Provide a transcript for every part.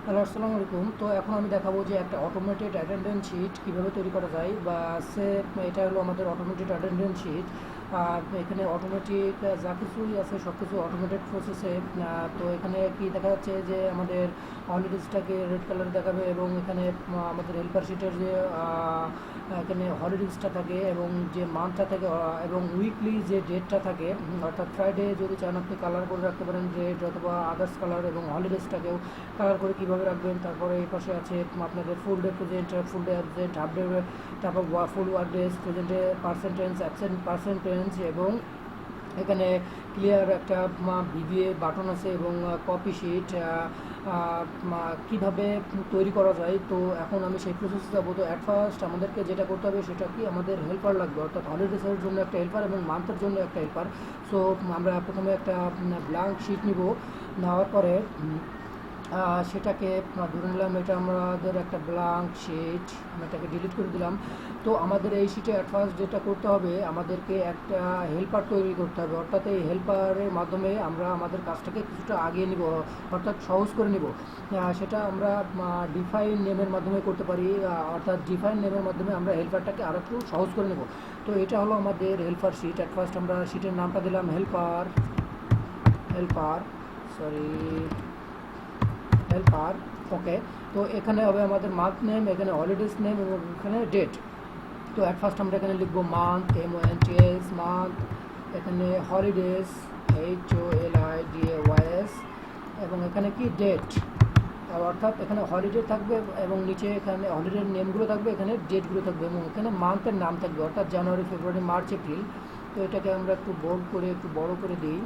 Hello, আসসালামু আলাইকুম। তো এখন আমি দেখাবো যে একটা অটোমেটেড অ্যাটেন্ডেন্স শিট কীভাবে তৈরি করা যায়, বা এটা হলো আমাদের অটোমেটেড অ্যাটেন্ডেন্স শিট। আর এখানে অটোমেটিক যা কিছুই আছে সব কিছু অটোমেটেড প্রসেসে। তো এখানে কি দেখা যাচ্ছে যে আমাদের হলিডেজটাকে রেড কালার দেখাবে, এবং এখানে আমাদের হেল্পার শিটের যে এখানে হলিডেজটা থাকে এবং যে মান্থটা থাকে, এবং উইকলি যে ডেটটা থাকে, অর্থাৎ ফ্রাইডে যদি চান আপনি কালার করে রাখতে পারেন ডেট, অথবা আদার্স কালার, এবং হলিডেজটাকেও কালার করে কীভাবে রাখবেন। তারপরে এই পাশে আছে আপনাদের full day present, full day absent, half day, তারপর ফুল ওয়ার্ক ডেজ, প্রেজেন্টে পার্সেন্টেজ, অ্যাবসেন্ট পার্সেন্টেজ, এবং এখানে ক্লিয়ার একটা ভিভিএ বাটন আছে, এবং কপি শিট কীভাবে তৈরি করা যায়। তো এখন আমি সেই প্রসেসে যাবো। তো অ্যাট ফার্স্ট আমাদেরকে যেটা করতে হবে সেটা কি, আমাদের হেল্পার লাগবে, অর্থাৎ হলিডেজের জন্য একটা হেল্পার এবং মান্থের জন্য একটা হেল্পার। সো আমরা প্রথমে একটা ব্ল্যাঙ্ক শিট নিব। নেওয়ার পরে সেটাকে ধরে নিলাম এটা আমাদের একটা ব্ল্যাঙ্ক শিট, আমি এটাকে ডিলিট করে দিলাম। তো আমাদের এই শিটে অ্যাট ফার্স্ট যেটা করতে হবে, আমাদেরকে একটা হেল্পার তৈরি করতে হবে, অর্থাৎ এই হেল্পারের মাধ্যমে আমরা আমাদের কাজটাকে কিছুটা আগিয়ে নিব, অর্থাৎ সহজ করে নিব। সেটা আমরা ডিফাইন নেমের মাধ্যমে করতে পারি, অর্থাৎ ডিফাইন নেমের মাধ্যমে আমরা হেল্পারটাকে আরও একটু সহজ করে নেব। তো এটা হলো আমাদের হেল্পার শিট। অ্যাট ফার্স্ট আমরা শিটের নামটা দিলাম হেল্পার, হেল্পার সরি হেল্পার। ওকে। তো এখানে হবে আমাদের মান্থ নেম, এখানে হলিডেজ নেম, এবং এখানে ডেট। তো অ্যাট ফার্স্ট আমরা এখানে লিখবো মান্থ, MONTH মান্থ, এখানে হলিডেজ, HOLIDAYS, এবং এখানে কি ডেট, অর্থাৎ এখানে হলিডে থাকবে এবং নিচে এখানে হলিডের নেমগুলো থাকবে, এখানে ডেটগুলো থাকবে, এবং এখানে মান্থের নাম থাকবে, অর্থাৎ জানুয়ারি, ফেব্রুয়ারি, মার্চ, এপ্রিল। তো এটাকে আমরা একটু বোল্ড করে একটু বড় করে দিই।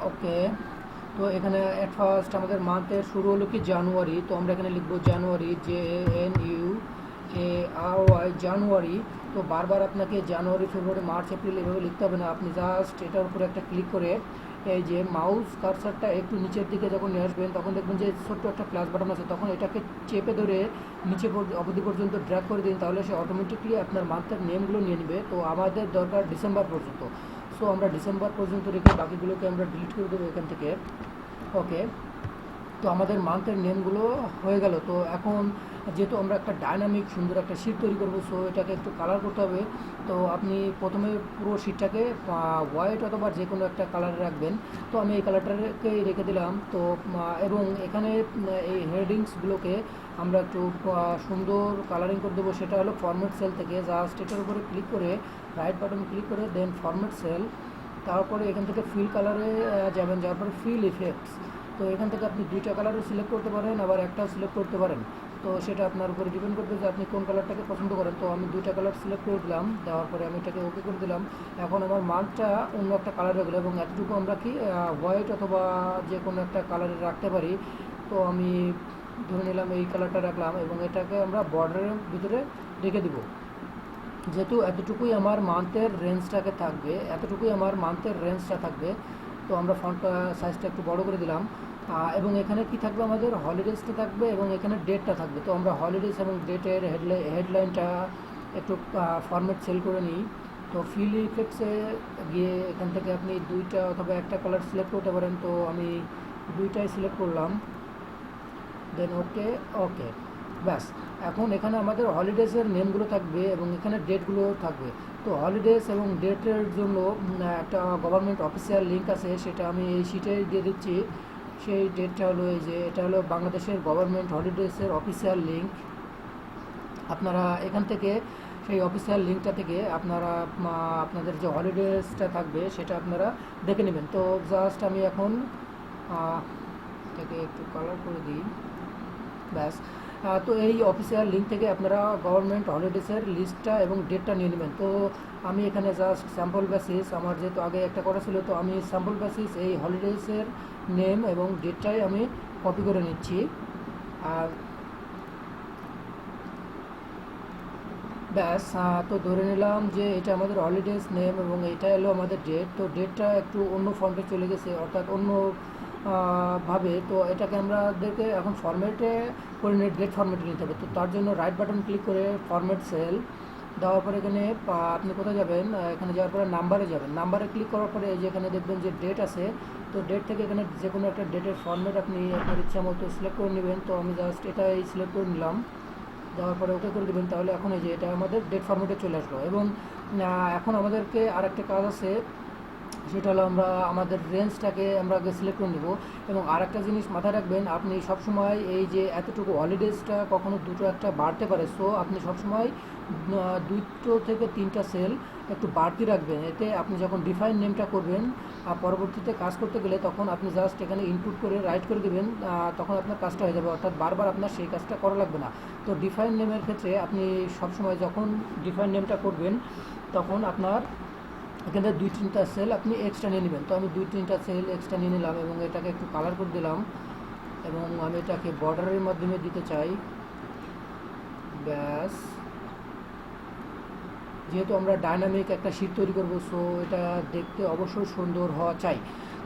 ওকে। তো এখানে অ্যাট ফার্স্ট আমাদের মান্থের শুরু হলো কি জানুয়ারি, তো আমরা এখানে লিখবো জানুয়ারি, JANUARY, জানুয়ারি। তো বারবার আপনাকে জানুয়ারি, ফেব্রুয়ারি, মার্চ, এপ্রিল এভাবে লিখতে হবে না, আপনি জাস্ট এটার উপরে একটা ক্লিক করে এই যে মাউস কার্সারটা একটু নিচের দিকে যখন নিয়ে আসবেন, তখন দেখবেন যে ছোট্ট একটা প্লাস বাটন আছে, তখন এটাকে চেপে ধরে নিচে অবধি পর্যন্ত ড্র্যাগ করে দিন, তাহলে সে অটোমেটিকলি আপনার মান্থের নেমগুলো নিয়ে নেবে। তো আমাদের দরকার ডিসেম্বর পর্যন্ত। সো আমরা ডিসেম্বর পর্যন্ত রেখে বাকিগুলোকে আমরা ডিলিট করে দেবো এখান থেকে। ওকে। তো আমাদের মান্থের নেমগুলো হয়ে গেল। তো এখন যেহেতু আমরা একটা ডায়নামিক সুন্দর একটা শিট তৈরি করবো, সো এটাকে একটু কালার করতে হবে। তো আপনি প্রথমে পুরো শিটটাকে হোয়াইট অথবা যে কোনো একটা কালারে রাখবেন। তো আমি এই কালারটাকে রেখে দিলাম। তো এবং এখানে এই হেডিংসগুলোকে আমরা একটু সুন্দর কালারিং করে দেবো, সেটা হলো ফরম্যাট সেল থেকে। জাস্ট এটার উপরে ক্লিক করে, রাইট বাটন ক্লিক করে দেন ফরম্যাট সেল, তারপরে এখান থেকে ফিল কালারে যাবেন, যাওয়ার পরে ফিল ইফেক্টস। তো এখান থেকে আপনি দুইটা কালারও সিলেক্ট করতে পারেন, আবার একটাও সিলেক্ট করতে পারেন। তো সেটা আপনার উপরে ডিপেন্ড করবে যে আপনি কোন কালারটাকে পছন্দ করেন। তো আমি দুইটা কালার সিলেক্ট করে দিলাম, দেওয়ার পরে আমি এটাকে ওকে করে দিলাম। এখন আমার মার্কটা অন্য একটা কালার হয়ে গেলো, এবং এতটুকু আমরা কি হোয়াইট অথবা যে কোনো একটা কালারে রাখতে পারি। তো আমি ধরে নিলাম এই কালারটা রাখলাম, এবং এটাকে আমরা বর্ডারের ভিতরে রেখে দিব। যেহেতু এতটুকুই আমার মান্থের রেঞ্জটাকে থাকবে, এতটুকুই আমার মান্থের রেঞ্জটা থাকবে। তো আমরা ফন্টটা সাইজটা একটু বড় করে দিলাম। এবং এখানে কি থাকবে, আমাদের হলিডেজটা থাকবে এবং এখানে ডেটটা থাকবে। তো আমরা হলিডেজ এবং ডেটের হেডলাইনটা একটু ফরম্যাট সেল করে নিই। তো ফিল ইফেক্টসে গিয়ে এখান থেকে আপনি দুইটা অথবা একটা কালার সিলেক্ট করতে পারেন। তো আমি দুইটাই সিলেক্ট করলাম, দেন ওকে। ওকে, ব্যাস। এখন এখানে আমাদের হলিডেজের নেমগুলো থাকবে এবং এখানে ডেটগুলো থাকবে। তো হলিডেজ এবং ডেটের জন্য একটা গভর্নমেন্ট অফিসিয়াল লিঙ্ক আছে, সেটা আমি এই শিটে দিয়ে দিচ্ছি। সেই ডেটটা হলো এই যে, এটা হলো বাংলাদেশের গভর্নমেন্ট হলিডেজের অফিসিয়াল লিঙ্ক। আপনারা এখান থেকে সেই অফিসিয়াল লিঙ্কটা থেকে আপনারা আপনাদের যে হলিডেজটা থাকবে সেটা আপনারা দেখে নেবেন। তো জাস্ট আমি এখন এটাকে একটু কালার করে দিই, ব্যাস। তো এই অফিসিয়াল লিঙ্ক থেকে আপনারা গভর্নমেন্ট হলিডেজের লিস্টটা এবং ডেটটা নিয়ে নেবেন। তো আমি এখানে জাস্ট স্যাম্পল বেসিস, আমার যেহেতু আগে একটা করা ছিল, তো আমি স্যাম্পল বেসিস এই হলিডেজের নেম এবং ডেটটাই আমি কপি করে নিচ্ছি। আর ব্যাস। তো ধরে নিলাম যে এটা আমাদের হলিডেজ নেম এবং এটা এলো আমাদের ডেট। তো ডেটটা একটু অন্য ফন্টে চলে গেছে, অর্থাৎ অন্য ভাবে। তো এটাকে আমাদেরকে এখন ফরম্যাটে করে ডেট ফরম্যাটে নিতে হবে। তো তার জন্য রাইট বাটন ক্লিক করে ফরম্যাট সেল, দেওয়ার পরে এখানে আপনি কোথায় যাবেন, এখানে যাওয়ার পরে নাম্বারে যাবেন। নাম্বারে ক্লিক করার পরে এই যে এখানে দেখবেন যে ডেট আছে, তো ডেট থেকে এখানে যে কোনো একটা ডেটের ফরম্যাট আপনি আপনার ইচ্ছা মতো সিলেক্ট করে নেবেন। তো আমি জাস্ট এটাই সিলেক্ট করে নিলাম, দেওয়ার পরে ওকে করে দেবেন। তাহলে এখন এই যে এটা আমাদের ডেট ফরম্যাটে চলে আসলো। এবং এখন আমাদেরকে আরেকটা কাজ আছে, সেটা হলো আমরা আমাদের রেঞ্জটাকে আমরা আগে সিলেক্ট করে নেব। এবং আরেকটা জিনিস মাথায় রাখবেন, আপনি সবসময় এই যে এতটুকু হলিডেজটা কখনো দুটো একটা বাড়তে পারে, সো আপনি সবসময় দুটো থেকে তিনটা সেল একটু বাড়তি রাখবেন। এতে আপনি যখন ডিফাইন নেমটা করবেন পরবর্তীতে কাজ করতে গেলে তখন আপনি জাস্ট এখানে ইনপুট করে রাইট করে দেবেন, তখন আপনার কাজটা হয়ে যাবে, অর্থাৎ বারবার আপনার সেই কাজটা করা লাগবে না। তো ডিফাইন নেমের ক্ষেত্রে আপনি সবসময় যখন ডিফাইন নেমটা করবেন তখন আপনার এখানে দুই তিনটা সেল আপনি এক্সট্রা নিয়ে নেবেন। তো আমি দুই তিনটা সেল এক্সট্রা নিয়ে নিলাম এবং এটাকে একটু কালার করে দিলাম এবং আমি এটাকে বর্ডারের মাধ্যমে দিতে চাই। ব্যাস, যেহেতু আমরা ডাইনামিক একটা শীট তৈরি করব, সো এটা দেখতে অবশ্যই সুন্দর হওয়া চাই।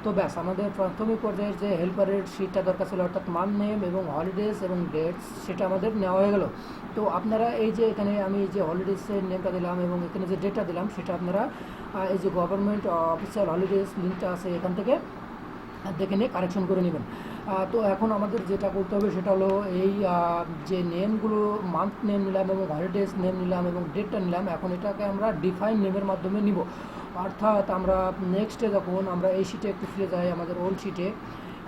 তো ব্যাস, আমাদের প্রাথমিক পর্যায়ের যে হেল্পারের শীটটা দরকার ছিল, অর্থাৎ মান্থ নেম এবং হলিডেজ এবং ডেটস, সেটা আমাদের নেওয়া হয়ে গেল। তো আপনারা এই যে এখানে আমি যে হলিডেজের নেমটা দিলাম এবং এখানে যে ডেটটা দিলাম, সেটা আপনারা এই যে গভর্নমেন্ট অফিসিয়াল হলিডেজ লিঙ্কটা আছে এখান থেকে দেখে নিয়ে কারেকশন করে নেবেন। তো এখন আমাদের যেটা করতে হবে সেটা হলো এই যে নেমগুলো মান্থ নেম নিলাম এবং হলিডেজ নেম নিলাম এবং ডেটটা নিলাম, এখন এটাকে আমরা ডিফাইন নেমের মাধ্যমে নিব। অর্থাৎ আমরা নেক্সটে যখন আমরা এই শিটে একটু ফিরে যাই, আমাদের ওল্ড শিটে,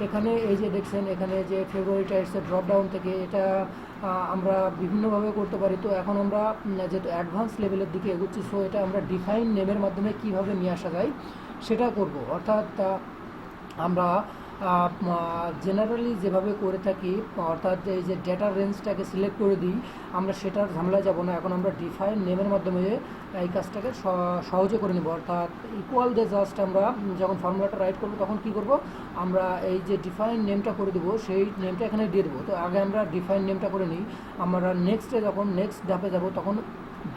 এখানে এই যে দেখছেন এখানে যে ফেব্রুয়ারিটা এসছে ড্রপ ডাউন থেকে, এটা আমরা বিভিন্নভাবে করতে পারি। তো এখন আমরা যেহেতু অ্যাডভান্স লেভেলের দিকে এগোচ্ছি, সো এটা আমরা ডিফাইন নেমের মাধ্যমে কীভাবে নিয়ে আসা যায় সেটা করব। অর্থাৎ আমরা জেনারেলি যেভাবে করে থাকি, অর্থাৎ এই যে ডেটা রেঞ্জটাকে সিলেক্ট করে দিই, আমরা সেটার ঝামেলায় যাব না। এখন আমরা ডিফাইন নেমের মাধ্যমে এই কাজটাকে সহজে করে নেব। অর্থাৎ ইকুয়াল দিয়ে জাস্ট আমরা যখন ফর্মুলাটা রাইট করব তখন কি করব, আমরা এই যে ডিফাইন নেমটা করে দেবো সেই নেমটা এখানে দিয়ে দেবো। তো আগে আমরা ডিফাইন নেমটা করে নিই, আমরা নেক্সটে যখন নেক্সট ধাপে যাব তখন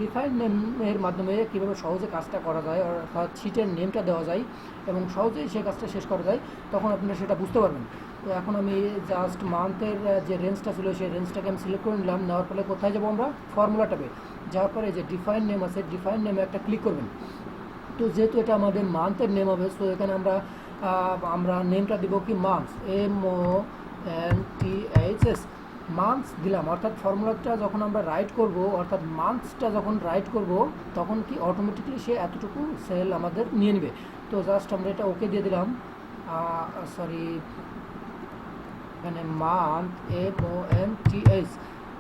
ডিফাইন নেমের মাধ্যমে কীভাবে সহজে কাজটা করা যায়, অর্থাৎ শিটের নেমটা দেওয়া যায় এবং সহজেই সেই কাজটা শেষ করা যায়, তখন আপনারা সেটা বুঝতে পারবেন। তো এখন আমি জাস্ট মান্থের যে রেঞ্জটা ছিল সেই রেঞ্জটাকে আমি সিলেক্ট করে নিলাম। নেওয়ার ফলে কোথায় যাবো, আমরা ফর্মুলা ট্যাবে যাওয়ার পরে যে ডিফাইন নেম আছে, ডিফাইন নেমে একটা ক্লিক করবেন। তো যেহেতু এটা আমাদের মান্থের নেম হবে, সো এখানে আমরা নেমটা দিব কি মান্থস, MONTHS, মান্থস দিলাম। অর্থাৎ ফর্মুলাটা যখন আমরা রাইট করব, অর্থাৎ মান্থসটা যখন রাইট করব তখন কি অটোমেটিকলি সে এতটুকু সেল আমাদের নিয়ে নেবে। তো জাস্ট আমরা এটা ওকে দিয়ে দিলাম, সরি, এখানে মান্থ MONTH,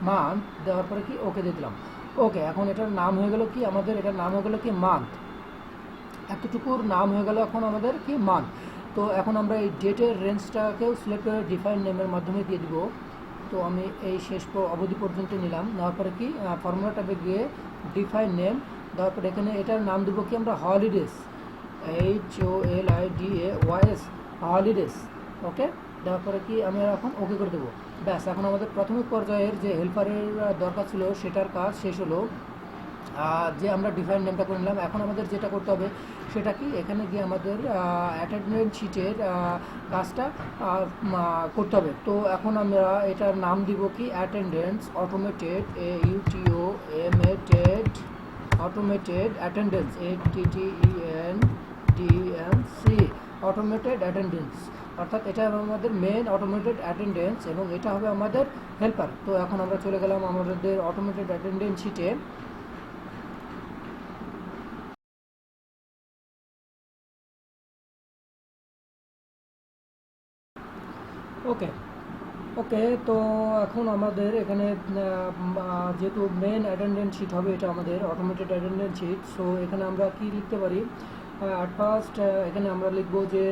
মান্থ দেওয়ার পরে কি ওকে দিয়ে দিলাম। ওকে, এখন এটার নাম হয়ে গেল কি, আমাদের এটার নাম হয়ে গেল কি মান্থ, এতটুকুর নাম হয়ে গেল এখন আমাদের কি মান্থ। তো এখন আমরা এই ডেটের রেঞ্জটাকেও সিলেক্ট করে ডিফাইন নেমের মাধ্যমে দিয়ে দিব। তো আমি এই শেষ অবধি পর্যন্ত নিলাম, নেওয়ার পরে কি ফর্মুলাটাতে গিয়ে ডিফাইন নেম দেওয়ার পরে এখানে এটার নাম দেবো কি আমরা হলিডেজ, HOLIDAYS, হলিডেজ। ওকে, দেওয়ার পরে কি আমি এখন ওকে করে দেবো। ব্যাস, এখন আমাদের প্রাথমিক পর্যায়ের যে হেল্পারের দরকার ছিল সেটার কাজ শেষ হলো। যে আমরা ডিফাইন নেমটা করে নিলাম, এখন আমাদের যেটা করতে হবে সেটা কি, এখানে গিয়ে আমাদের অ্যাটেন্ডেন্স শিটের কাজটা করতে হবে। তো এখন আমরা এটার নাম দিব কি attendance automated, AUTOMATED, automated attendance, ATTENDENC, automated attendance. অর্থাৎ এটা হবে আমাদের মেন অটোমেটেড অ্যাটেন্ডেন্স এবং এটা হবে আমাদের হেল্পার। তো এখন আমরা চলে গেলাম আমাদের অটোমেটেড অ্যাটেন্ডেন্স শিটে। ওকে, ওকে, তো এখন আমাদের এখানে যেহেতু মেন অ্যাটেন্ডেন্স শিট হবে, এটা আমাদের অটোমেটেড অ্যাটেন্ডেন্স শিট, সো এখানে আমরা কি লিখতে পারি, অ্যাট ফার্স্ট এখানে আমরা লিখবো যে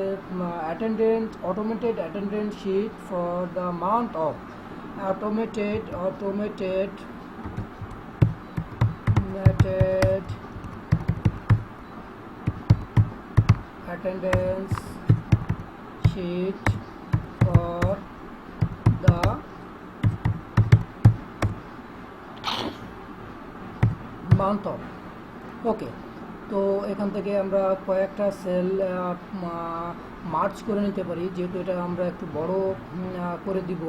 automated attendance sheet for the month of, অটোমেটেড অ্যাটেন্ডেন্স শিট for the month of, okay. তো এখান থেকে আমরা কয়েকটা সেল মার্চ করে নিতে পারি, যেহেতু এটা আমরা একটু বড় করে দিব।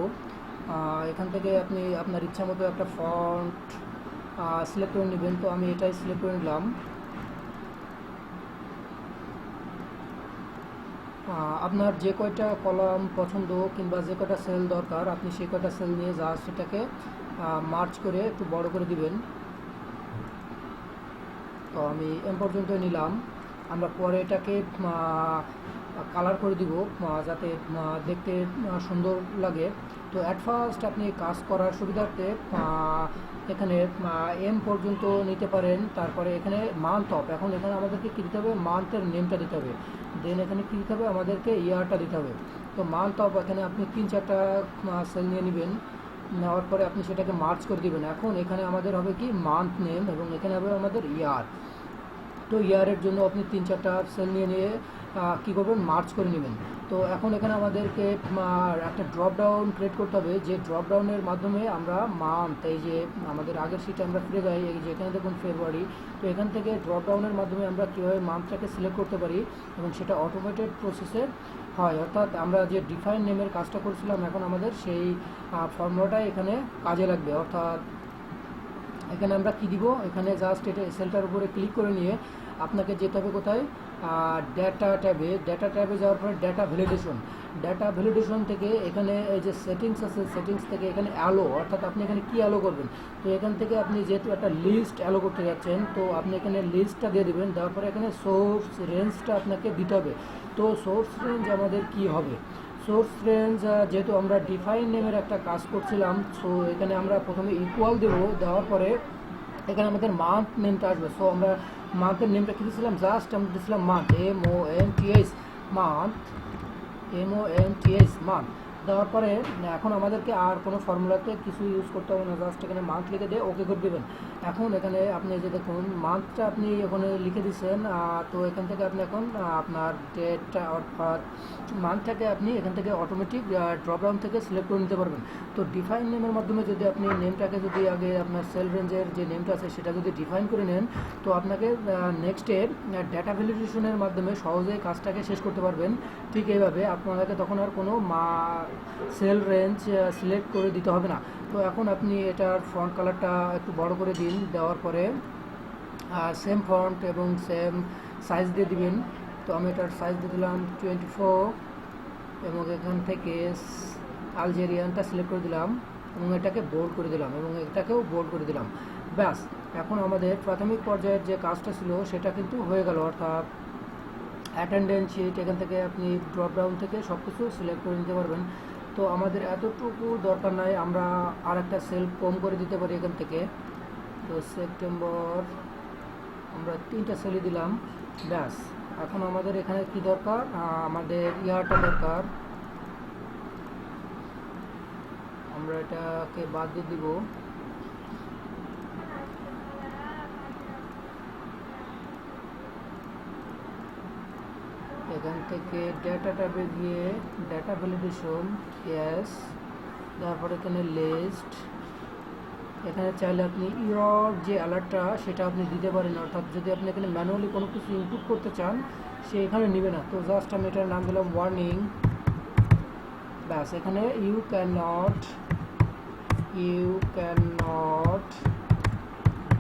এখান থেকে আপনি আপনার ইচ্ছা মতো একটা ফন্ট সিলেক্ট করে নেবেন। তো আমি এটাই সিলেক্ট করে নিলাম। আপনার যে কয়টা কলাম পছন্দ কিংবা যে কয়টা সেল দরকার আপনি সেই কয়টা সেল নিয়ে জাস্ট সেটাকে মার্চ করে একটু বড় করে দিবেন। তো আমি এম পর্যন্ত নিলাম। আমরা পরে এটাকে কালার করে দিব যাতে দেখতে সুন্দর লাগে। তো অ্যাট ফার্স্ট আপনি কাজ করার সুবিধার্থে এখানে এম পর্যন্ত নিতে পারেন। তারপরে এখানে মান্থ অফ, এখন এখানে আমাদেরকে কী দিতে হবে, মান্থের নেমটা দিতে হবে। দেন এখানে কী দিতে হবে, আমাদেরকে ইয়ারটা দিতে হবে। তো মান্থ অফ এখানে আপনি 3-4টা সেল নিয়ে নেবেন। নেওয়ার পরে আপনি সেটাকে মার্চ করে দিবেন। এখন এখানে আমাদের হবে কি মান্থ নেম এবং এখানে হবে আমাদের ইয়ার। তো ইয়ারের জন্য আপনি 3-4টা সেল নিয়ে কী করবেন, মার্চ করে নেবেন। তো এখন এখানে আমাদেরকে একটা ড্রপ ডাউন ক্রিয়েট করতে হবে, যে ড্রপ ডাউনের মাধ্যমে আমরা মান্থ, এই যে আমাদের আগের সিটে আমরা ফিরে যাই, এই যে এখানে দেখুন ফেব্রুয়ারি। তো এখান থেকে ড্রপ ডাউনের মাধ্যমে আমরা কীভাবে মান্থটাকে সিলেক্ট করতে পারি এবং সেটা অটোমেটেড প্রসেসে হয়। অর্থাৎ আমরা যে ডিফাইন নেমের কাজটা করছিলাম এখন আমাদের সেই ফর্মুলাটাই এখানে কাজে লাগবে। অর্থাৎ এখানে আমরা কি দিব, এখানে জাস্ট এটা সেলটার উপরে ক্লিক করে নিয়ে আপনাকে যেতে হবে কোথায়, ডেটা ট্যাবে। ডেটা ট্যাবে যাওয়ার পরে ডেটা ভ্যালিডেশন থেকে এখানে এই যে সেটিংস আছে, সেটিংস থেকে এখানে অ্যালো, অর্থাৎ আপনি এখানে কি অ্যালো করবেন। তো এখান থেকে আপনি যেহেতু একটা লিস্ট অ্যালো করতে যাচ্ছেন, তো আপনি এখানে লিস্টটা দিয়ে দেবেন। দেওয়ার পরে এখানে সোর্স রেঞ্জটা আপনাকে দিতে হবে। তো সোর্স রেঞ্জ আমাদের কি হবে, সোর্স রেঞ্জ যেহেতু আমরা ডিফাইন নেমের একটা কাজ করছিলাম, সো এখানে আমরা প্রথমে ইকুয়াল দেবো। দেওয়ার পরে এখানে আমাদের মান্থ নেমটা আসবে। সো আমরা মান্থের নেমটা কী দিয়েছিলাম, জাস্ট আমরা দিয়েছিলাম মান্থ, MONTH মান্থ, মান্থ। দেওয়ার পরে এখন আমাদেরকে আর কোনো ফর্মুলাতে কিছু ইউজ করতে হবে না, জাস্ট এখানে মান্থ লিখে দিয়ে ওকে করে দেবেন। এখন এখানে আপনি যে দেখুন মান্থটা আপনি এখানে লিখে দিচ্ছেন। তো এখান থেকে আপনি এখন আপনার ডেটটা অর্থাৎ মান্থটাকে আপনি এখান থেকে অটোমেটিক ড্রপডাউন থেকে সিলেক্ট করে নিতে পারবেন। তো ডিফাইন নেমের মাধ্যমে যদি আপনি নেমটাকে যদি আগে আপনার সেল রেঞ্জের যে নেমটা আছে সেটা যদি ডিফাইন করে নেন, তো আপনাকে নেক্সটে ডেটা ভ্যালিডেশনের মাধ্যমে সহজেই কাজটাকে শেষ করতে পারবেন। ঠিক এইভাবে আপনাকে তখন আর কোনো সেল রেঞ্জ সিলেক্ট করে দিতে হবে না। তো এখন আপনি এটার ফন্ট কালারটা একটু বড় করে দিন। দেওয়ার পরে সেম ফন্ট এবং সেম সাইজ দিয়ে দিবেন। তো আমি এটার সাইজ দিয়ে দিলাম 24 এবং এখান থেকে আলজেরিয়ানটা সিলেক্ট করে দিলাম এবং এটাকে বোল্ড করে দিলাম এবং এটাকেও বোল্ড করে দিলাম। ব্যাস, এখন আমাদের প্রাথমিক পর্যায়ের যে কাজটা ছিল সেটা কিন্তু হয়ে গেল। অর্থাৎ অ্যাটেন্ডেন্স শিট এখান থেকে আপনি ড্রপ ডাউন থেকে সব কিছু সিলেক্ট করে নিতে পারবেন। তো আমাদের এতটুকু দরকার নাই, আমরা আর একটা সেল কম করে দিতে পারি এখান থেকে। তো সেপ্টেম্বর আমরা 3টা সেলই দিলাম। ব্যাস, এখন আমাদের এখানে কি দরকার, আমাদের ইয়ারটা দরকার। আমরা এটাকে বাদ দিয়ে দিব। এখান থেকে ডেটা ট্যাবে গিয়ে ডেটা ভ্যালিডেশন, ইয়েস। তারপর এখানে লিস্ট, এখানে চাইলে আপনি ইয়র যে অ্যালার্টটা সেটা আপনি দিতে পারেন। অর্থাৎ যদি আপনি এখানে ম্যানুয়ালি কোনো কিছু ইনপুট করতে চান সে এখানে নেবে না। তো জাস্ট আমি এটার নাম দিলাম ওয়ার্নিং। ব্যাস, এখানে you can not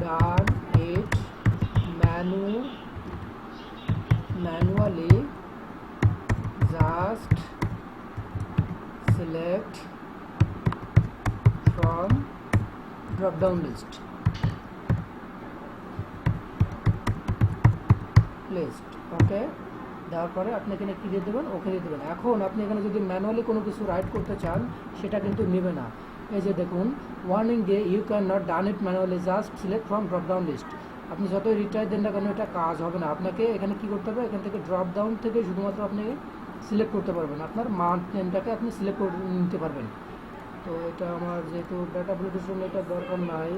done it manually, just select from drop down list. Okay, দেওয়ার পরে আপনি এখানে কী দিয়ে দেবেন, ওকে দিয়ে দেবেন। এখন আপনি এখানে যদি ম্যানুয়ালি কোনো কিছু রাইট করতে চান সেটা কিন্তু নেবে না। এই যে দেখুন ওয়ার্নিং দিয়ে you can not done it manually, just select from drop down list. আপনি যতই রিট্রাই দেন না কেন এটা কাজ হবে না। আপনাকে এখানে কি করতে হবে, এখান থেকে ড্রপ ডাউন থেকে শুধুমাত্র আপনি সিলেক্ট করতে পারবেন, আপনার মান্থ নেমটাকে আপনি সিলেক্ট করে নিতে পারবেন। তো এটা আমার যেহেতু ডেটা ভ্যালিডেশন এটা দরকার নাই,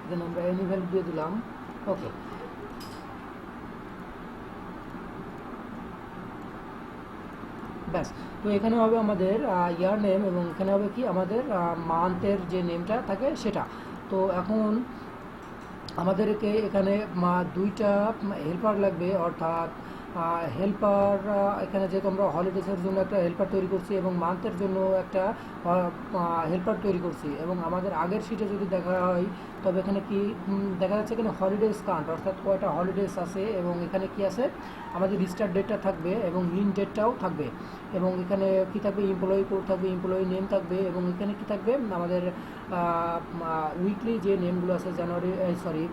দেন আমরা এনি ভ্যালু দিয়ে দিলাম। ওকে, ব্যাস। তো এখানে হবে আমাদের ইয়ার নেম এবং এখানে হবে কি আমাদের মান্থের যে নেমটা থাকে সেটা। তো এখন আমাদেরকে এখানে 2টা হেল্পার লাগবে, অর্থাৎ হেল্পার, এখানে যেহেতু আমরা হলিডেজের জন্য একটা হেল্পার তৈরি করছি এবং মান্থের জন্য একটা হেল্পার তৈরি করছি, এবং আমাদের আগের শিটে যদি দেখা হয় তবে এখানে কি দেখা যাচ্ছে এখানে হলিডেজ কাউন্ট, অর্থাৎ কয়টা হলিডেজ আছে, এবং এখানে কি আছে আমাদের স্টার্ট ডেটটা থাকবে এবং ইন ডেটটাও থাকবে, এবং এখানে কি থাকবে এমপ্লয়ি কোড থাকবে, এমপ্লয়ি নেম থাকবে, এবং এখানে কি থাকবে আমাদের উইকলি যে নেমগুলো আছে জানুয়ারি, সরি,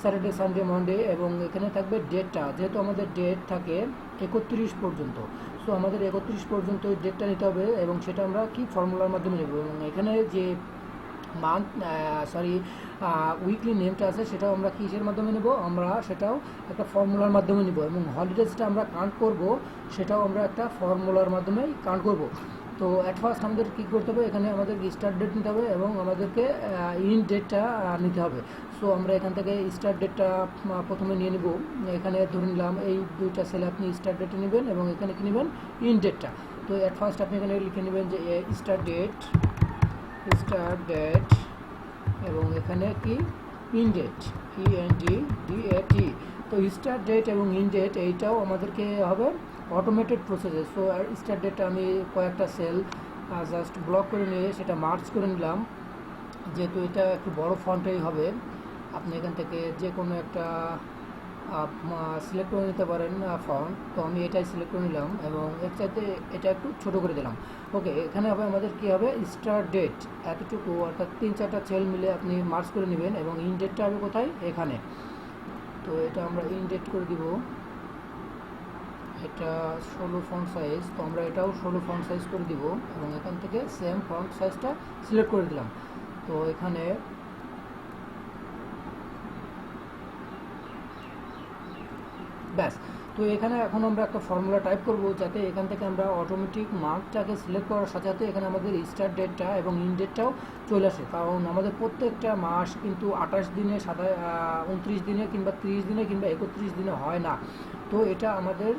স্যাটারডে সানডে মানডে, এবং এখানে থাকবে ডেটটা, যেহেতু আমাদের ডেট থাকে 31 পর্যন্ত, সো আমাদের 31 পর্যন্ত ডেটটা নিতে হবে, এবং সেটা আমরা কি ফর্মুলার মাধ্যমে নেব, এবং এখানে যে মান্থ, সরি, উইকলি নেমটা আছে সেটাও আমরা কিসের মাধ্যমে নেব, আমরা সেটাও একটা ফর্মুলার মাধ্যমে নিব, এবং হলিডেজটা আমরা কাউন্ট করব সেটাও আমরা একটা ফর্মুলার মাধ্যমেই কাউন্ট করব। তো অ্যাট ফার্স্ট আমাদের কী করতে হবে, এখানে আমাদের স্টার্ট ডেট নিতে হবে এবং আমাদেরকে ইন ডেটটা নিতে হবে। সো আমরা এখান থেকে স্টার্ট ডেটটা প্রথমে নিয়ে নিব, এখানে ধরে নিলাম এই দুইটা সেলে আপনি স্টার্ট ডেটে নেবেন এবং এখানে কী নেবেন ইন ডেটটা। তো অ্যাট ফার্স্ট আপনি এখানে লিখে নেবেন যে স্টার্ট ডেট এবং এখানে কি ইন ডেট, ENDDAT। তো স্টার্ট ডেট এবং ইন ডেট এইটাও আমাদেরকে হবে অটোমেটেড প্রসেসে। সো স্টার্ট ডেটটা আমি কয়েকটা সেল জাস্ট ব্লক করে নিয়ে সেটা মার্চ করে নিলাম, যেহেতু এটা একটু বড় ফন্টেই হবে আপনি এখান থেকে যে কোনো একটা সিলেক্ট করে নিতে পারেন ফন্ট। তো আমি এটাই সিলেক্ট করে নিলাম এবং এর চাইতে এটা একটু ছোট করে দিলাম। ওকে, এখানে হবে আমাদের কি হবে স্টার্ট ডেট এতটুকু, অর্থাৎ 3-4টা সেল মিলে আপনি মার্চ করে নেবেন, এবং ইন ডেটটা হবে কোথায় এখানে। তো এটা আমরা ইন ডেট করে দিব, এটা 16 ফন্ট সাইজ, তো আমরা এটাও 16 ফন্ট সাইজ করে দিব, এবং এখান থেকে সেম ফন্ট সাইজটা সিলেক্ট করে দিলাম। তো এখানে ব্যাস। তো এখানে এখন আমরা একটা ফর্মুলা টাইপ করব, যাতে এখান থেকে আমরা অটোমেটিক মার্কটাকে সিলেক্ট করার সাথে সাথে এখানে আমাদের স্টার্ট ডেটটা এবং ইন ডেটটাও চলে আসে, কারণ আমাদের প্রত্যেকটা মাস কিন্তু 28 দিনে, 29 দিনে কিংবা 30 দিনে কিংবা 31 দিনে হয় না। তো এটা আমাদের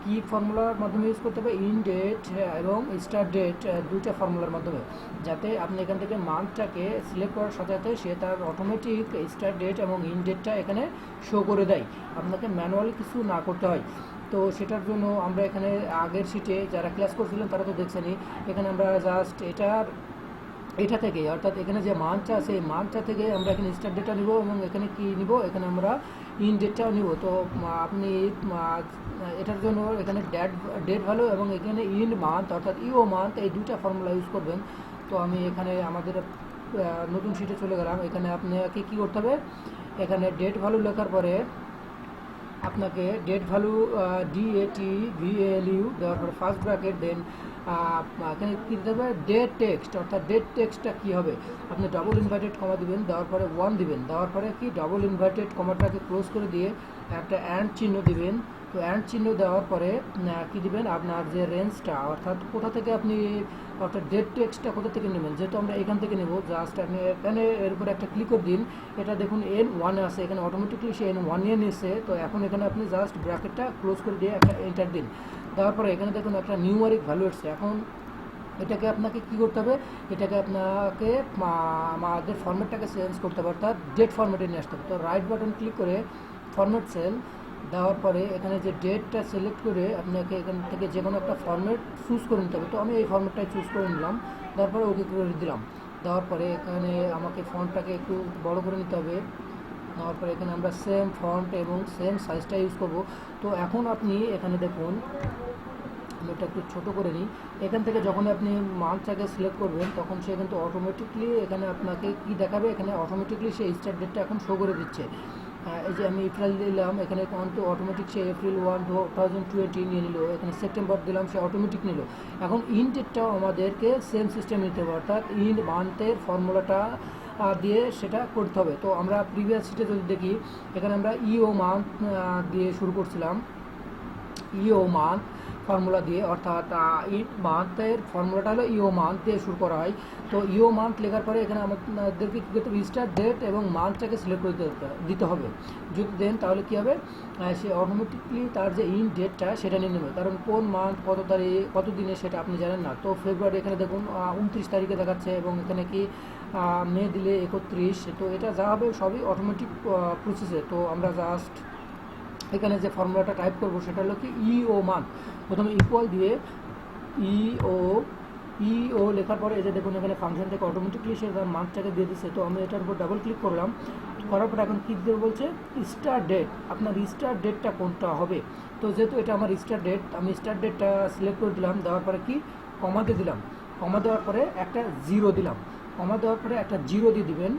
কি ফর্মুলার মাধ্যমে ইউজ করতে হবে, ইন ডেট এবং স্টার্ট ডেট, দুইটা ফর্মুলার মাধ্যমে, যাতে আপনি এখান থেকে মান্থটাকে সিলেক্ট করার সাথে সাথে সে তার অটোমেটিক স্টার্ট ডেট এবং ইন ডেটটা এখানে শো করে দেয়, আপনাকে ম্যানুয়ালি কিছু না করতে হয়। তো সেটার জন্য আমরা এখানে আগের শিটে যারা ক্লাস করছিলেন তারা তো দেখছেনই, এখানে আমরা জাস্ট এটা থেকে, অর্থাৎ এখানে যে মান্থটা আছে এই মান্থটা থেকে আমরা এখানে স্টার্ট ডেটটা নিব, এবং এখানে কি নিব, এখানে আমরা ইন ডেটটাও নিব। তো আপনি এটার জন্য এখানে ডেট ভ্যালু এবং এখানে ইন মান্থ অর্থাৎ ইও মান্থ, এই দুইটা ফর্মুলা ইউজ করবেন। তো আমি এখানে আমাদের নতুন শিটে চলে গেলাম, এখানে আপনাকে কী করতে হবে, এখানে ডেট ভ্যালু লেখার পরে আপনাকে ডেট ভ্যালু DATVALU দেওয়ার পরে ফার্স্ট ব্র্যাকেট, দেন এখানে কী দিতে হবে ডেট টেক্সট, অর্থাৎ ডেট টেক্সটটা কী হবে, আপনি ডাবল ইনভার্টেড কমা দিবেন, দেওয়ার পরে 1 দিবেন, দেওয়ার পরে কি ডাবল ইনভার্টেড কমাটাকে ক্লোজ করে দিয়ে একটা অ্যান্ড চিহ্ন দিবেন। তো অ্যান্ড চিহ্ন দেওয়ার পরে কী দিবেন, আপনার যে রেঞ্জটা অর্থাৎ কোথা থেকে আপনি, অর্থাৎ ডেট টেক্সটটা কোথা থেকে নেবেন, যেহেতু আমরা এখান থেকে নেব, জাস্ট আপনি এখানে এর উপরে একটা ক্লিক করে দিন, এটা দেখুন N1 আছে, এখানে অটোমেটিকলি সে N1 নিয়ে নিচ্ছে। তো এখন এখানে আপনি জাস্ট ব্র্যাকেটটা ক্লোজ করে দিয়ে একটা এন্টার দিন, দেওয়ার পরে এখানে দেখুন একটা নিউমারিক ভ্যালু এসছে। এখন এটাকে আপনাকে কী করতে হবে, এটাকে আপনাকে আমাদের ফরম্যাটটাকে চেঞ্জ করতে হবে, অর্থাৎ ডেট ফরম্যাটে নিয়ে আসতে হবে। তো রাইট বাটন ক্লিক করে ফরম্যাট সেল দেওয়ার পরে এখানে যে ডেটটা সিলেক্ট করে আপনাকে এখান থেকে যে কোনো একটা ফরম্যাট চুজ করে নিতে হবে। তো আমি এই ফরম্যাটটাই চুজ করে নিলাম, তারপরে ওকে করে দিলাম। দেওয়ার পরে এখানে আমাকে ফন্টটাকে একটু বড় করে নিতে হবে, নেওয়ার পরে এখানে আমরা সেম ফন্ট এবং সেম সাইজটা ইউজ করব। তো এখন আপনি এখানে দেখুন, আমি এটা একটু ছোটো করে নিই, এখান থেকে যখন আপনি মার্কটাকে সিলেক্ট করবেন তখন সে কিন্তু অটোমেটিকলি এখানে আপনাকে কি দেখাবে, এখানে অটোমেটিকলি সে স্টার্ট ডেটটা এখন শো করে দিচ্ছে। এই যে আমি এপ্রিল দিলাম, এখানে কিন্তু অটোমেটিক সে এপ্রিল 1, 2020 নিয়ে নিল, এখানে সেপ্টেম্বর দিলাম, সে অটোমেটিক নিল। এখন ইন ডেটটাও আমাদেরকে সেম সিস্টেম নিতে হবে, অর্থাৎ ইন মান্থের ফর্মুলাটা দিয়ে সেটা করতে হবে। তো আমরা প্রিভিয়াস শিটে যদি দেখি, এখানে আমরা ইও মান্থ দিয়ে শুরু করছিলাম, ইও মান্থ ফর্মুলা দিয়ে, অর্থাৎ ইন মান্থের ফর্মুলাটা হলো ইও মান্থ দিয়ে শুরু করা হয়। তো ইও মান্থ লেখার পরে এখানে আমাদেরকে কী করতে হবে, স্টার্ট ডেট এবং মান্থটাকে সিলেক্ট করে দিতে হবে। যদি দেন তাহলে কী হবে, সে অটোমেটিকলি তার যে ইন ডেটটা সেটা নিয়ে নেবে, কারণ কোন মান্থ কত তারিখ কত দিনে সেটা আপনি জানেন না। তো ফেব্রুয়ারি এখানে দেখুন 29 তারিখে দেখাচ্ছে, এবং এখানে কি মে দিলে 31। তো এটা যা হবে সবই অটোমেটিক প্রসেসে। তো আমরা জাস্ট এখানে যে ফর্মুলাটা টাইপ করবো সেটা হলো কি ইও মান, প্রথমে ইকুয়াল দিয়ে ইও ইও লেখার পরে এই যে দেখুন এখানে ফাংশন থেকে অটোমেটিকলি সে তার মানটাকে দিয়ে দিচ্ছে। তো আমি এটার উপর ডাবল ক্লিক করলাম, করার পর এখন ক্লিক দিয়ে বলছে স্টার্ট ডেট, আপনার স্টার্ট ডেটটা কোনটা হবে। তো যেহেতু এটা আমার স্টার্ট ডেট, আমি স্টার্ট ডেটটা সিলেক্ট করে দিলাম, দেওয়ার পরে কি কমাতে দিলাম, কমা দেওয়ার পরে একটা জিরো দিলাম, কমা দেওয়ার পরে একটা জিরো দিয়ে দিবেন।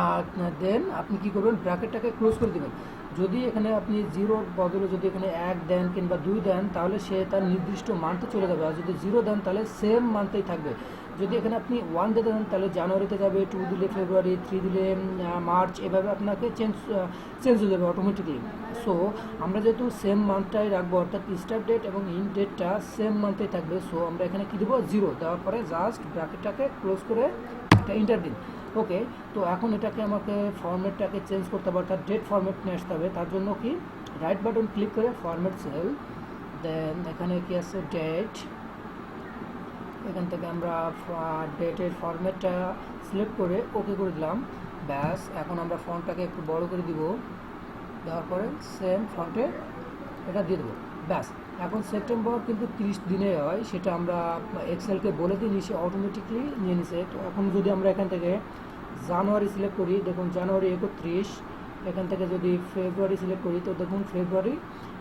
আর দেন আপনি কি করবেন, ব্র্যাকেটটাকে ক্লোজ করে দেবেন। যদি এখানে আপনি জিরোর বদলে যদি এখানে 1 দেন কিংবা 2 দেন তাহলে সে তার নির্দিষ্ট মানতে চলে যাবে, আর যদি 0 দেন তাহলে সেম মানতেই থাকবে। যদি এখানে আপনি 1 দিয়ে দেন তাহলে জানুয়ারিতে যাবে, 2 দিলে ফেব্রুয়ারি, 3 দিলে মার্চ, এভাবে আপনাকে চেঞ্জ হয়ে যাবে অটোমেটিকলি। সো আমরা যেহেতু সেম মান্থটাই রাখবো, অর্থাৎ স্টার্ট ডেট এবং ইন ডেটটা সেম মান্থেই থাকবে, সো আমরা এখানে কী দেবো 0 দেওয়ার পরে জাস্ট ব্র্যাকেটটাকে ক্লোজ করে একটা ইন্টার দিন। ওকে, তো এখন এটাকে আমাকে ফরম্যাটটাকে চেঞ্জ করতে হবে, অর্থাৎ ডেট ফরম্যাট নিয়ে আসতে হবে। তার জন্য কি রাইট বাটন ক্লিক করে ফরম্যাট সেল, দেন এখানে কি আছে ডেট, এখান থেকে আমরা ডেটের ফরম্যাটটা সিলেক্ট করে ওকে করে দিলাম। ব্যাস, এখন আমরা ফন্টটাকে একটু বড় করে দিব, দেওয়ার পরে সেম ফন্টে এটা দিয়ে দেবো। ব্যাস, এখন সেপ্টেম্বর কিন্তু 30 দিনে হয়, সেটা আমরা এক্সেলকে বলে দিই, সে অটোমেটিকলি নিয়ে নিছে। তো এখন যদি আমরা এখান থেকে জানুয়ারি সিলেক্ট করি, দেখুন জানুয়ারি 31, এখান থেকে যদি ফেব্রুয়ারি সিলেক্ট করি তো দেখুন ফেব্রুয়ারি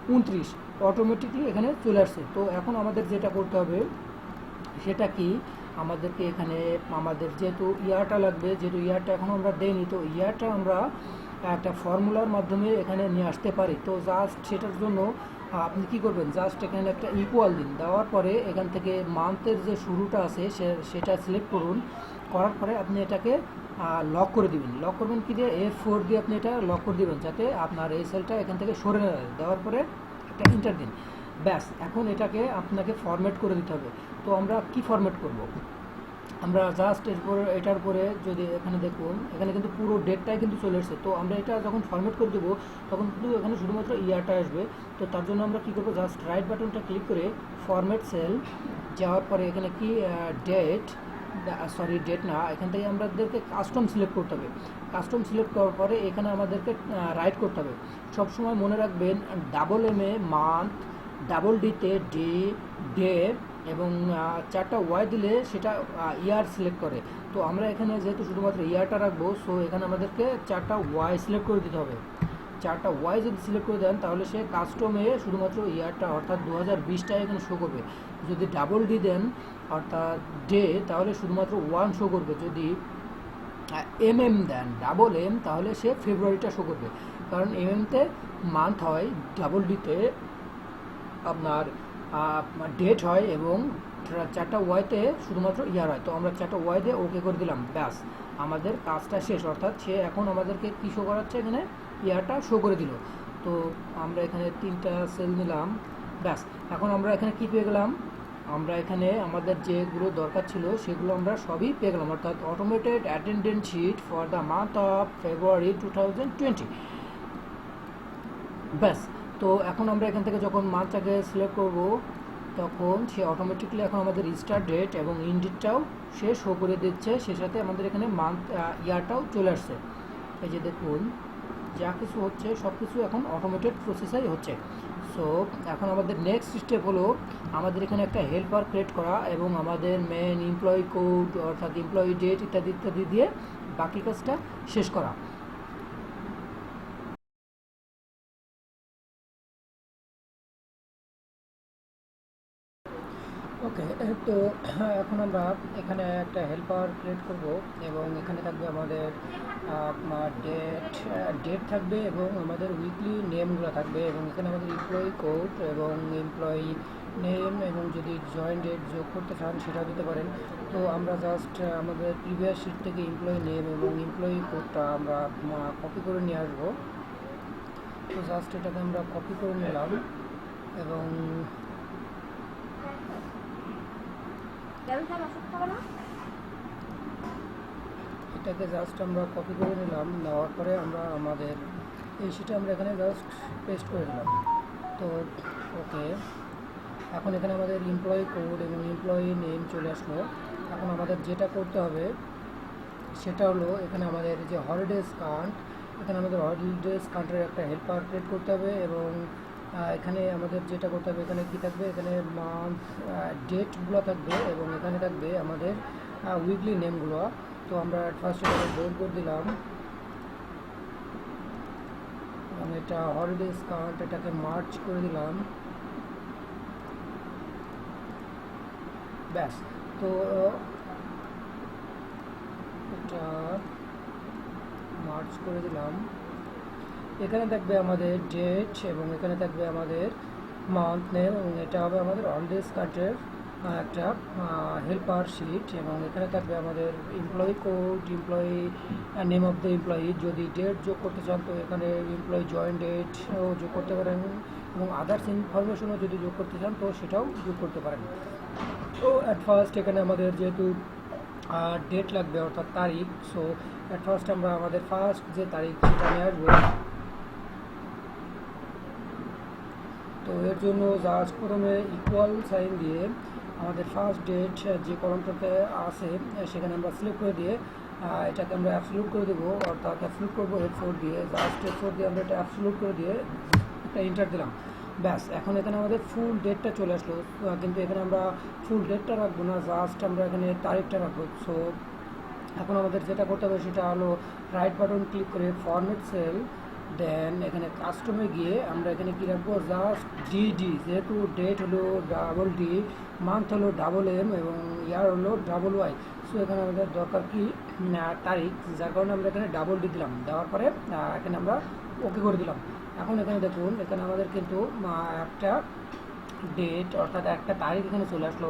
29, অটোমেটিকলি এখানে চলে আসছে। তো এখন আমাদের যেটা করতে হবে সেটা কি, আমাদেরকে এখানে আমাদের যেহেতু ইয়ারটা লাগবে, যেহেতু ইয়ারটা এখন আমরা দেইনি, তো ইয়ারটা আমরা একটা ফর্মুলার মাধ্যমে এখানে নিয়ে আসতে পারি। তো জাস্ট সেটার জন্য আপনি কি করবেন, জাস্ট এখানে একটা ইকুয়াল দিন, দেওয়ার পরে এখান থেকে মান্থের যে শুরুটা আছে সেটা সিলেক্ট করুন, করার পরে আপনি এটাকে লক করে দিবেন। লক করবেন কি দিয়ে, F4 দিয়ে আপনি এটা লক করে দিবেন যাতে আপনার এই সেলটা এখান থেকে সরে না যায়। দেওয়ার পরে একটা ইন্টার দিন। ব্যাস, এখন এটাকে আপনাকে ফরম্যাট করে দিতে হবে। তো আমরা কি ফরম্যাট করব, আমরা জাস্ট এরপর এটার পরে যদি এখানে দেখুন এখানে কিন্তু পুরো ডেটটাই কিন্তু চলে এসেছে। তো আমরা এটা যখন ফরম্যাট করে দেবো তখন কিন্তু এখানে শুধুমাত্র ইয়ারটা আসবে। তো তার জন্য আমরা কী করবো, জাস্ট রাইট বাটনটা ক্লিক করে ফরম্যাট সেল যাওয়ার পরে এখানে কি ডেট, সরি ডেট না, এখান থেকে আমাদেরকে কাস্টম সিলেক্ট করতে হবে। কাস্টম সিলেক্ট করার পরে এখানে আমাদেরকে রাইট করতে হবে। সবসময় মনে রাখবেন ডাবল এমে মান্থ, ডাবল ডিতে ডে, ডে এবং 4টা ওয়াই দিলে সেটা ইয়ার সিলেক্ট করে। তো আমরা এখানে যেহেতু শুধুমাত্র ইয়ারটা রাখবো, সো এখানে আমাদেরকে 4টা ওয়াই সিলেক্ট করে দিতে হবে। 4টা ওয়াই যদি সিলেক্ট করে দেন তাহলে সে কাস্টমে শুধুমাত্র ইয়ারটা অর্থাৎ 2020টা এখানে শো করবে। যদি ডাবল ডি দেন অর্থাৎ ডে তাহলে শুধুমাত্র 1 শো করবে। যদি দেন ডাবল এম তাহলে সে ফেব্রুয়ারিটা শো করবে, কারণ তে মান্থ হয়, ডাবল ডিতে আপনার ডেট হয় এবং 4টা ওয়াইতে শুধুমাত্র ইয়ার হয়। তো আমরা 4টা ওয়াই দিয়ে ওকে করে দিলাম। ব্যাস, আমাদের কাজটা শেষ, অর্থাৎ সে এখন আমাদেরকে কী শো করাচ্ছে, এখানে ইয়ারটা শো করে দিল। তো আমরা এখানে 3টা সেল নিলাম। ব্যাস, এখন আমরা এখানে কি পেয়ে গেলাম, আমরা এখানে আমাদের যেগুলো দরকার ছিল সেগুলো আমরা সবই পেয়ে গেলাম, অর্থাৎ automated attendance sheet for the month of February 2020। ব্যাস, তো এখন আমরা এখান থেকে যখন মান্থটাকে সিলেক্ট করব তখন সে অটোমেটিকলি এখন আমাদের স্টার্ট ডেট এবং ইন ডেটটাও সে শো করে দিচ্ছে, সে সাথে আমাদের এখানে মান্থ ইয়ারটাও চলে আসছে। এই যে দেখুন যা কিছু হচ্ছে সব কিছু এখন অটোমেটেড প্রসেসেই হচ্ছে। সো এখন আমাদের নেক্সট স্টেপ হলো আমাদের এখানে একটা হেল্পার ক্রিয়েট করা এবং আমাদের মেন এমপ্লয়ি কোড অর্থাৎ এমপ্লয়ি ডেট ইত্যাদি ইত্যাদি দিয়ে বাকি কাজটা শেষ করা। ওকে, তো এখন আমরা এখানে একটা হেল্পার ক্রিয়েট করব এবং এখানে থাকবে আমাদের ডেট থাকবে এবং আমাদের উইকলি নেমগুলো থাকবে এবং এখানে আমাদের এমপ্লয়ি কোড এবং এমপ্লয়ি নেম এবং যদি জয়েন ডেট যোগ করতে চান সেটাও দিতে পারেন। তো আমরা জাস্ট আমাদের প্রিভিয়াস শিট থেকে এমপ্লয়ি নেম এবং এমপ্লয়ি কোডটা আমরা কপি করে নিয়ে আসবো। তো জাস্ট এটাকে আমরা কপি করে নিলাম এবং এটাকে জাস্ট আমরা কপি করে নিলাম, নেওয়ার পরে আমরা আমাদের এই শিটে আমরা এখানে জাস্ট পেস্ট করে দিলাম। তো ওকে, এখন এখানে আমাদের এমপ্লয়ি কোড এবং এমপ্লয়ি নেম চলে আসলো। এখন আমাদের যেটা করতে হবে সেটা হলো এখানে আমাদের যে হলিডেজ কাউন্ট এখানে আমাদের হলিডেজ কান্ট্রির একটা হেল্পার ক্রিয়েট করতে হবে এবং এখানে আমাদের যেটা করতে হবে, এখানে কি থাকবে, এখানে মান্থ ডেটগুলো থাকবে এবং এখানে থাকবে আমাদের উইকলি নেমগুলো। তো আমরা ফার্স্ট এখানে বোল্ড করে দিলাম এবং এটা হলিডেজ কাউন্ট, এটাকে মার্চ করে দিলাম। ব্যাস, তো এটা মার্চ করে দিলাম। এখানে থাকবে আমাদের ডেট এবং এখানে থাকবে আমাদের মান্থ নেম এবং এটা হবে আমাদের হলিডেজ কার্ডের একটা হেল্পার শিট এবং এখানে থাকবে আমাদের employee code, employee name of the employee. যদি ডেট যোগ করতে চান তো এখানে এমপ্লয়ি জয়েন ডেটও যোগ করতে পারেন এবং আদার্স ইনফরমেশনও যদি যোগ করতে চান তো সেটাও যোগ করতে পারেন। তো অ্যাট ফার্স্ট এখানে আমাদের যেহেতু ডেট লাগবে অর্থাৎ তারিখ, সো অ্যাট ফার্স্ট আমরা আমাদের ফার্স্ট যে তারিখ সেটা নিয়ে আসবো। তো এর জন্য জাস্ট প্রথমে ইকুয়াল সাইন দিয়ে আমাদের ফার্স্ট ডেট যে কলমটাতে আছে সেখানে আমরা সিলেক্ট করে দিয়ে এটাকে আমরা অ্যাবসলিউট করে দেবো, অর্থাৎ অ্যাবসলিউট করবো F4 দিয়ে, জাস্ট F4 দিয়ে আমরা এটা অ্যাবসলিউট করে দিয়ে একটা এন্টার দিলাম। ব্যাস, এখন এখানে আমাদের ফুল ডেটটা চলে আসলো, কিন্তু এখানে আমরা ফুল ডেটটা রাখবো না, জাস্ট আমরা এখানে তারিখটা রাখবো। সো এখন আমাদের যেটা করতে হবে সেটা হলো রাইট বাটন ক্লিক করে ফরম্যাট সেল, দেন এখানে কাস্টমে গিয়ে আমরা এখানে কী রাখবো, জাস্ট ডিডি, যেহেতু ডেট হলো ডাবল ডি, মান্থ হলো ডাবল এম এবং ইয়ার হলো ডাবল ওয়াই। সো এখানে আমাদের দরকার কি তারিখ, যার কারণে আমরা এখানে ডাবল ডি দিলাম, দেওয়ার পরে এখানে আমরা ওকে করে দিলাম। এখন এখানে দেখুন এখানে আমাদের কিন্তু একটা ডেট অর্থাৎ একটা তারিখ এখানে চলে আসলো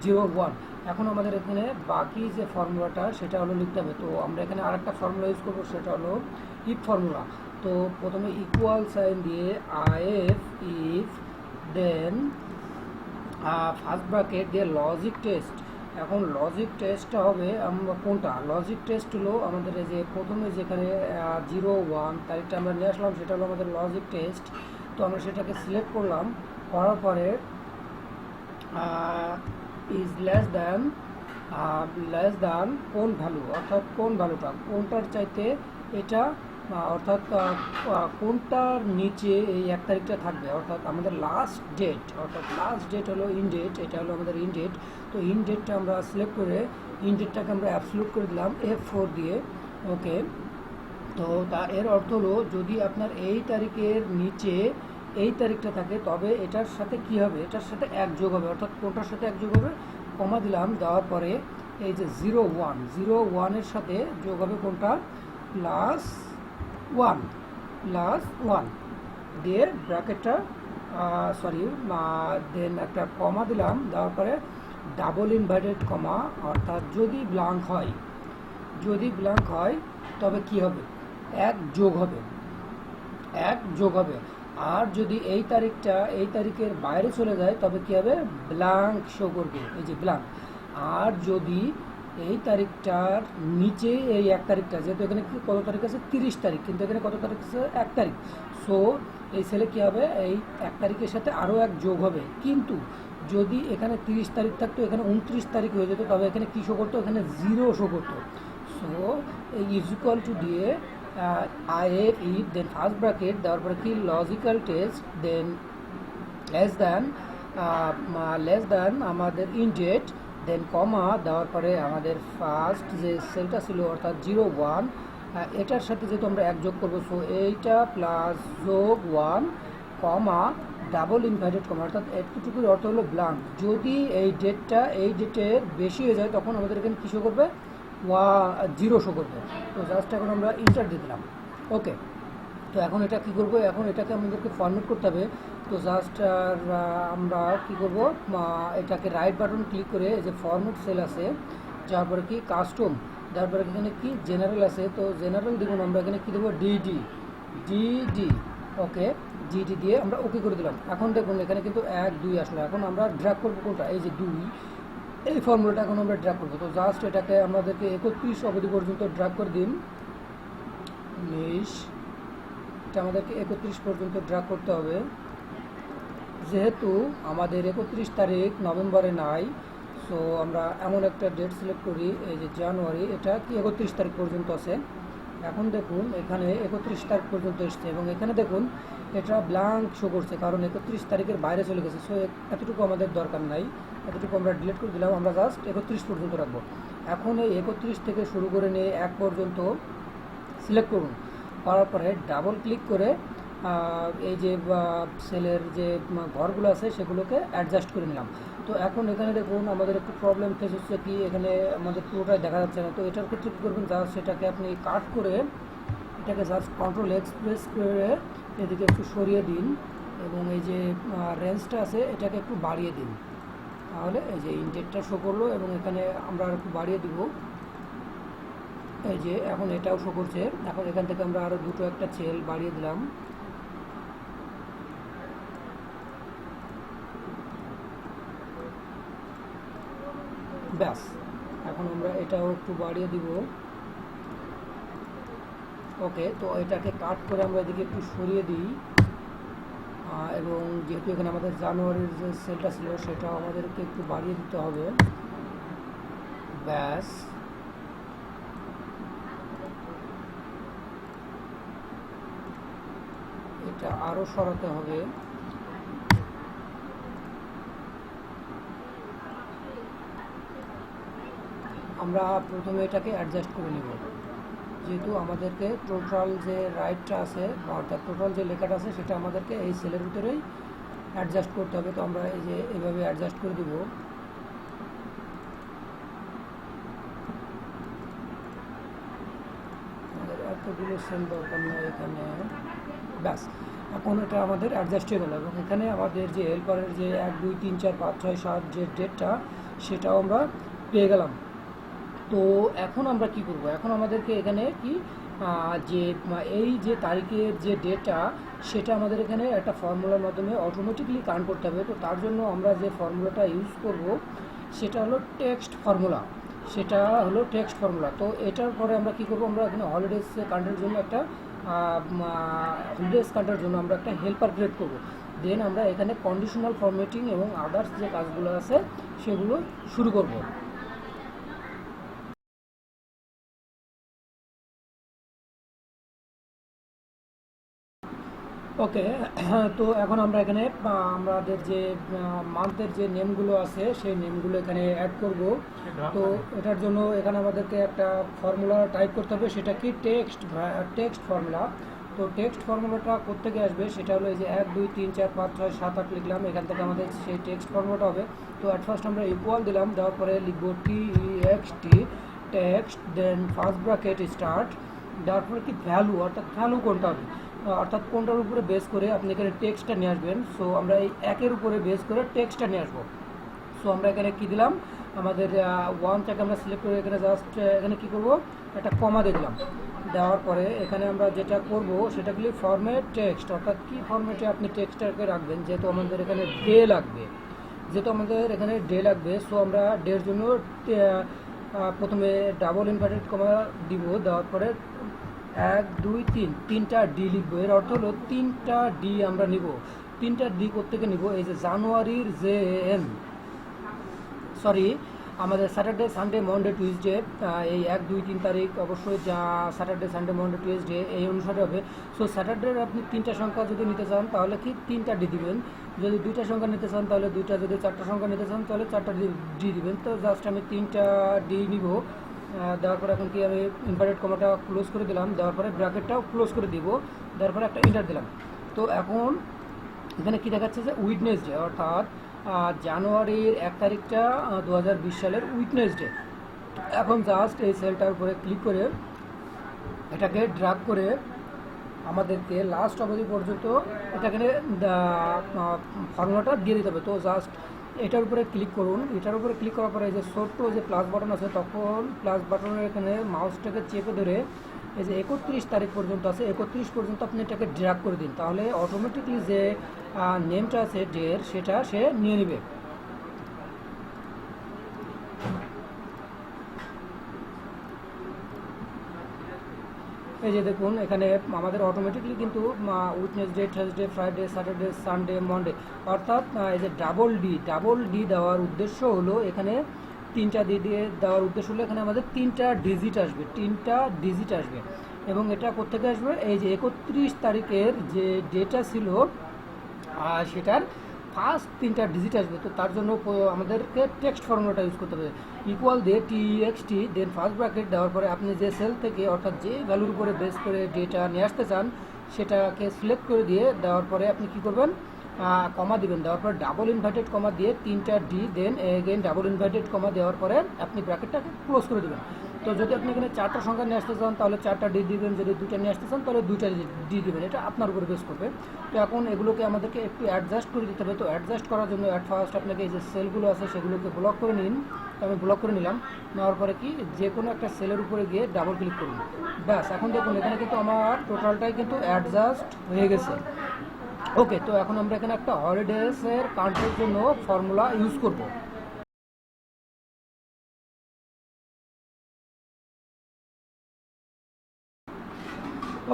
01। এখন আমাদের এখানে বাকি যে ফর্মুলাটা সেটা হলো লিখতে হবে। তো আমরা এখানে আরেকটা ফর্মুলা ইউজ করবো, সেটা হলো ইফ ফর্মুলা। তো প্রথমে ইকুয়াল সাইন দিয়ে IF if, then first bracket দিয়ে লজিক টেস্ট। এখন লজিক টেস্টটা হবে আমরা কোনটা, লজিক টেস্ট হলো আমাদের এই যে প্রথমে যেখানে 01 তারিখটা আমরা নিয়ে আসলাম সেটা হলো আমাদের লজিক টেস্ট। তো আমরা সেটাকে সিলেক্ট করলাম, করার পরে ইজ লেস দ্যান কোন ভ্যালু, অর্থাৎ কোন ভ্যালুটা কোনটার চাইতে এটা, অর্থাৎ কোনটার নিচে এই 1 তারিখটা থাকবে, অর্থাৎ আমাদের লাস্ট ডেট, অর্থাৎ লাস্ট ডেট হলো ইন ডেট, এটা হলো আমাদের ইন ডেট। তো ইন ডেটটা আমরা সিলেক্ট করে ইন ডেটটাকে আমরা অ্যাবসলিউট করে দিলাম F4 দিয়ে, ওকে। তো এর অর্থ হলো যদি আপনার এই তারিখের নিচে এই তারিখটা থাকে তবে এটার সাথে কি হবে, এটার সাথে 1 যোগ হবে, অর্থাৎ কোনটার সাথে 1 যোগ হবে, কমা দিলাম, দেওয়ার পরে এই যে 01 সাথে যোগ হবে কোনটা, +1 দিয়ে ব্র্যাকেটটা দেন একটা কমা দিলাম, দেওয়ার পরে ডাবল ইনভার্টেড কমা, অর্থাৎ যদি ব্ল্যাঙ্ক হয় তবে কি হবে, 1 যোগ হবে। আর যদি এই তারিখটা এই তারিখের বাইরে চলে যায় তবে কি হবে, ব্ল্যাঙ্ক শো করবে, এই যে ব্ল্যাঙ্ক। আর যদি এই তারিখটার নিচে এই 1 তারিখটা, যেহেতু এখানে কি কত তারিখ আছে 30 তারিখ, কিন্তু এখানে কত তারিখ আছে 1 তারিখ, সো এই সেলে কী হবে, এই 1 তারিখের সাথে আরও 1 যোগ হবে। কিন্তু যদি এখানে 30 তারিখ থাকতো, এখানে 29 তারিখ হয়ে যেত, তবে এখানে কী শো করতো, এখানে 0 শো করতো। সো এই ইজ ইকুয়াল টু দিয়ে IF if, then first bracket দেওয়ার পরে কি logical test, then less than আমাদের ইন ডেট, দেন কমা দেওয়ার পরে আমাদের ফার্স্ট যে সেলটা ছিল অর্থাৎ 01, এটার সাথে যেহেতু আমরা 1 যোগ করবো, সো এইটা প্লাস যোগ 1 কমা ডাবল ইনভার্টেড কমা, অর্থাৎ এতটুকুর অর্থ হলো ব্ল্যাঙ্ক। যদি এই ডেটটা এই ডেটের বেশি হয়ে যায় তখন আমাদের এখানে কী শো করবে, 0 শো করবে। তো জাস্ট এখন আমরা ইন্টার দিয়ে দিলাম, ওকে। তো এখন এটা কী করবো, এখন এটাকে আমাদেরকে ফরম্যাট করতে হবে। তো জাস্ট আমরা কী করব, এটাকে রাইট বাটন ক্লিক করে এই যে ফরম্যাট সেল আছে, যার পরে কি কাস্টম, যার পরে এখানে কি জেনারেল আছে, তো জেনারেল দেখুন আমরা এখানে কী দেবো, ডিডি, ওকে, ডিডি দিয়ে আমরা ওকে করে দিলাম। এখন দেখুন এখানে কিন্তু 1 2 আসলো, এখন আমরা ড্র্যাগ করবো কোনটা, এই যে 2, এই ফর্মুলাটা এখন আমরা ড্র্যাগ করবো। তো জাস্ট এটাকে আমাদেরকে 31 অবধি পর্যন্ত ড্র্যাগ করে দিন, 19, এটা আমাদেরকে 31 পর্যন্ত ড্র্যাগ করতে হবে। যেহেতু আমাদের 31 তারিখ নভেম্বরে নাই, সো আমরা এমন একটা ডেট সিলেক্ট করি, এই যে জানুয়ারি, এটা কি 31 তারিখ পর্যন্ত আছে, এখন দেখুন এখানে 31 তারিখ পর্যন্ত এসছে এবং এখানে দেখুন এটা ব্ল্যাঙ্ক শো করছে, কারণ 31 তারিখের বাইরে চলে গেছে। সো এতটুকু আমাদের দরকার নাই, এতটুকু আমরা ডিলিট করে দিলাম। আমরা জাস্ট 31 পর্যন্ত রাখবো। এখন এই 31 থেকে শুরু করে নিয়ে 1 পর্যন্ত সিলেক্ট করুন, করার পরে ডাবল ক্লিক করে এই যে সেলের যে ঘরগুলো আছে সেগুলোকে অ্যাডজাস্ট করে নিলাম। তো এখন এখানে দেখুন আমাদের একটু প্রবলেম ফেস হচ্ছে কি, এখানে আমাদের পুরোটাই দেখা যাচ্ছে না। তো এটার ক্ষেত্রে কী করবেন, জাস্ট সেটাকে আপনি কাট করে এটাকে জাস্ট কন্ট্রোল এক্সপ্রেস করে এদিকে একটু সরিয়ে দিন এবং এই যে রেঞ্জটা আছে এটাকে একটু বাড়িয়ে দিন, তাহলে এই যে ইনডেটটা শো করলো এবং এখানে আমরা একটু বাড়িয়ে দিব। এই যে এখন এটাও শো করছে। এখন এখান থেকে আমরা আরও দুটো একটা সেল বাড়িয়ে দিলাম। ব্যাস, এখন আমরা এটাও একটু বাড়িয়ে দিব। ওকে, তো এটাকে কাট করে আমরা এদিকে একটু সরিয়ে দিই এবং যেহেতু এখানে আমাদের জানুয়ারির যে সেলটা ছিল সেটাও আমাদেরকে একটু বাড়িয়ে দিতে হবে। ব্যাস, এটা আরও সরাতে হবে। আমরা প্রথমে এটাকে অ্যাডজাস্ট করে নেব, যেহেতু আমাদেরকে টোটাল যে রাইটটা আছে অর্থাৎ টোটাল যে লেখাটা আছে সেটা আমাদেরকে এই সেলের ভিতরেই অ্যাডজাস্ট করতে হবে। তো আমরা এই যে এভাবে অ্যাডজাস্ট করে দিব। আমাদের এতগুলো সেল দরকার নেই এখানে। ব্যাস, এখন এটা আমাদের অ্যাডজাস্ট হয়ে গেল এবং এখানে আমাদের যে হেল্পারের যে 1 2 3 4 5 6 7 যে ডেটটা সেটাও আমরা পেয়ে গেলাম। তো এখন আমরা কি করব, এখন আমাদেরকে এখানে কি যে এই যে তারিখের যে ডেটটা সেটা আমাদের এখানে একটা ফর্মুলার মাধ্যমে অটোমেটিকলি কাউন্ট করতে হবে। তো তার জন্য আমরা যে ফর্মুলাটা ইউজ করব সেটা হলো টেক্সট ফর্মুলা। তো এটার পরে আমরা কি করব, আমরা এখানে হলিডেজ কাউন্টের জন্য একটা হলিডেজ কাউন্টের জন্য আমরা একটা হেল্পার ক্রিয়েট করব। দেন আমরা এখানে কন্ডিশনাল ফরম্যাটিং এবং আদার্স যে কাজগুলো আছে সেগুলো শুরু করব। ওকে, তো এখন আমরা এখানে আমাদের যে মান্থের যে নেমগুলো আছে সেই নেমগুলো এখানে অ্যাড করব। তো এটার জন্য এখানে আমাদেরকে একটা ফর্মুলা টাইপ করতে হবে, সেটা কি টেক্সট ফর্মুলা। তো টেক্সট ফর্মুলাটা কোত্থেকে আসবে, সেটা হলো এই যে 1 2 3 4 5 6 7 8 লিখলাম, এখান থেকে আমাদের সেই টেক্সট ফর্মুলাটা হবে। তো অ্যাট ফার্স্ট আমরা ইকুয়াল দিলাম, দেওয়ার পরে লিখবো TEXT টেক্সট, দেন ফার্স্ট ব্র্যাকেট স্টার্ট, দেওয়ার পরে কি ভ্যালু, অর্থাৎ ভ্যালু কোনটা হবে, অর্থাৎ কোনটার উপরে বেস করে আপনি এখানে টেক্সটটা নিয়ে আসবেন। সো আমরা এই 1-এর উপরে বেস করে টেক্সটটা নিয়ে আসবো। সো আমরা এখানে কি দিলাম, আমাদের 1 থেকে আমরা সিলেক্ট করে এখানে জাস্ট এখানে কি করব, একটা কমা দিয়ে দিলাম। দেওয়ার পরে এখানে আমরা যেটা করব সেটা কি ফরম্যাট টেক্সট, অর্থাৎ কি ফরম্যাটে আপনি টেক্সটটাকে রাখবেন। যেহেতু আমাদের এখানে ডে লাগবে, সো আমরা ডের জন্য প্রথমে ডাবল ইনভার্টেড কমা দিব, দেওয়ার পরে 1 2 3 তিনটা ডি লিখবো। এর অর্থ হলো 3টা ডি আমরা নিব। 3টা ডি কোত্থেকে নিব, এই যে জানুয়ারির যে আমাদের স্যাটারডে সানডে মনডে টুইসডে, এই 1 2 3 তারিখ অবশ্যই যা স্যাটারডে সানডে মনডে টুইসডে এই অনুসারে হবে। সো স্যাটারডের আপনি 3টা সংখ্যা যদি নিতে চান তাহলে কি 3টা ডি দিবেন, যদি 2টা সংখ্যা নিতে চান তাহলে 2টা, যদি 4টা সংখ্যা নিতে চান তাহলে 4টা ডি দিবেন। তো জাস্ট আমি 3টা ডি নিব। দেওয়ার পরে এখন কি আমি ইনভার্টেড কমাটা ক্লোজ করে দিলাম, দেওয়ার পরে ব্র্যাকেটটাও ক্লোজ করে দিব, দেওয়ার পরে একটা এন্টার দিলাম। তো এখন এখানে কি দেখাচ্ছে যে উইটনেসডে, অর্থাৎ জানুয়ারির 1 তারিখটা 2020 সালের উইটনেসডে। এখন জাস্ট এই সেলটার উপরে ক্লিক করে এটাকে ড্র্যাগ করে আমাদেরকে লাস্ট অবধি পর্যন্ত এটাকে ফর্মুলাটা দিয়ে দিতে হবে। তো জাস্ট এটার উপরে ক্লিক করুন। এটার উপরে ক্লিক করার পরে যে ছোট্ট যে প্লাস বাটন আছে, তখন প্লাস বাটনের এখানে মাউসটাকে চেপে ধরে এই যে 31 তারিখ পর্যন্ত আছে, 31 পর্যন্ত আপনি এটাকে ড্র্যাগ করে দিন, তাহলে অটোমেটিকলি যে নেমটা আছে ডের সেটা সে নিয়ে নেবে। এই যে দেখুন এখানে আমাদের অটোমেটিকলি কিন্তু Wednesday, Thursday, Friday, Saturday, Sunday, Monday, অর্থাৎ এই যে ডাবল ডি দেওয়ার উদ্দেশ্য হলো এখানে 3টা ডি দিয়ে দেওয়ার উদ্দেশ্য হলো এখানে আমাদের 3টা ডিজিট আসবে। এবং এটা কোত্থেকে আসবে, এই যে 31 তারিখের যে ডেটা ছিল সেটার ফার্স্ট 3টা ডিজিট আসবে। তো তার জন্য আমাদেরকে টেক্সট ফর্মুলাটা ইউজ করতে হবে, ইকুয়াল দিয়ে টি দেন ফার্স্ট ব্র্যাকেট দেওয়ার পরে আপনি যে সেল থেকে অর্থাৎ যে ভ্যালুর উপরে বেস করে ডেটা নিয়ে আসতে চান সেটাকে সিলেক্ট করে দিয়ে দেওয়ার পরে আপনি কি করবেন, কমা দিবেন, দেওয়ার পরে ডাবল ইনভার্টেড কমা দিয়ে 3টা D then again double inverted comma দেওয়ার পরে আপনি ব্র্যাকেটটাকে ক্লোজ করে দেবেন। তো যদি আপনি এখানে 4টা সংখ্যা নিয়ে আসতে চান তাহলে 4টা ডি দিবেন, যদি 2টা নিয়ে আসতে চান তাহলে 2টা ডি দিবেন, এটা আপনার উপরে বেস করবে। তো এখন এগুলোকে আমাদেরকে একটু অ্যাডজাস্ট করে দিতে হবে। তো অ্যাডজাস্ট করার জন্য অ্যাট ফার্স্ট আপনাকে এই যে সেলগুলো আছে সেগুলোকে ব্লক করে নিন। তো আমি ব্লক করে নিলাম, নেওয়ার পরে কি যে কোনো একটা সেলের উপরে গিয়ে ডাবল ক্লিক করুন। ব্যাস, এখন দেখুন এখানে কিন্তু আমার টোটালটাই কিন্তু অ্যাডজাস্ট হয়ে গেছে। ওকে, তো এখন আমরা এখানে একটা হলিডেজের কাউন্টের জন্য ফর্মুলা ইউজ করব।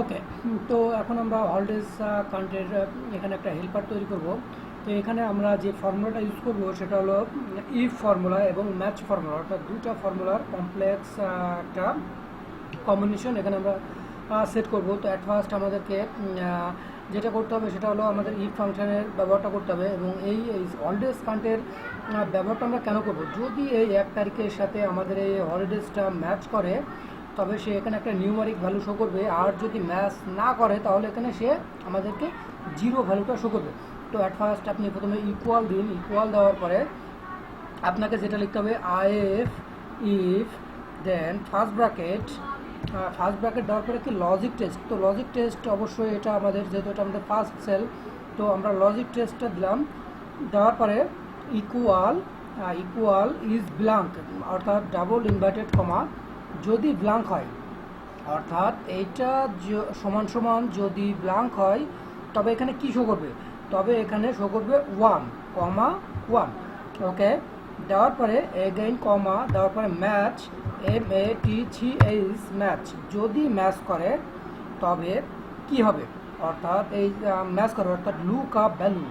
ওকে, তো এখন আমরা হলিডেজ কাউন্টের এখানে একটা হেল্পার তৈরি করব। তো এখানে আমরা যে ফর্মুলাটা ইউজ করব সেটা হলো ইফ ফর্মুলা এবং ম্যাচ ফর্মুলা, অর্থাৎ দুটা ফর্মুলার কমপ্লেক্স একটা কম্বিনেশন এখানে আমরা সেট করব। তো অ্যাট ফার্স্ট আমাদেরকে যেটা করতে হবে সেটা হলো আমাদের ইফ ফাংশনের ব্যবহারটা করতে হবে। এবং এই হলিডেজ কাউন্টের ব্যবহারটা আমরা কেন করব, যদি এই 1 তারিখের সাথে আমাদের এই হলিডেজটা ম্যাচ করে তবে সে এখানে একটা নিউমারিক ভ্যালু শো করবে, আর যদি ম্যাচ না করে তাহলে এখানে সে আমাদেরকে 0 ভ্যালুটা শো করবে। তো অ্যাট ফার্স্ট আপনি প্রথমে ইকুয়াল দিন, ইকুয়াল দেওয়ার পরে আপনাকে যেটা লিখতে হবে IF if then first bracket দেওয়ার পরে কি লজিক টেস্ট। তো লজিক টেস্ট অবশ্যই এটা আমাদের, যেহেতু এটা আমাদের ফার্স্ট সেল, তো আমরা লজিক টেস্টটা দিলাম। দেওয়ার পরে ইকুয়াল ইজ ব্ল্যাঙ্ক, অর্থাৎ ডাবল ইনভার্টেড কমা যদি ব্ল্যাঙ্ক হয়, অর্থাৎ এইটা সমান সমান যদি ব্ল্যাঙ্ক হয় তবে এখানে কি শো করবে, তবে এখানে শো করবে 1,1। ওকে, দেওয়ার পরে এগেইন কমা দেওয়ার পরে ম্যাচ MATCH ম্যাচ, যদি ম্যাচ করে তবে কি হবে, অর্থাৎ এই ম্যাচ করে অর্থাৎ লুক আপ ভ্যালু,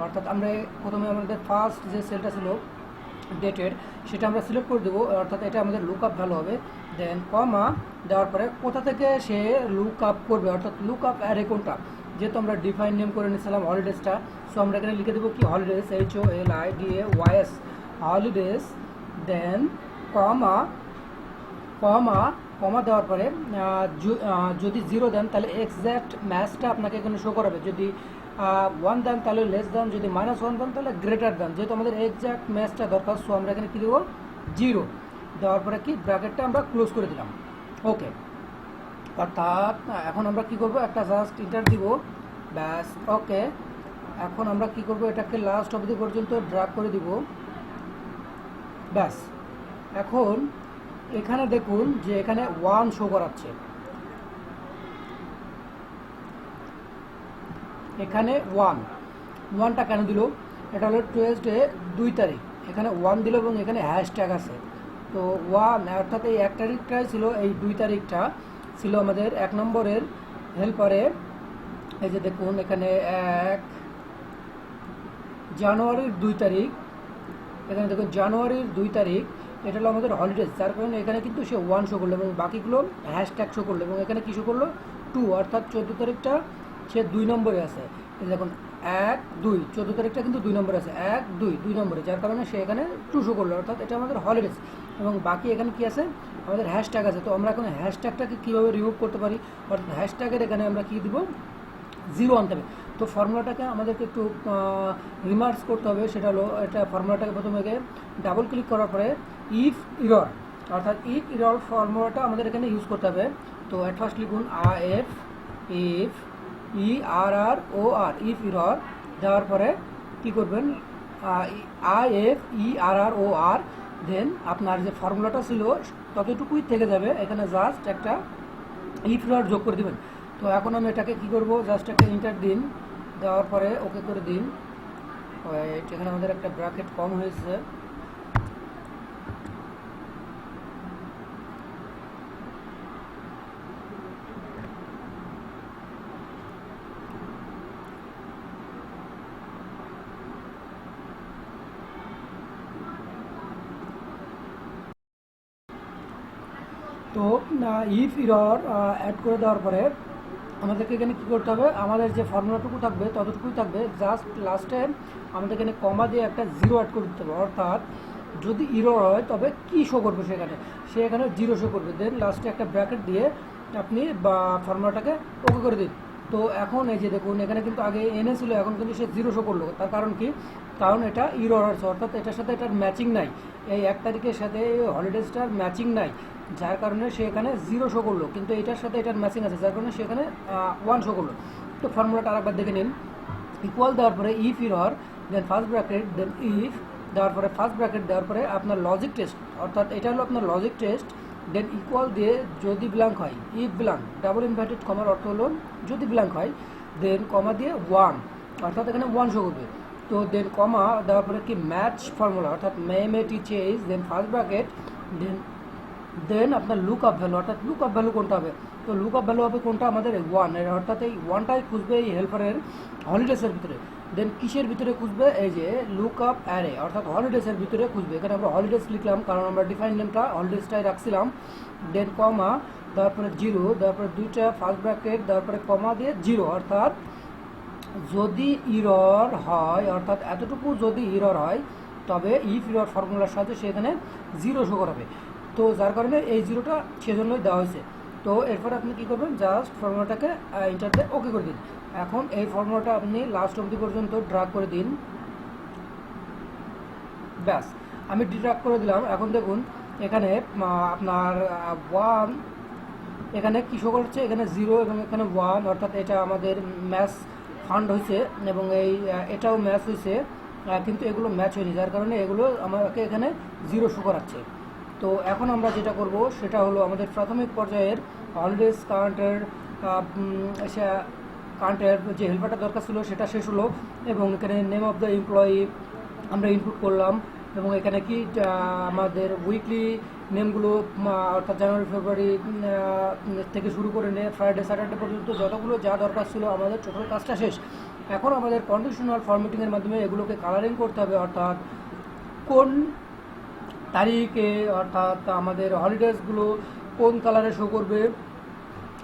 অর্থাৎ আমরা প্রথমে আমাদের ফার্স্ট যে সেলটা ছিল ডেটের সেটা আমরা সিলেক্ট করে দেবো, অর্থাৎ এটা আমাদের লুক আপ ভ্যালু হবে। দেন কমা দেওয়ার পরে কোথা থেকে সে লুক আপ করবে, অর্থাৎ লুক আপ অ্যারে কোনটা, যেহেতু আমরা ডিফাইন নেম করে নিয়েছিলাম হলিডেজটা, সো আমরা এখানে লিখে দেবো কি হলিডেজ HOLIDAYS হলিডেজ। দেন কমা কমা কমা দেওয়ার পরে যদি 0 দেন তাহলে এক্স্যাক্ট ম্যাচটা আপনাকে এখানে শো করাবে, যদি 1 দেন তাহলে লেস দেন, যদি -1 দেন তাহলে গ্রেটার দেন। যেহেতু আমাদের এক্স্যাক্ট ম্যাচটা দরকার সো আমরা এখানে কী দেবো 0, দেওয়ার পরে কি ব্র্যাকেটটা আমরা ক্লোজ করে দিলাম। ওকে, অর্থাৎ এখন আমরা কি করব, একটা জাস্ট ইন্টার দিব, ব্যাস। ওকে, এখন আমরা কি করব, এটাকে লাস্ট অবধি পর্যন্ত ড্র্যাগ করে দিব, ব্যাস। এখন এখানে দেখুন যে এখানে 1 শো করাচ্ছে, এখানে 1টা কেন দিল, এটা হলো টুয়েসডে 2 তারিখ, এখানে 1 দিল এবং এখানে হ্যাশট্যাগ আছে। তো 1 অর্থাৎ এই 1 তারিখটাই ছিল, এই 2 তারিখটা ছিল আমাদের 1 নম্বরের হেল্পারে। এই যে দেখুন এখানে 1 জানুয়ারির 2 তারিখ, এখানে দেখুন জানুয়ারির 2 তারিখ, এটা হলো আমাদের হলিডেজ, যার কারণে এখানে কিন্তু সে 1 শো করলো এবং বাকিগুলো হ্যাশট্যাগ শো করলো, এবং এখানে কী শো করলো 2, অর্থাৎ 14 তারিখটা সে 2 নম্বরে আছে। দেখুন 1 2 14 তারিখটা কিন্তু 2 নম্বরে আছে, 1 2 2 নম্বরে, যার কারণে সে এখানে 2 শো করলো, অর্থাৎ এটা আমাদের হলিডেজ। এবং বাকি এখানে কি আছে, আমাদের হ্যাশট্যাগ আছে। তো আমরা এখন হ্যাশট্যাগটাকে কীভাবে রিমুভ করতে পারি, অর্থাৎ হ্যাশট্যাগের এখানে আমরা কী দিব 0 আনতে হবে। তো ফর্মুলাটাকে আমাদেরকে একটু রিমার্কস করতে হবে, সেটা হলো এটা ফর্মুলাটাকে প্রথমে ডাবল ক্লিক করার পরে ইফ ইরর, অর্থাৎ ইফ ইরর ফর্মুলাটা আমাদের এখানে ইউজ করতে হবে। তো অ্যাট ফার্স্ট লিখুন IF if ERROR if error, দেওয়ার পরে কী করবেন IF ERROR, দেন আপনার যে ফর্মুলাটা ছিল ততটুকুই থেকে যাবে, এখানে জাস্ট একটা ইফ ইরর যোগ করে দেবেন। তো এখন আমি এটাকে কী করবো, জাস্ট একটা ইন্টার দিন, দেওয়ার পরে ওকে করে দিন। এখানে আমাদের একটা ব্র্যাকেট কম হয়েছে, তো তো ইফ ইরর অ্যাড করে দেওয়ার পরে আমাদেরকে এখানে কী করতে হবে, আমাদের যে ফর্মুলাটুকু থাকবে ততটুকুই থাকবে, জাস্ট লাস্টে আমাদের এখানে কমা দিয়ে একটা জিরো অ্যাড করে দিতে হবে। অর্থাৎ যদি ইরর হয় তবে কী শো করবে, সে এখানে জিরো শো করবে। দেন লাস্টে একটা ব্র্যাকেট দিয়ে আপনি বা ফর্মুলাটাকে ওকে করে দিন। তো এখন এই যে দেখুন এখানে কিন্তু আগে এনে ছিল, এখন কিন্তু সে জিরো শো করলো। তার কারণ কি? কারণ এটা ইরর আছে, অর্থাৎ এটার সাথে এটার ম্যাচিং নাই, এই 1 তারিখের সাথে হলিডেজটার ম্যাচিং নাই, যার কারণে সে এখানে জিরো শো করলো। কিন্তু এটার সাথে এটার ম্যাচিং আছে, যার কারণে সে এখানে 1 শো করলো। তো ফর্মুলাটা আরেকবার দেখে নিন। ইকুয়াল দেওয়ার পরে if error, then first bracket, then if দেওয়ার পরে ফার্স্ট ব্র্যাকেট দেওয়ার পরে আপনার লজিক টেস্ট, অর্থাৎ এটা হলো আপনার লজিক টেস্ট। দেন ইকুয়াল দিয়ে যদি ব্ল্যাঙ্ক হয়, ইফ ব্ল্যাঙ্ক, ডাবল ইনভার্টেড কমার অর্থ হলো যদি ব্ল্যাঙ্ক হয়, দেন কমা দিয়ে 1, অর্থাৎ এখানে 1 শো করবে। তো দেন কমা দেওয়ার পরে কি ম্যাচ ফর্মুলা, অর্থাৎ মেটি চেঞ্জ, দেন ফার্স্ট ব্র্যাকেট, দেন আপনার লুক আপ ভ্যালু, অর্থাৎ লুক আপ ভ্যালু কোনটা হবে? তো লুক আপ ভ্যালু হবে কোনটা? আমাদের 1 এর, অর্থাৎ এই 1টাই খুঁজবে এই হেল্পারের হলিডেজের ভিতরে। দেন কিসের ভিতরে খুঁজবে? এই যে লুক আপ অ্যারে, অর্থাৎ হলিডেজের ভিতরে খুঁজবে। এখানে আমরা হলিডেজ লিখলাম কারণ আমরা ডিফাইন নেমটা হলিডেজটাই রাখছিলাম। দেন কমা তারপরে জিরো, তারপরে দুইটা ফার্স্ট ব্র্যাকেট, তারপরে কমা দিয়ে জিরো, অর্থাৎ যদি ইরর হয়, অর্থাৎ এতটুকু যদি ইরর হয় তবে ইফ ইরর ফর্মুলার সাথে সেখানে জিরো শো করাবে। তো যার কারণে এই জিরোটা সেজন্যই দেওয়া হয়েছে। তো এরপর আপনি কী করবেন, জাস্ট ফর্মুলাটাকে ইন্টারতে ওকে করে দিন। এখন এই ফর্মুলাটা আপনি লাস্ট অবধি পর্যন্ত ড্রাগ করে দিন। ব্যাস, আমি ড্রাগ করে দিলাম। এখন দেখুন এখানে আপনার 1 এখানে কী শো করছে, এখানে 0 এবং এখানে 1, অর্থাৎ এটা আমাদের ম্যাচ ফান্ড হয়েছে এবং এটাও ম্যাচ হয়েছে, কিন্তু এগুলো ম্যাচ হয়নি, যার কারণে এগুলো আমাকে এখানে জিরো শো করাচ্ছে। তো এখন আমরা যেটা করব সেটা হলো আমাদের প্রাথমিক পর্যায়ের হলিডেজ কারেন্টের যে হেল্পারটা দরকার ছিল সেটা শেষ হলো, এবং এখানে নেম অফ দ্য এমপ্লয়ি আমরা ইনপুট করলাম, এবং এখানে কি আমাদের উইকলি নেমগুলো, অর্থাৎ জানুয়ারি ফেব্রুয়ারি থেকে শুরু করে নিয়ে ফ্রাইডে স্যাটারডে পর্যন্ত যতগুলো যা দরকার ছিল আমাদের টোটাল কাজটা শেষ। এখন আমাদের কন্ডিশনাল ফরম্যাটিংয়ের মাধ্যমে এগুলোকে কালারিং করতে হবে, অর্থাৎ কোন তারিখে, অর্থাৎ আমাদের হলিডেজগুলো কোন কালারে শো করবে,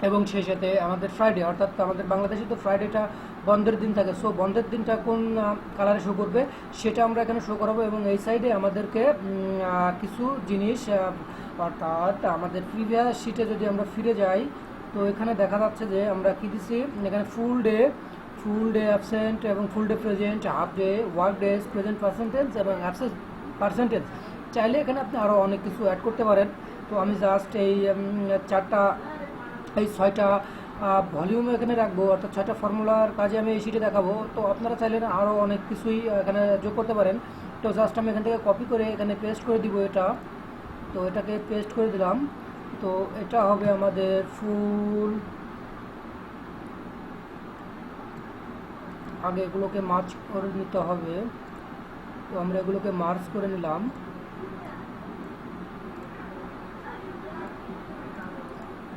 এবং সেই সাথে আমাদের ফ্রাইডে, অর্থাৎ আমাদের বাংলাদেশে তো ফ্রাইডেটা বন্ধের দিন থাকে, সো বন্ধের দিনটা কোন কালারে শো করবে সেটা আমরা এখানে শো করাবো। এবং এই সাইডে আমাদেরকে কিছু জিনিস, অর্থাৎ আমাদের প্রিভিয়াস শিটে যদি আমরা ফিরে যাই, তো এখানে দেখা যাচ্ছে যে আমরা কী দিচ্ছি, এখানে ফুল ডে অ্যাবসেন্ট এবং full day present, half day, work days, present percentage এবং অ্যাবসেন্ট পার্সেন্টেজ। চাইলে এখানে আপনি আরও অনেক কিছু অ্যাড করতে পারেন। তো আমি জাস্ট এই 6টা ভলিউম এখানে রাখবো, অর্থাৎ 6টা ফর্মুলার কাজে আমি এই শিটে দেখাবো। তো আপনারা চাইলে আরও অনেক কিছুই এখানে যোগ করতে পারেন। তো জাস্ট আমি এখান থেকে কপি করে এখানে পেস্ট করে দিব এটা। তো এটাকে পেস্ট করে দিলাম। তো এটা হবে আমাদের ফুল, আগে এগুলোকে মার্জ করে নিতে হবে। তো আমরা এগুলোকে মার্জ করে নিলাম।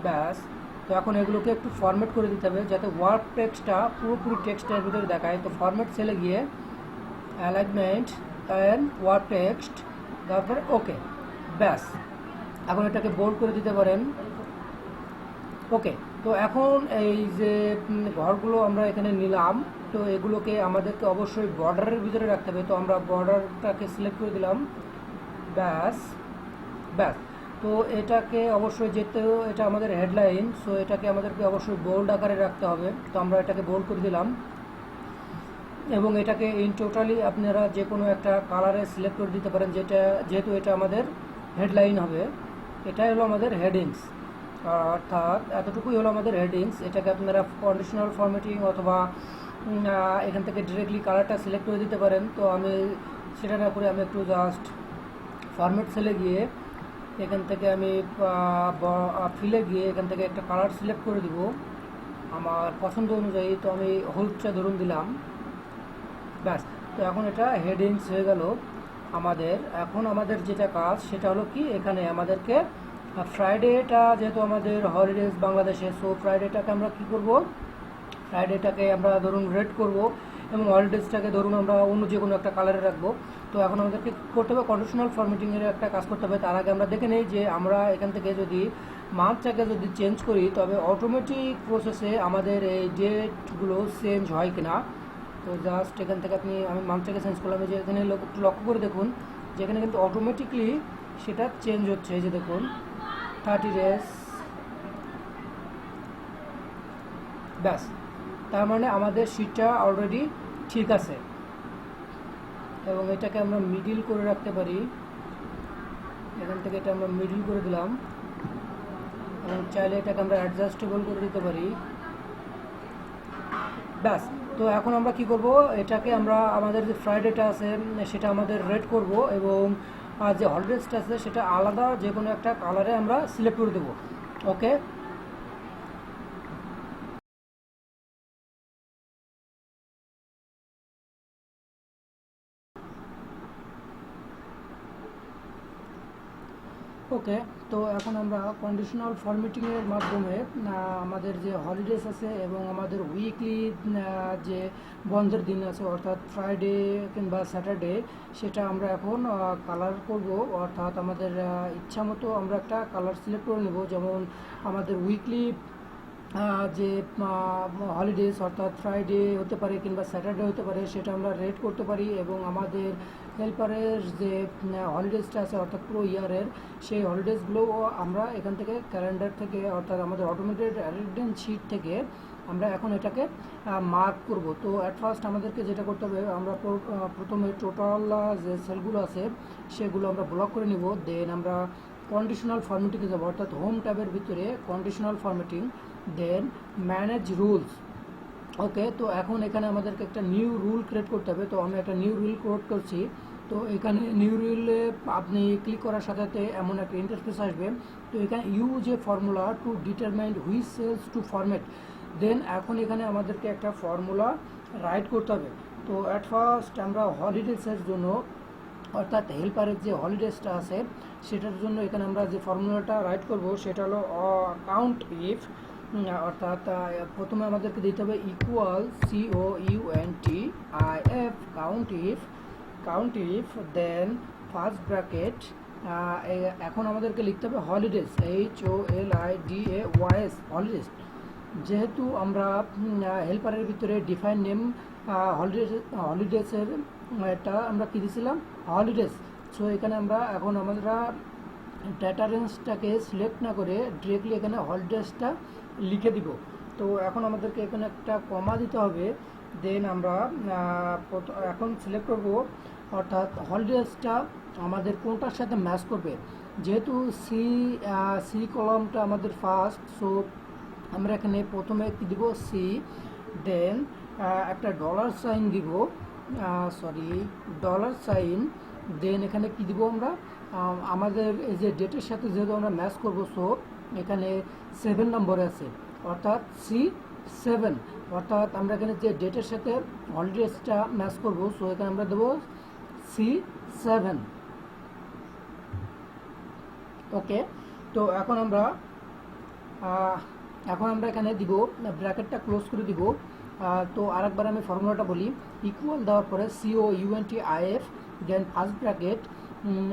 ব্যাস, তো এখন এগুলোকে একটু ফরম্যাট করে দিতে হবে যাতে ওয়ার্ক টেক্সটটা পুরোপুরি টেক্সটের ভিতরে দেখায়। তো ফরম্যাট সেলে গিয়ে অ্যালাইনমেন্ট অ্যান্ড ওয়ার্ক টেক্সট, তারপরে ওকে। ব্যাস, এখন এটাকে বোল্ড করে দিতে পারেন। ওকে, তো এখন এই যে ঘরগুলো আমরা এখানে নিলাম, তো এগুলোকে আমাদেরকে অবশ্যই বর্ডারের ভিতরে রাখতে হবে। তো আমরা বর্ডারটাকে সিলেক্ট করে দিলাম। ব্যাস, তো এটাকে অবশ্যই যেতেও, এটা আমাদের হেডলাইন, সো এটাকে আমাদেরকে অবশ্যই বোল্ড আকারে রাখতে হবে। তো আমরা এটাকে বোল্ড করে দিলাম, এবং এটাকে ইন টোটালি আপনারা যে কোনো একটা কালারে সিলেক্ট করে দিতে পারেন, যেহেতু এটা আমাদের হেডলাইন হবে। এটাই হলো আমাদের হেডিংস, অর্থাৎ এতটুকুই হলো আমাদের হেডিংস। এটাকে আপনারা কন্ডিশনাল ফরম্যাটিং অথবা এখান থেকে ডিরেক্টলি কালারটা সিলেক্ট করে দিতে পারেন। তো আমি সেটা না করে আমি একটু জাস্ট ফরম্যাট সেলে গিয়ে এখান থেকে আমি ফিলে গিয়ে এখান থেকে একটা কালার সিলেক্ট করে দিব আমার পছন্দ অনুযায়ী। তো আমি হলুদটা ধরুন দিলাম। ব্যাস, তো এখন এটা হেডিংস হয়ে গেল আমাদের। এখন আমাদের যেটা কাজ সেটা হলো কি, এখানে আমাদেরকে ফ্রাইডেটা যেহেতু আমাদের হলিডেজ বাংলাদেশে, সো ফ্রাইডেটাকে আমরা কি করব, ফ্রাইডেটাকে আমরা ধরুন রেড করব, এবং হলিডেজটাকে ধরুন আমরা অন্য যে কোনো একটা কালারে রাখবো। তো এখন আমাদেরকে করতে হবে কন্ডিশনাল ফরম্যাটিংয়ের একটা কাজ করতে হবে। তার আগে আমরা দেখে নেই যে আমরা এখান থেকে যদি মান্থটাকে যদি চেঞ্জ করি তবে অটোমেটিক প্রসেসে আমাদের এই ডেটগুলো চেঞ্জ হয় কিনা। তো জাস্ট এখান থেকে আমি মান্থটাকে চেঞ্জ করলাম, যে এখানে লক্ষ্য করে দেখুন যে এখানে কিন্তু অটোমেটিকলি সেটা চেঞ্জ হচ্ছে। এই যে দেখুন 30 ডেজ, ব্যাস, তার মানে আমাদের শিটটা অলরেডি ঠিক আছে। এবং এটাকে আমরা মিডিল করে রাখতে পারি, এখান থেকে এটা আমরা মিডিল করে দিলাম এবং চাইলে এটাকে আমরা অ্যাডজাস্টেবল করে দিতে পারি, ব্যাস। তো এখন আমরা কি করব, এটাকে আমরা আমাদের যে ফ্রাইডেটা আছে সেটা আমাদের রেড করব এবং যে হলিডেজটা আছে সেটা আলাদা যে কোনো একটা কালারে আমরা সিলেক্ট করে দেবো। ওকে, ওকে। তো এখন আমরা কন্ডিশনাল ফরম্যাটিংয়ের মাধ্যমে আমাদের যে হলিডেজ আছে এবং আমাদের উইকলি যে বন্ধের দিন আছে অর্থাৎ ফ্রাইডে কিংবা স্যাটারডে, সেটা আমরা এখন কালার করব। অর্থাৎ আমাদের ইচ্ছা মতো আমরা একটা কালার সিলেক্ট করে নেব। যেমন আমাদের উইকলি যে হলিডেজ অর্থাৎ ফ্রাইডে হতে পারে কিংবা স্যাটারডে হতে পারে, সেটা আমরা রেড করতে পারি। এবং আমাদের হেল্পারের যে হলিডেজটা আছে অর্থাৎ পুরো ইয়ারের, সেই হলিডেজগুলো আমরা এখান থেকে ক্যালেন্ডার থেকে অর্থাৎ আমাদের অটোমেটেড অ্যাটেন্ডেন্স শিট থেকে আমরা এখন এটাকে মার্ক করব। তো অ্যাট ফার্স্ট আমাদেরকে যেটা করতে হবে, আমরা প্রথমে টোটাল যে সেলগুলো আছে সেগুলো আমরা ব্লক করে নিব। দেন আমরা কন্ডিশনাল ফরম্যাটিংয়ে যাবো, অর্থাৎ হোম ট্যাবের ভিতরে কন্ডিশনাল ফরম্যাটিং, দেন ম্যানেজ রুলস। ওকে, তো এখন এখানে আমাদেরকে একটা নিউ রুল ক্রিয়েট করতে হবে। তো আমি একটা নিউ রুল ক্রিয়েট করছি। তো এখানে নিউ রুলে আপনি ক্লিক করার সাথে সাথে এমন একটা ইন্টারফেস আসবে। তো এখানে use a formula to determine which cells to format. Then এখন এখানে আমাদেরকে একটা ফর্মুলা রাইট করতে হবে। তো অ্যাট ফার্স্ট আমরা হলিডেজের জন্য অর্থাৎ হেল্পারের যে হলিডেজটা আছে সেটার জন্য এখানে আমরা যে ফর্মুলাটা রাইট করব সেটা হলো কাউন্ট ইফ, অর্থাৎ প্রথমে আমাদেরকে দিতে হবে equal COUNTIF count if then first bracket. এখন আমাদেরকে লিখতে হবে হলিডেজ, HOLIDAYS হলিডেজ। যেহেতু আমরা হেল্পারের ভিতরে ডিফাইন নেম হলিডেজের এটা আমরা কী দিয়েছিলাম, হলিডেজ। সো এখানে এখন আমরা ডাটা রেঞ্জটাকে সিলেক্ট না করে ডিরেক্টলি এখানে হলিডেজটা লিখে দিব। তো এখন আমাদেরকে এখানে একটা কমা দিতে হবে। দেন আমরা এখন সিলেক্ট করব অর্থাৎ হলিডেজটা আমাদের কোনটার সাথে ম্যাচ করবে। যেহেতু সি কলামটা আমাদের ফার্স্ট, সো আমরা এখানে প্রথমে কি দিব, সি, দেন একটা ডলার সাইন দিব, ডলার সাইন। দেন এখানে কি দিব আমরা, আমাদের এই যে ডেটের সাথে যেহেতু আমরা ম্যাচ করব, সো এখানে 7 নম্বরে আছে অর্থাৎ C7, অর্থাৎ আমরা এখানে যে ডেটের সাথে হলিডেজটা ম্যাচ করব, সো এখানে আমরা দেবো C7। ওকে, তো এখন আমরা এখানে দিব ব্র্যাকেটটা ক্লোজ করে দিব। তো আরেকবার আমি ফর্মুলাটা বলি, ইকুয়াল দেওয়ার পরে COUNTIF দেন ফার্স্ট ব্র্যাকেট,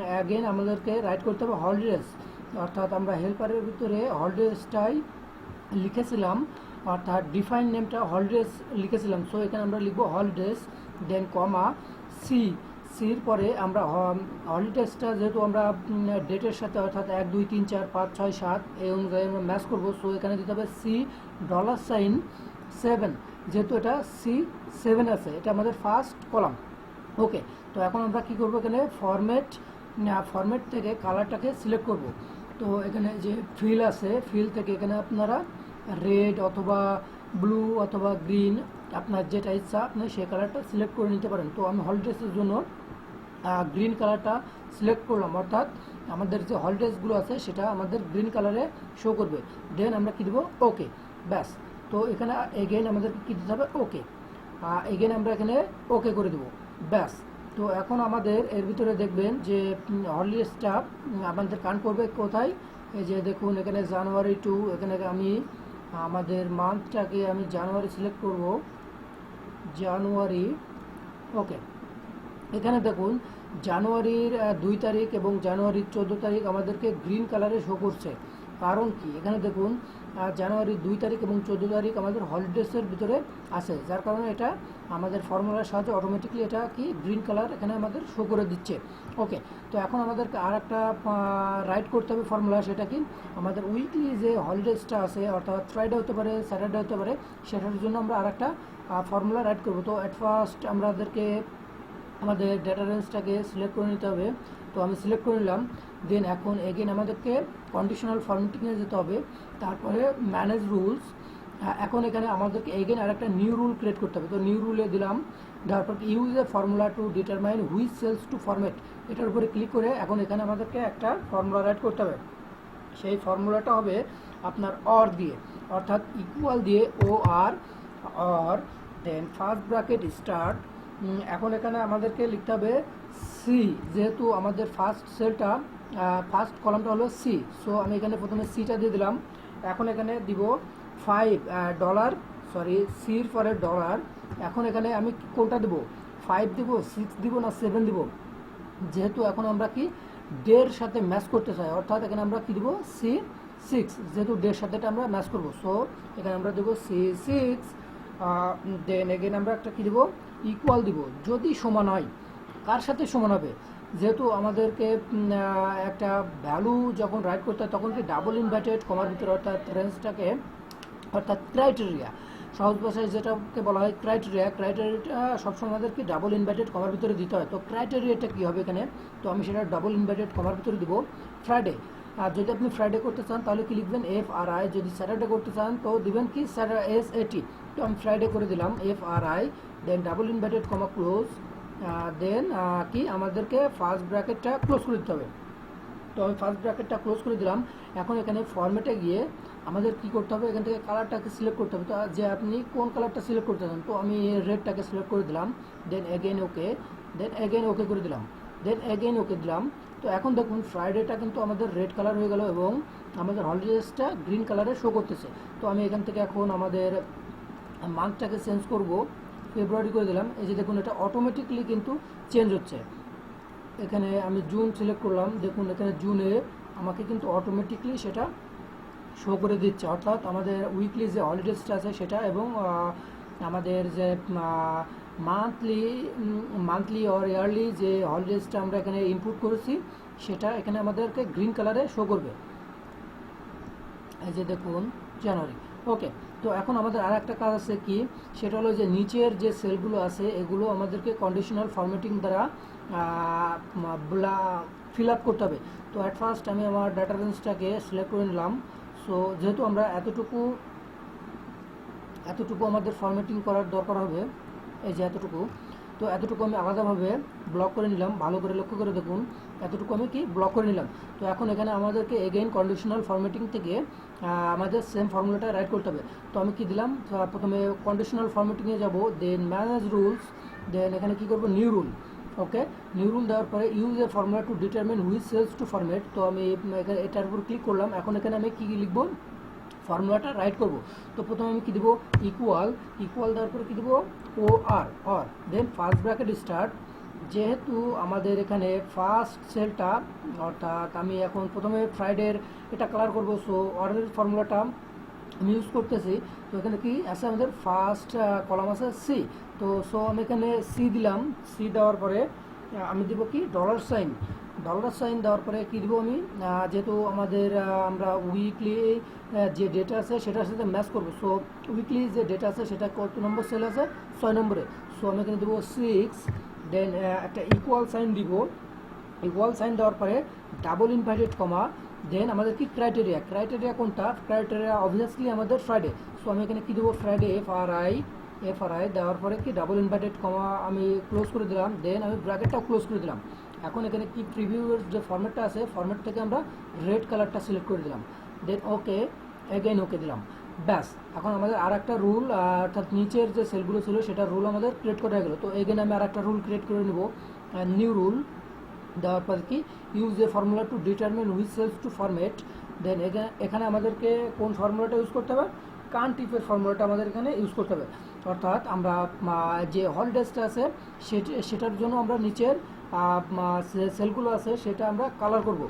অ্যাগেন আমাদেরকে রাইট করতে হবে হলিডেজ, অর্থাৎ আমরা হেল্পারের ভিতরে হলিডেজটাই লিখেছিলাম, অর্থাৎ ডিফাইন নেমটা হলিডেজ লিখেছিলাম। সো এখানে আমরা লিখবো হলিডেজ দেন কমা সির পরে আমরা হলিডেজটা যেহেতু আমরা ডেটের সাথে অর্থাৎ 1 2 3 4 5 6 7 এই অনুযায়ী আমরা ম্যাচ করবো। সো এখানে দিতে হবে $7, যেহেতু এটা C7 আছে, এটা আমাদের ফার্স্ট কলাম। ওকে, তো এখন আমরা কি করব, এখানে ফরম্যাট থেকে কালারটাকে সিলেক্ট করব। তো এখানে যে ফিল আছে, ফিল থেকে এখানে আপনারা রেড অথবা ব্লু অথবা গ্রিন, আপনার যেটা ইচ্ছা আপনি সেই কালারটা সিলেক্ট করে নিতে পারেন। তো আমি হলিডেজের জন্য গ্রিন কালারটা সিলেক্ট করলাম, অর্থাৎ আমাদের যে হলিডেজগুলো আছে সেটা আমাদের গ্রিন কালারে শো করবে। দেন আমরা কী দেবো, ওকে, ব্যাস। তো এখানে এগেইন আমাদেরকে কী দিতে হবে, ওকে, এগেইন আমরা এখানে ওকে করে দেবো, ব্যাস। তো এখন আমাদের এর ভিতরে দেখবেন যে হলিডেজটা আমাদের কাউন্ট করবে কোথায়, এই যে দেখুন এখানে জানুয়ারি টু, এখানে আমি আমাদের মান্থটাকে আমি জানুয়ারি সিলেক্ট করব, জানুয়ারি। ওকে, এখানে দেখুন জানুয়ারির 2 তারিখ এবং জানুয়ারির 14 তারিখ আমাদেরকে গ্রিন কালারে শো করছে। কারণ কি, এখানে দেখুন জানুয়ারি 2 তারিখ এবং 14 তারিখ আমাদের হলিডেজের ভিতরে আছে, যার কারণে এটা আমাদের ফর্মুলার সাহায্যে অটোমেটিকলি এটা কি গ্রিন কালার এখানে আমাদের শো করে দিচ্ছে। ওকে, তো এখন আমাদেরকে আর একটা রাইট করতে হবে ফর্মুলা, সেটা কি আমাদের উইকলি যে হলিডেজটা আছে, অর্থাৎ ফ্রাইডে হতে পারে, স্যাটারডে হতে পারে, সেটার জন্য আমরা আর একটা ফর্মুলা রাইট করবো। তো অ্যাট ফার্স্ট আমাদেরকে আমাদের ডেটা রেঞ্জটাকে সিলেক্ট করে নিতে হবে। তো আমি সিলেক্ট করে নিলাম। দেন এখন এগেন আমাদেরকে কন্ডিশনাল ফরম্যাটিংয়ে যেতে হবে, তারপরে ম্যানেজ রুলস। এখন এখানে আমাদেরকে এগেন আর একটা নিউ রুল ক্রিয়েট করতে হবে। তো নিউ রুলে দিলাম, তারপর use a formula to determine which cells to format, এটার উপরে ক্লিক করে এখন এখানে আমাদেরকে একটা ফর্মুলা রাইট করতে হবে। সেই ফর্মুলাটা হবে আপনার অর দিয়ে, অর্থাৎ ইকুয়াল দিয়ে O R, or, then first bracket start. এখন এখানে আমাদেরকে লিখতে হবে সি, যেহেতু আমাদের ফার্স্ট সেলটা ফার্স্ট কলামটা হলো সি, সো আমি এখানে প্রথমে সিটা দিয়ে দিলাম। এখন এখানে দিব $5, সরি সির পরে ডলার। এখন এখানে আমি কোনটা দেবো, 5 দিব, 6 দিব না 7 দিব, যেহেতু এখন আমরা কি ডের সাথে ম্যাচ করতে চাই, অর্থাৎ এখানে আমরা কি দিব C6, যেহেতু ডের সাথে এটা আমরা ম্যাচ করবো, সো এখানে আমরা দেবো C6। দেন এগেন আমরা একটা কি দেবো, ইকুয়াল দিব, যদি সমান হয়। কার সাথে সমান হবে, যেহেতু আমাদেরকে একটা ভ্যালু যখন রাইট করতে হয় তখন কি ডাবল ইনভার্টেড কমার ভিতরে, অর্থাৎ রেঞ্জটাকে, অর্থাৎ ক্রাইটেরিয়া, সহজ ভাষায় যেটাকে বলা হয় ক্রাইটেরিয়া, ক্রাইটেরিয়াটা সবসময় আমাদেরকে ডাবল ইনভার্টেড কমার ভিতরে দিতে হয়। তো ক্রাইটেরিয়াটা কী হবে এখানে, তো আমি সেটা ডাবল ইনভার্টেড কমার ভিতরে দিব ফ্রাইডে। আর যদি আপনি ফ্রাইডে করতে চান তাহলে কি লিখবেন FRI, যদি স্যাটারডে করতে চান তো দিবেন কি SAT। তো আমি ফ্রাইডে করে দিলাম FRI, দেন ডাবল ইনভার্টেড কমা ক্লোজ, দেন কি আমাদেরকে ফার্স্ট ব্র্যাকেটটা ক্লোজ করে দিতে হবে। তো আমি ফার্স্ট ব্র্যাকেটটা ক্লোজ করে দিলাম। এখন এখানে ফরম্যাটে গিয়ে আমাদের কি করতে হবে, এখান থেকে কালারটাকে সিলেক্ট করতে হবে। তো যে আপনি কোন কালারটা সিলেক্ট করতে চান, তো আমি রেডটাকে সিলেক্ট করে দিলাম। দেন এগেইন ওকে, দেন এগেইন ওকে করে দিলাম, দেন এগেইন ওকে দিলাম। তো এখন দেখুন ফ্রাইডেটা কিন্তু আমাদের রেড কালার হয়ে গেল এবং আমাদের হলিডেজটা গ্রিন কালারে শো করতেছে। তো আমি এখান থেকে এখন আমাদের মান্থটাকে চেঞ্জ করব, ফেব্রুয়ারি করে দিলাম। এই যে দেখুন এটা অটোমেটিকলি কিন্তু চেঞ্জ হচ্ছে। এখানে আমি জুন সিলেক্ট করলাম, দেখুন এখানে জুনে আমাকে কিন্তু অটোমেটিকলি সেটা শো করে দিচ্ছে, অর্থাৎ আমাদের উইকলি যে হলিডেজটা আছে সেটা এবং আমাদের যে মান্থলি অর ইয়ারলি যে হলিডেজটা আমরা এখানে ইনপুট করেছি সেটা এখানে আমাদেরকে গ্রিন কালারে শো করবে। এই যে দেখুন জানুয়ারি। ওকে, তো এখন আমাদের আর একটা কাজ আছে কি, সেটা হলো যে নিচের যে সেলগুলো আছে এগুলো আমাদেরকে কন্ডিশনাল ফরম্যাটিং দ্বারা ফিল আপ করতে হবে। তো অ্যাট ফার্স্ট আমি আমার ডাটা রেঞ্জটাকে সিলেক্ট করে নিলাম। সো যেহেতু আমরা এতটুকু আমাদের ফরম্যাটিং করার দরকার হবে, এই যে এতটুকু, তো এতটুকু আমি আলাদাভাবে ব্লক করে নিলাম। ভালো করে লক্ষ্য করে দেখুন এতটুকু আমি কি ব্লক করে নিলাম। তো এখন এখানে আমাদেরকে এগেইন কন্ডিশনাল ফরম্যাটিং থেকে আমাদের সেম ফর্মুলাটা রাইট করতে হবে। তো আমি কি দিলাম, প্রথমে কন্ডিশনাল ফরম্যাটিংয়ে যাব, দেন ম্যানেজ রুলস, দেন এখানে কি করব new rule. Okay, new rule দেওয়ার পরে use a formula to determine which cells to format. তো আমি এখানে এটার উপর ক্লিক করলাম। এখন এখানে আমি কী লিখবো, ফর্মুলাটা রাইট করব। তো প্রথমে আমি কি দেবো, ইকুয়াল দেওয়ার পরে কি দেবো or, then first bracket start. যেহেতু আমাদের এখানে ফার্স্ট সেলটা, অর্থাৎ আমি এখন প্রথমে ফ্রাইডের এটা কালার করব, সো অরের ফর্মুলাটা আমি ইউজ করতেছি। তো এখানে কি আছে, আমাদের ফার্স্ট কলাম আছে সি। তো সো আমি এখানে সি দিলাম। সি দেওয়ার পরে আমি দিব কি ডলার সাইন দেওয়ার পরে কি দিব আমি, যেহেতু আমাদের আমরা উইকলি যে ডেটা আছে সেটার সাথে ম্যাচ করবো। সো উইকলি যে ডেটা আছে সেটা কত নম্বর সেল আছে, 6 নম্বরে। সো আমি এখানে দেবো 6, দেন একটা ইকুয়াল সাইন দিব। ইকুয়াল সাইন দেওয়ার পরে ডাবল ইনভার্টেড কমা, দেন আমাদের কি ক্রাইটেরিয়া কোনটা, ক্রাইটেরিয়া অবভিয়াসলি আমাদের ফ্রাইডে। সো আমি এখানে কি দেবো, ফ্রাইডে এফআরআই দেওয়ার পরে কি ডাবল ইনভার্টেড কমা আমি ক্লোজ করে দিলাম, দেন আমি ব্র্যাকেটটাও ক্লোজ করে দিলাম। এখন এখানে কি প্রিভিউয়ের যে ফরম্যাটটা আছে, ফরম্যাট থেকে আমরা রেড কালারটা সিলেক্ট করে দিলাম, দেন ওকে, এগেইন ওকে দিলাম। ব্যাস, এখন আমাদের আর একটা রুল, অর্থাৎ নিচের যে সেলগুলো ছিল সেটা রুল আমাদের ক্রিয়েট করা হয়ে গেলো। তো এগেইন আমি আর একটা রুল ক্রিয়েট করে নেব, নিউ রুল দেওয়ার পর কি use a formula to determine which cells to format. Then এখানে আমাদেরকে কোন ফর্মুলাটা ইউজ করতে হবে, কান্ট ইফের ফর্মুলাটা আমাদের এখানে ইউজ করতে হবে। অর্থাৎ আমরা যে হলিডেজটা আছে সেটার জন্য আমরা নিচের সেলগুলো আছে সেটা আমরা কালার করব।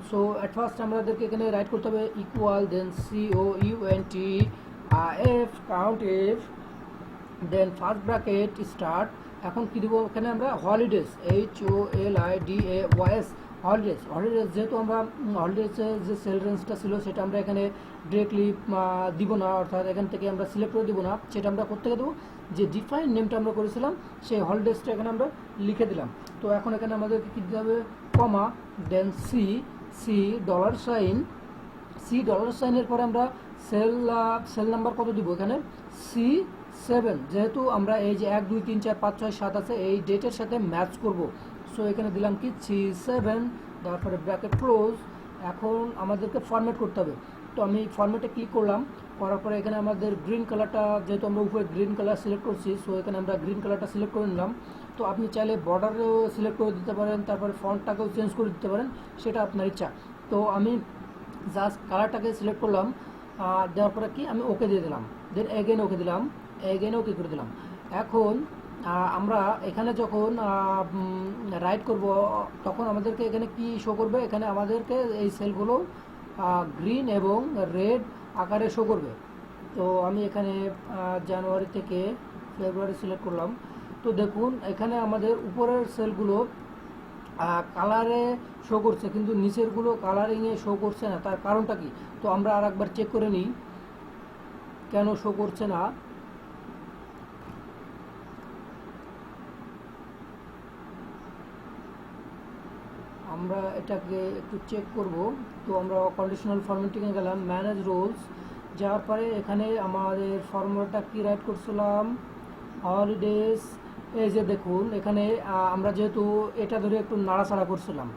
সো অ্যাট ফার্স্ট আমাদেরকে এখানে রাইট করতে হবে ইকুয়াল, দেন COUNT কাউন্ট এফ, দেন ফার্স্ট ব্র্যাকেট স্টার্ট। এখন কি দিব এখানে আমরা হলিডেজ, HOLIDAYS, হলিডেজ। হলিডেজ যেহেতু আমরা হলিডেজের যে সেল রেঞ্জটা ছিল সেটা আমরা এখানে ডিরেক্টলি দিব না, অর্থাৎ এখান থেকে আমরা সিলেক্ট করে দিব না, সেটা আমরা কোত্থেকে দেবো, যে ডিফাইন নেমটা আমরা করেছিলাম সেই হলিডেজটা এখানে আমরা লিখে দিলাম। তো এখন এখানে আমাদেরকে কী দিতে হবে, কমা, দেন $, পরে আমরা সেল নাম্বার কত দিব এখানে, C7, যেহেতু আমরা এই যে 1 2 3 4 5 6 7 আছে এই ডেটের সাথে ম্যাচ করব। সো এখানে দিলাম কি C7, তারপরে ব্র্যাকেট ক্লোজ। এখন আমাদেরকে ফরম্যাট করতে হবে, তো আমি ফরম্যাটে ক্লিক করলাম, করার পরে এখানে আমাদের গ্রিন কালারটা, যেহেতু আমরা উপরে গ্রিন কালার সিলেক্ট করছি, সো এখানে আমরা গ্রিন কালারটা সিলেক্ট করে নিলাম। তো আপনি চাইলে বর্ডারেও সিলেক্ট করে দিতে পারেন, তারপরে ফন্টটাকেও চেঞ্জ করে দিতে পারেন, সেটা আপনার ইচ্ছা। তো আমি জাস্ট কালারটাকে সিলেক্ট করলাম, দেওয়ার পরে কি আমি ওকে দিয়ে দিলাম, দেন এগেন ওকে দিলাম, এগেন ওকে করে দিলাম। এখন আমরা এখানে যখন রাইট করব তখন আমাদেরকে এখানে কি শো করবে, এখানে আমাদেরকে এই সেলগুলো গ্রিন এবং রেড আকারে শো করবে। তো আমি এখানে জানুয়ারি থেকে ফেব্রুয়ারি সিলেক্ট করলাম। তো দেখুন এখানে আমাদের উপরের সেলগুলো কালারে শো করছে, কিন্তু নিচেরগুলো কালারিংয়ে শো করছে না, তার কারণটা কি? তো আমরা আর একবার চেক করে নিই কেন শো করছে না। আমরা এটাকে একটু চেক করব। তো আমরা কন্ডিশনাল ফরম্যাটিংয়ে গেলাম, ম্যানেজ রোলস, যাওয়ার পরে এখানে আমাদের ফর্মুলাটা কি রাইট করছিলাম, হলিডেজ। এই যে দেখুন এখানে আমরা যেহেতু এটা ধরে একটু নাড়াচাড়া করছিলাম,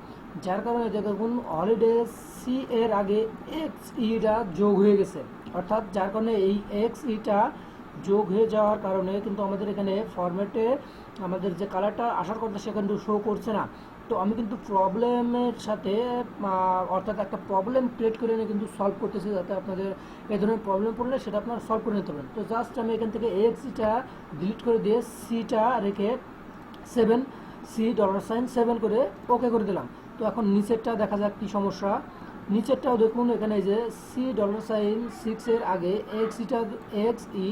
যার কারণে দেখুন হলিডেজ সি এর আগে এক্স ইটা যোগ হয়ে গেছে, অর্থাৎ যার কারণে এই এক্স ইটা যোগ হয়ে যাওয়ার কারণে কিন্তু আমাদের এখানে ফরম্যাটে আমাদের যে কালারটা আসার কথা সেখানে শো করছে না। তো আমি কিন্তু প্রবলেমের সাথে অর্থাৎ একটা প্রবলেম ক্রিয়েট করে নিয়ে কিন্তু সলভ করতেছি, যাতে আপনাদের এই ধরনের প্রবলেম পড়লে সেটা আপনারা সলভ করে নিতে পারেন। তো জাস্ট আমি এখান থেকে এক্সটা ডিলিট করে দিয়ে সিটা রেখে $7 করে ওকে করে দিলাম। তো এখন নিচেরটা দেখা যাক কী সমস্যা। নিচেরটাও দেখুন এখানে যে $6 এর আগে এক্স ই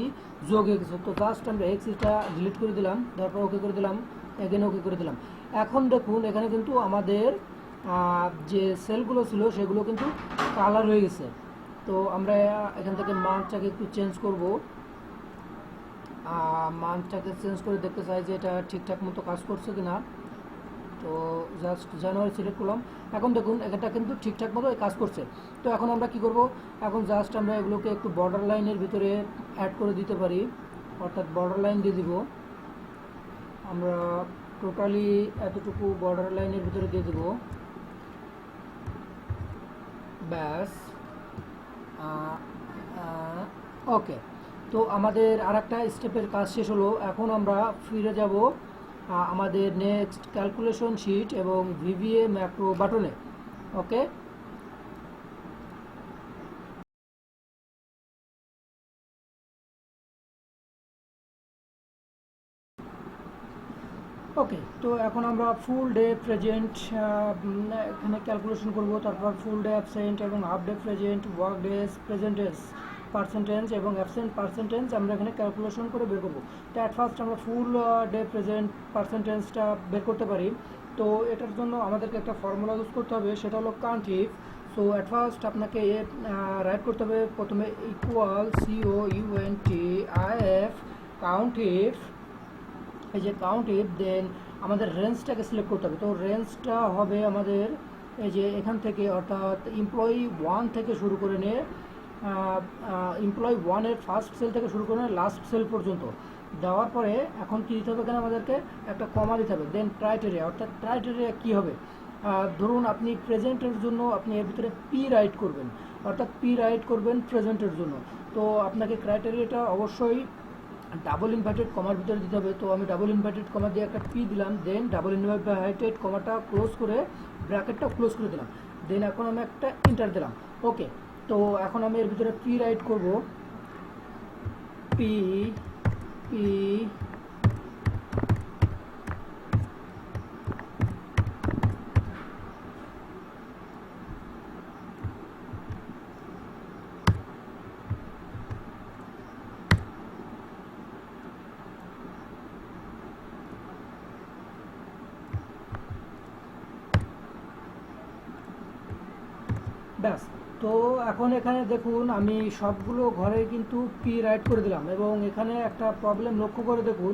যোগ হয়ে গেছে। তো জাস্ট আমরা এক্স ইটা ডিলিট করে দিলাম, তারপর ওকে করে দিলাম, এগেন ওকে করে দিলাম। এখন দেখুন এখানে কিন্তু আমাদের যে সেলগুলো ছিল সেগুলো কিন্তু কালার হয়ে গেছে। তো আমরা এখান থেকে মান্থটাকে একটু চেঞ্জ করব, মান্থটাকে চেঞ্জ করে দেখতে চাই যে এটা ঠিকঠাক মতো কাজ করছে কিনা। তো জাস্ট জানুয়ারি সিলেক্ট করলাম, এখন দেখুন এটা কিন্তু ঠিকঠাক মতো কাজ করছে। তো এখন আমরা কি করব, এখন জাস্ট আমরা এগুলোকে একটু বর্ডার লাইনের ভিতরে অ্যাড করে দিতে পারি, অর্থাৎ বর্ডার লাইন দিয়ে দিব। আমরা টোটালি এতটুকু বর্ডার লাইনের ভিতরে দিয়ে দেব, ব্যাস। ওকে, তো আমাদের আর একটা স্টেপের কাজ শেষ হলো। এখন আমরা ফিরে যাব আমাদের নেক্সট ক্যালকুলেশন শিট এবং ভিভিএ ম্যাক্রো বাটনে। ওকে, ওকে, তো এখন আমরা ফুল ডে প্রেজেন্ট এখানে ক্যালকুলেশন করব, তারপর ফুল ডে অ্যাবসেন্ট এবং half day present, work days, percentage percentage এবং অ্যাবসেন্ট পার্সেন্টেজ আমরা এখানে ক্যালকুলেশন করে বের করবো। তো অ্যাট ফার্স্ট আমরা ফুল ডে প্রেজেন্ট পার্সেন্টেজটা বের করতে পারি। তো এটার জন্য আমাদেরকে একটা ফর্মুলা ইউজ করতে হবে, সেটা হলো count if. So at first আপনাকে রাইট করতে হবে প্রথমে ইকুয়াল COUNTIF কাউন্ট ইফ, এই যে কাউন্ট ইফ, দেন আমাদের রেঞ্জটাকে সিলেক্ট করতে হবে। তো রেঞ্জটা হবে আমাদের এই যে এখান থেকে, অর্থাৎ এমপ্লয়ি 1 থেকে শুরু করে নিয়ে এমপ্লয়ি 1-এর ফার্স্ট সেল থেকে শুরু করে লাস্ট সেল পর্যন্ত দেওয়ার পরে এখন কী দিতে হবে, এখানে আমাদেরকে একটা কমা দিতে হবে। দেন ক্রাইটেরিয়া, অর্থাৎ ক্রাইটেরিয়া কী হবে, ধরুন আপনি প্রেজেন্টের জন্য আপনি এর ভিতরে পি রাইট করবেন, অর্থাৎ পি রাইট করবেন প্রেজেন্টের জন্য। তো আপনাকে ক্রাইটেরিয়াটা অবশ্যই ডাবল ইনভার্টেড কমার ভিতরে দিতে হবে। তো আমি ডাবল ইনভার্টেড কমা দিয়ে একটা পি দিলাম, দেন ডাবল ইনভার্টেড কমাটা ক্লোজ করে ব্র্যাকেটটা ক্লোজ করে দিলাম, দেন এখন আমি একটা এন্টার দিলাম। ওকে, তো এখন আমি এর ভিতরে পি রাইট করব, পি পি ব্যাস। তো এখন এখানে দেখুন আমি সবগুলো ঘরে কিন্তু পি রাইট করে দিলাম, এবং এখানে একটা প্রবলেম লক্ষ্য করে দেখুন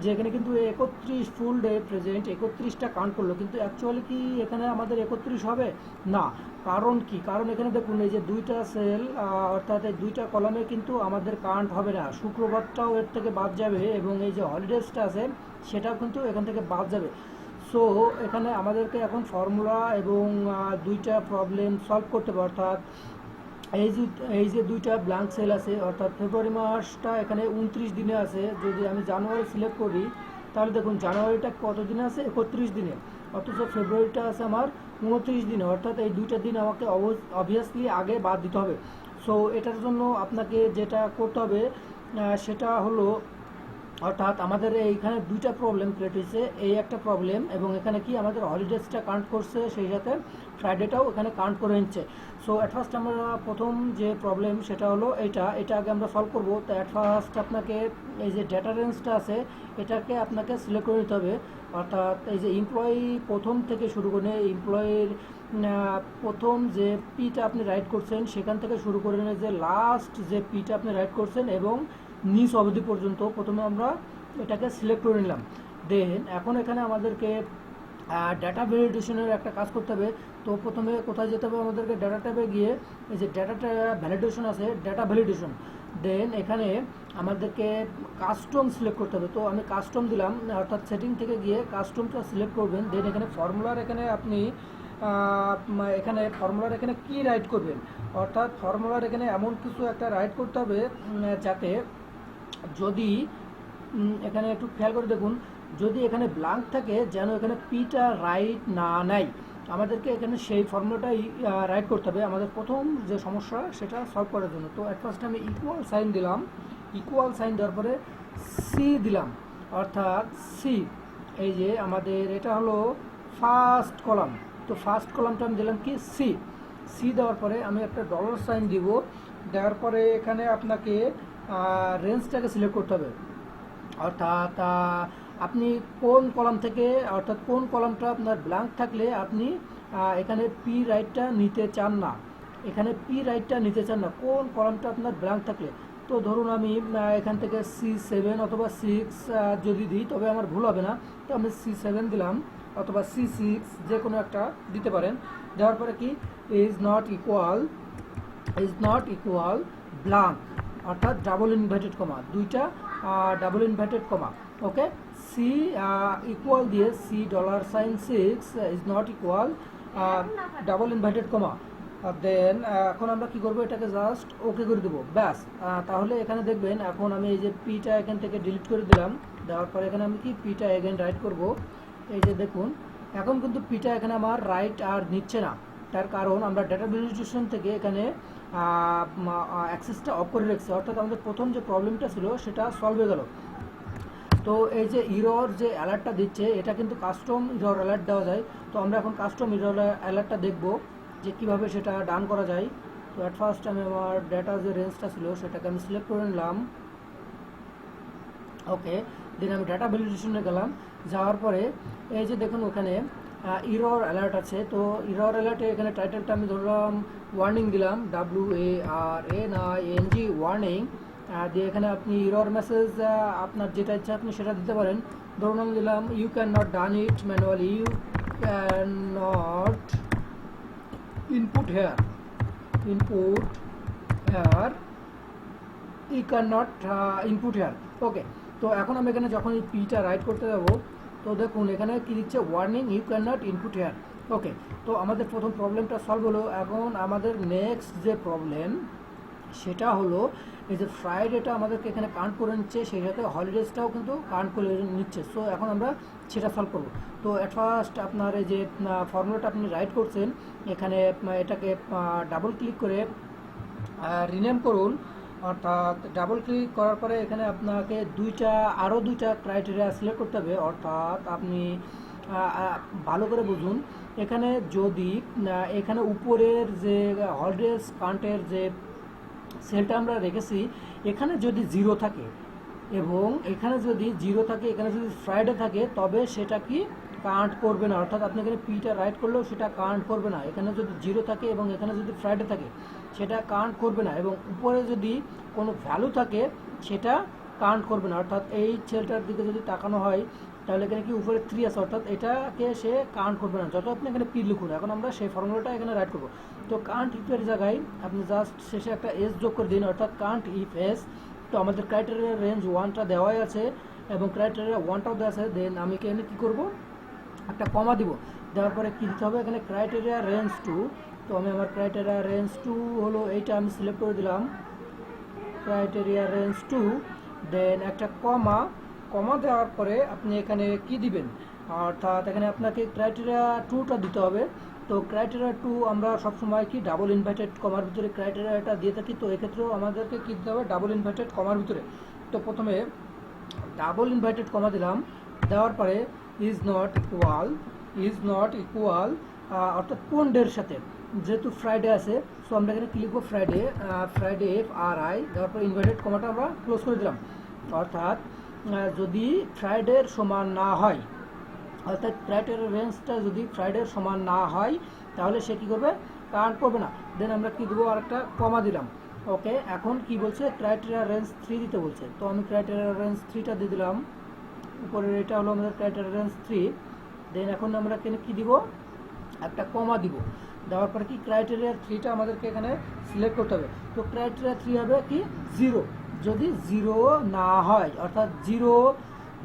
যে এখানে কিন্তু 31 ফুল ডে প্রেজেন্ট 31টা কাউন্ট করলো, কিন্তু অ্যাকচুয়ালি কি এখানে আমাদের 31 হবে না। কারণ কি, কারণ এখানে দেখুন এই যে দুইটা সেল অর্থাৎ এই দুইটা কলামে কিন্তু আমাদের কাউন্ট হবে না, শুক্রবারটাও এর থেকে বাদ যাবে এবং এই যে হলিডেজটা আছে সেটাও কিন্তু এখান থেকে বাদ যাবে। সো এখানে আমাদেরকে এখন ফর্মুলা এবং দুইটা প্রবলেম সলভ করতে হবে, অর্থাৎ এই যে দুইটা ব্ল্যাঙ্ক সেল আছে, অর্থাৎ ফেব্রুয়ারি মাসটা এখানে 29 দিনে আছে। যদি আমি জানুয়ারি সিলেক্ট করি তাহলে দেখুন জানুয়ারিটা কত দিনে আছে, 31 দিনে, অথচ ফেব্রুয়ারিটা আছে আমার 29 দিনে, অর্থাৎ এই দুইটা দিন আমাকে অবভিয়াসলি আগে বাদ দিতে হবে। সো এটার জন্য আপনাকে যেটা করতে হবে সেটা হলো, অর্থাৎ আমাদের এইখানে দুইটা প্রবলেম ক্রিয়েট হয়েছে, এই একটা প্রবলেম এবং এখানে কি আমাদের হলিডেজটা কাউন্ট করছে, সেই সাথে ফ্রাইডেটাও এখানে কাউন্ট করে নিচ্ছে। সো অ্যাট ফার্স্ট আমরা প্রথম যে প্রবলেম সেটা হলো এটা আগে আমরা সলভ করব। তো অ্যাট ফার্স্ট আপনাকে এই যে ডেটা রেঞ্জটা আছে এটাকে আপনাকে সিলেক্ট করে নিতে হবে, অর্থাৎ এই যে এমপ্লয়ি প্রথম থেকে শুরু করে এমপ্লয়ির প্রথম যে পিটা আপনি রাইট করছেন সেখান থেকে শুরু করে যে লাস্ট যে পিটা আপনি রাইট করছেন এবং নিচ অবধি পর্যন্ত প্রথমে আমরা এটাকে সিলেক্ট করে নিলাম। দেন এখন এখানে আমাদেরকে ডাটা ভ্যালিডেশনের একটা কাজ করতে হবে। তো প্রথমে কোথায় যেতে হবে, আমাদেরকে ডাটা ট্যাবে গিয়ে এই যে ডাটা ভ্যালিডেশন আছে, ডাটা ভ্যালিডেশন, দেন এখানে আমাদেরকে কাস্টম সিলেক্ট করতে হবে। তো আমি কাস্টম দিলাম, অর্থাৎ সেটিং থেকে গিয়ে কাস্টমটা সিলেক্ট করবেন। দেন এখানে ফর্মুলার এখানে আপনি এখানে কি রাইট করবেন, অর্থাৎ ফর্মুলার এখানে এমন কিছু একটা রাইট করতে হবে যাতে যদি এখানে একটু খেয়াল করে দেখুন, যদি এখানে ব্ল্যাঙ্ক থাকে যেন এখানে পিটা রাইট না নেয়, আমাদেরকে এখানে সেই ফর্মুলাটাই রাইট করতে হবে আমাদের প্রথম যে সমস্যা সেটা সলভ করার জন্য। তো অ্যাট ফার্স্ট আমি ইকুয়াল সাইন দিলাম, ইকুয়াল সাইন দেওয়ার পরে সি দিলাম, অর্থাৎ সি, এই যে আমাদের এটা হলো ফার্স্ট কলাম, তো ফার্স্ট কলামটা আমি দিলাম কি সি। সি দেওয়ার পরে আমি একটা ডলার সাইন দিব, দেওয়ার পরে এখানে আপনাকে রেঞ্জটাকে সিলেক্ট করতে হবে, অর্থাৎ আপনি কোন কলাম থেকে, অর্থাৎ কোন কলামটা আপনার ব্ল্যাঙ্ক থাকলে আপনি এখানে পি রাইটটা নিতে চান না, এখানে পি রাইটটা নিতে চান না, কোন কলামটা আপনার ব্ল্যাঙ্ক থাকলে। তো ধরুন আমি এখান থেকে C7 অথবা 6 যদি দিই তবে আমার ভুল হবে না, তো আমি C7 দিলাম অথবা C6 যে কোনো একটা দিতে পারেন। দেওয়ার পরে কি ইজ নট ইকুয়াল ব্ল্যাঙ্ক, অর্থাৎ ডাবল ইনভার্টেড কমা, দুইটা double inverted comma, okay. C equal দিয়ে $6 is not equal double inverted comma. Then এখন আমরা কি করব, এটাকে জাস্ট ওকে করে দেবো, ব্যাস। তাহলে এখানে দেখবেন এখন আমি এই যে পিটা এখান থেকে ডিলিট করে দিলাম, দেওয়ার পরে এখানে আমি কি পিটা এগেন রাইট করব, এই যে দেখুন এখন কিন্তু পিটা এখানে আমার রাইট আর নিচ্ছে না, তার কারণ আমরা ডাটা ভ্যালিডেশন থেকে এখানে অ্যাক্সেসটা অফ করে রেখেছি, অর্থাৎ আমাদের প্রথম যে প্রবলেমটা ছিল সেটা সলভ হয়ে গেল। তো এই যে ইরর যে অ্যালার্টটা দিচ্ছে এটা কিন্তু কাস্টম ইরর অ্যালার্ট দেওয়া যায়। তো আমরা এখন কাস্টম ইরর অ্যালার্টটা দেখব যে কিভাবে সেটা ডান করা যায়। তো অ্যাট ফার্স্ট আমি আমার ডেটা যে রেঞ্জটা ছিল সেটাকে আমি সিলেক্ট করে নিলাম, ওকে। দেন আমি ডাটা ভ্যালিডেশনে গেলাম, যাওয়ার পরে এই যে দেখুন ওখানে ইরর অ্যালার্ট আছে। তো ইরর অ্যালার্টে এখানে টাইটেলটা আমি ধরলাম ওয়ার্নিং দিলাম, WARNING ওয়ার্নিং, দিয়ে এখানে আপনি ইরর মেসেজ আপনার যেটা ইচ্ছা আপনি সেটা দিতে পারেন। ধরুন আমি দিলাম you can not done it manually, you can not input here you can not input here, okay. তো এখন আমি এখানে যখন এই পিটা রাইট করতে যাব তো দেখুন এখানে কি দিচ্ছে, warning you can not input here, okay. তো আমাদের প্রথম প্রবলেমটা সলভ হলো। এখন আমাদের নেক্সট যে প্রবলেম সেটা হলো এই যে ফ্রাইডেটা আমাদেরকে এখানে কাউন্ট করে নিচ্ছে, সেই সাথে হলিডেজটাও কিন্তু কাউন্ট করে নিচ্ছে। সো এখন আমরা সেটা সলভ করব। তো অ্যাট ফার্স্ট আপনার এই যে ফর্মুলাটা আপনি রাইট করছেন এখানে এটাকে ডাবল ক্লিক করে রিনেম করুন, অর্থাৎ ডাবল ক্লিক করার পরে এখানে আপনাকে আরও দুইটা ক্রাইটেরিয়া সিলেক্ট করতে হবে, অর্থাৎ আপনি ভালো করে বুঝুন। এখানে যদি এখানে উপরের যে হলিডেজ কাউন্টের যে সেলটা আমরা রেখেছি এখানে যদি জিরো থাকে এবং এখানে যদি জিরো থাকে, এখানে যদি ফ্রাইডে থাকে তবে সেটা কি কাউন্ট করবে না, অর্থাৎ আপনি এখানে পিটা রাইট করলেও সেটা কাউন্ট করবে না। এখানে যদি জিরো থাকে এবং এখানে যদি ফ্রাইডে থাকে সেটা কাউন্ট করবে না, এবং উপরে যদি কোনো ভ্যালু থাকে সেটা কাউন্ট করবে না। অর্থাৎ এই সেলটার দিকে যদি তাকানো হয় তাহলে এখানে কি উপরে 3 আছে, অর্থাৎ এটাকে সে কাউন্ট করবে না যত আপনি এখানে পি লিখুন। এখন আমরা সেই ফর্মুলাটা এখানে রাইট করবো। তো কাউন্ট ইফের জায়গায় আপনি জাস্ট শেষে একটা এস যোগ করে দিন, অর্থাৎ কাউন্ট ইফ এস। তো আমাদের ক্রাইটেরিয়া রেঞ্জ 1টা দেওয়াই আছে এবং ক্রাইটেরিয়া 1টাও দেওয়া আছে। দেন আমি এখানে কী করবো, একটা কমা দিব। দেওয়ার পরে কী দিতে হবে, এখানে ক্রাইটেরিয়া রেঞ্জ 2। তো আমি আমার ক্রাইটেরিয়া রেঞ্জ 2 হলো এইটা, আমি সিলেক্ট করে দিলাম ক্রাইটেরিয়া রেঞ্জ 2। দেন একটা কমা দেওয়ার পরে আপনি এখানে কি দিবেন, অর্থাৎ এখানে আপনাকে ক্রাইটেরিয়া 2টা দিতে হবে। তো ক্রাইটেরিয়া 2 আমরা সবসময় কি ডাবল ইনভার্টেড কমার ভিতরে ক্রাইটেরিয়াটা দিয়ে থাকি, তো এক্ষেত্রেও আমাদেরকে কী দিতে হবে, ডাবল ইনভার্টেড কমার ভিতরে। তো প্রথমে ডাবল ইনভার্টেড কমা দিলাম, দেওয়ার পরে ইজ নট ইকুয়াল অর্থাৎ কোন ডের সাথে, যেহেতু ফ্রাইডে আছে সো আমরা এখানে কি লিখবো, ফ্রাইডে এফ আর আই, দেওয়ার পরে ইনভার্টেড কমাটা আমরা ক্লোজ করে দিলাম। অর্থাৎ যদি ফ্রাইডের সমান না হয়, অর্থাৎ ক্রাইটেরিয়া রেঞ্জটা যদি ফ্রাইডের সমান না হয় তাহলে সে কী করবে, কাউন্ট করবে না। দেন আমরা কী দেবো, আর একটা কমা দিলাম। ওকে, এখন কি বলছে, ক্রাইটেরিয়া রেঞ্জ 3 দিতে বলছে। তো আমি ক্রাইটেরিয়া রেঞ্জ 3টা দিয়ে দিলাম, উপরের এটা হলো আমাদের ক্রাইটেরিয়া রেঞ্জ 3। দেন এখন আমরা এখানে কী দিব, একটা কমা দিব। দেওয়ার পরে কি ক্রাইটেরিয়া 3টা আমাদেরকে এখানে সিলেক্ট করতে হবে। তো ক্রাইটেরিয়া 3 হবে কি 0, যদি 0 না হয়, অর্থাৎ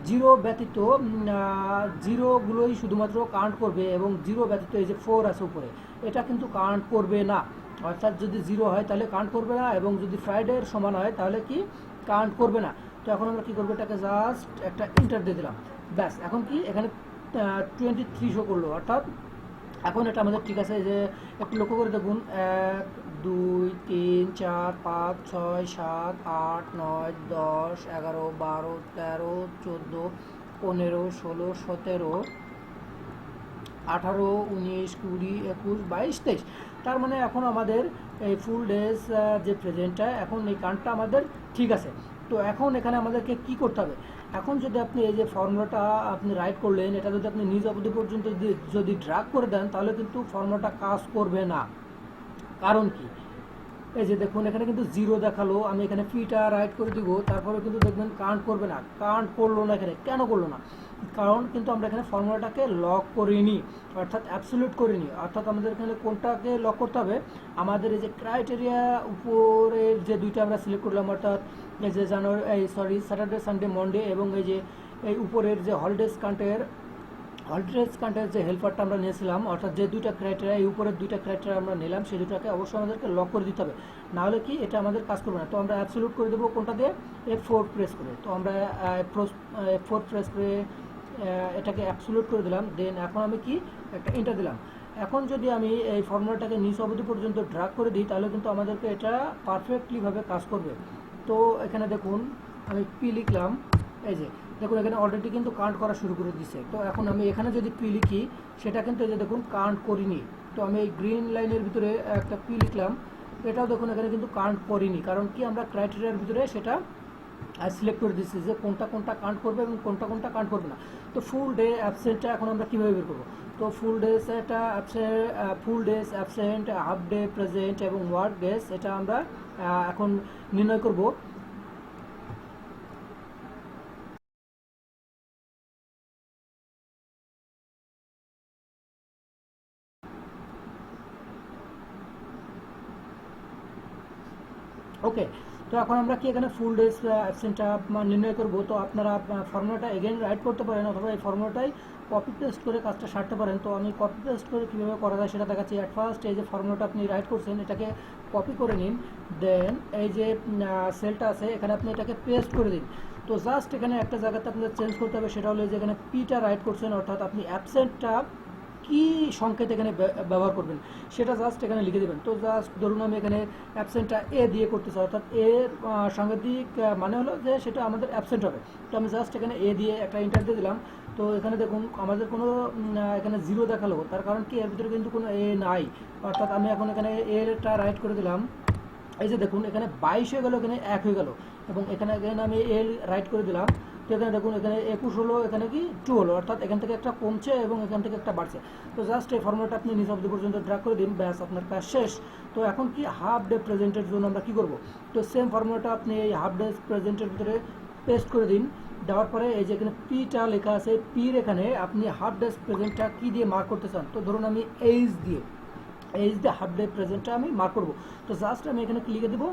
জিরো ব্যতীত জিরোগুলোই শুধুমাত্র কাউন্ট করবে, এবং জিরো ব্যতীত এই যে 4 আছে উপরে এটা কিন্তু কাউন্ট করবে না। অর্থাৎ যদি 0 হয় তাহলে কাউন্ট করবে না, এবং যদি ফ্রাইডের সমান হয় তাহলে কি কাউন্ট করবে না। তো এখন আমরা কী করবো, এটাকে জাস্ট একটা ইন্টার দিয়ে দিলাম, ব্যাস। এখন কি এখানে 23 শো করলো, অর্থাৎ এখন এটা আমাদের ঠিক আছে। যে একটু লক্ষ্য করে দেখুন, 1 2 3 4 5 6 7 8 9 10 11 12 13 14 15 16 17 18 19 20 21 22 23। তার মানে এখন আমাদের এই ফুল ডেজ যে প্রেজেন্টটা, এখন এই কাউন্টটা আমাদের ঠিক আছে। তো এখন এখানে আমাদেরকে কি করতে হবে, এখন যদি আপনি এই যে ফর্মুলাটা আপনি রাইট করলেন, এটা যদি আপনি নিজ অবধি পর্যন্ত যদি ড্রাগ করে দেন তাহলে কিন্তু ফর্মুলাটা কাজ করবে না। কারণ কি, এই যে দেখুন এখানে কিন্তু 0 দেখালো, আমি এখানে পিটা রাইট করে দিব, তারপরে কিন্তু দেখবেন কাউন্ট করবে না। কাউন্ট করলো না, এখানে কেন করলো না, কারণ কিন্তু আমরা এখানে ফর্মুলাটাকে লক করিনি, অর্থাৎ অ্যাবসলিউট করিনি। অর্থাৎ আমাদের এখানে কোনটাকে লক করতে হবে, আমাদের এই যে ক্রাইটেরিয়া উপরের যে দুইটা আমরা সিলেক্ট করলাম, অর্থাৎ এই যে স্যাটারডে সানডে মন্ডে, এবং এই যে এই উপরের যে হলিডেজ কান্টের যে হেল্পারটা আমরা নিয়েছিলাম, অর্থাৎ যে দুইটা ক্রাইটেরিয়া, এই উপরের দুইটা ক্রাইটেরিয়া আমরা নিলাম, সেই দুটাকে অবশ্যই আমাদেরকে লক করে দিতে হবে, নাহলে কি এটা আমাদের কাজ করবে না। তো আমরা অ্যাবসলিউট করে দেবো কোনটা দিয়ে, F4 প্রেস করে। তো আমরা F4 প্রেস করে এটাকে অ্যাবসলিউট করে দিলাম। দেন এখন আমি কি একটা এন্টার দিলাম। এখন যদি আমি এই ফর্মুলাটাকে নিচ অবধি পর্যন্ত ড্রাগ করে দিই তাহলে কিন্তু আমাদেরকে এটা পারফেক্টলিভাবে কাজ করবে। তো এখানে দেখুন আমি পি লিখলাম, এই যে দেখুন এখানে অলরেডি কিন্তু কাউন্ট করা শুরু করে দিছে। তো এখন আমি এখানে যদি পি লিখি সেটা কিন্তু এই যে দেখুন কাউন্ট করিনি। তো আমি এই গ্রিন লাইনের ভিতরে একটা পি লিখলাম, এটাও দেখুন এখানে কিন্তু কাউন্ট করিনি, কারণ কি আমরা ক্রাইটেরিয়ার ভিতরে সেটা সিলেক্ট করে দিচ্ছি যে কোনটা কাউন্ট করবে এবং কোনটা কাউন্ট করবে না। তো ফুল ডে অ্যাবসেন্টটা এখন আমরা কীভাবে বের করবো, তো full days absent, half day present এবং ওয়ার্ক ডেজ এটা আমরা এখন নির্ণয় করব। ওকে, তো এখন আমরা কি এখানে ফুল ডেজ অ্যাবসেন্টটা নির্ণয় করব। তো আপনারা ফর্মুলাটা এগেন রাইট করতে পারেন, অথবা এই ফর্মুলাটাই কপি পেস্ট করে কাজটা সারতে পারেন। তো আমি কপি পেস্ট করে কীভাবে করা যায় সেটা দেখাচ্ছি। অ্যাট ফার্স্ট এই যে ফর্মুলাটা আপনি রাইট করছেন এটাকে কপি করে নিন, দেন এই যে সেলটা আছে এখানে আপনি এটাকে পেস্ট করে দিন। তো জাস্ট এখানে একটা জায়গাতে আপনাদের চেঞ্জ করতে হবে, সেটা হলো যে এখানে পিটা রাইট করছেন, অর্থাৎ আপনি অ্যাবসেন্টটা কি সংকেত এখানে ব্যবহার করবেন সেটা জাস্ট এখানে লিখে দেবেন। তো জাস্ট ধরুন আমি এখানে অ্যাবসেন্টটা এ দিয়ে করতেছি, অর্থাৎ এর সাংঘাতিক মানে হলো যে সেটা আমাদের অ্যাবসেন্ট হবে। তো আমি জাস্ট এখানে এ দিয়ে একটা ইন্টার দিয়ে দিলাম। তো এখানে দেখুন আমাদের কোনো এখানে 0 দেখালো, তার কারণ কি এর ভিতরে কিন্তু কোনো এ নাই, অর্থাৎ আমি এখন এখানে এরটা রাইট করে দিলাম। এই যে দেখুন এখানে 22 হয়ে গেল, এখানে 1 হয়ে গেল, এবং এখানে এখানে আমি এল রাইট করে দিলাম। তো এখানে দেখুন এখানে 21 হলো, এখানে কি 2 হলো, অর্থাৎ এখান থেকে একটা কমছে এবং এখান থেকে একটা বাড়ছে। তো জাস্ট এই ফর্মুলাটা আপনি নিচ অবধি পর্যন্ত ড্র্যাগ করে দিন, ব্যাস আপনার কাজ শেষ। তো এখন কি হাফ ডে প্রেজেন্টের জন্য আমরা কি করব, তো সেম ফর্মুলাটা আপনি এই হাফ ডে প্রেজেন্টের ভিতরে পেস্ট করে দিন। দেওয়ার পরে এই যে এখানে পিটা লেখা আছে, পির এখানে আপনি হাফ ডে প্রেজেন্টটা কি দিয়ে মার্ক করতে চান, তো ধরুন আমি এইচ দিয়ে হাফ ডে প্রেজেন্টটা আমি মার্ক করবো। তো জাস্ট আমি এখানে কি লিখে দেবো,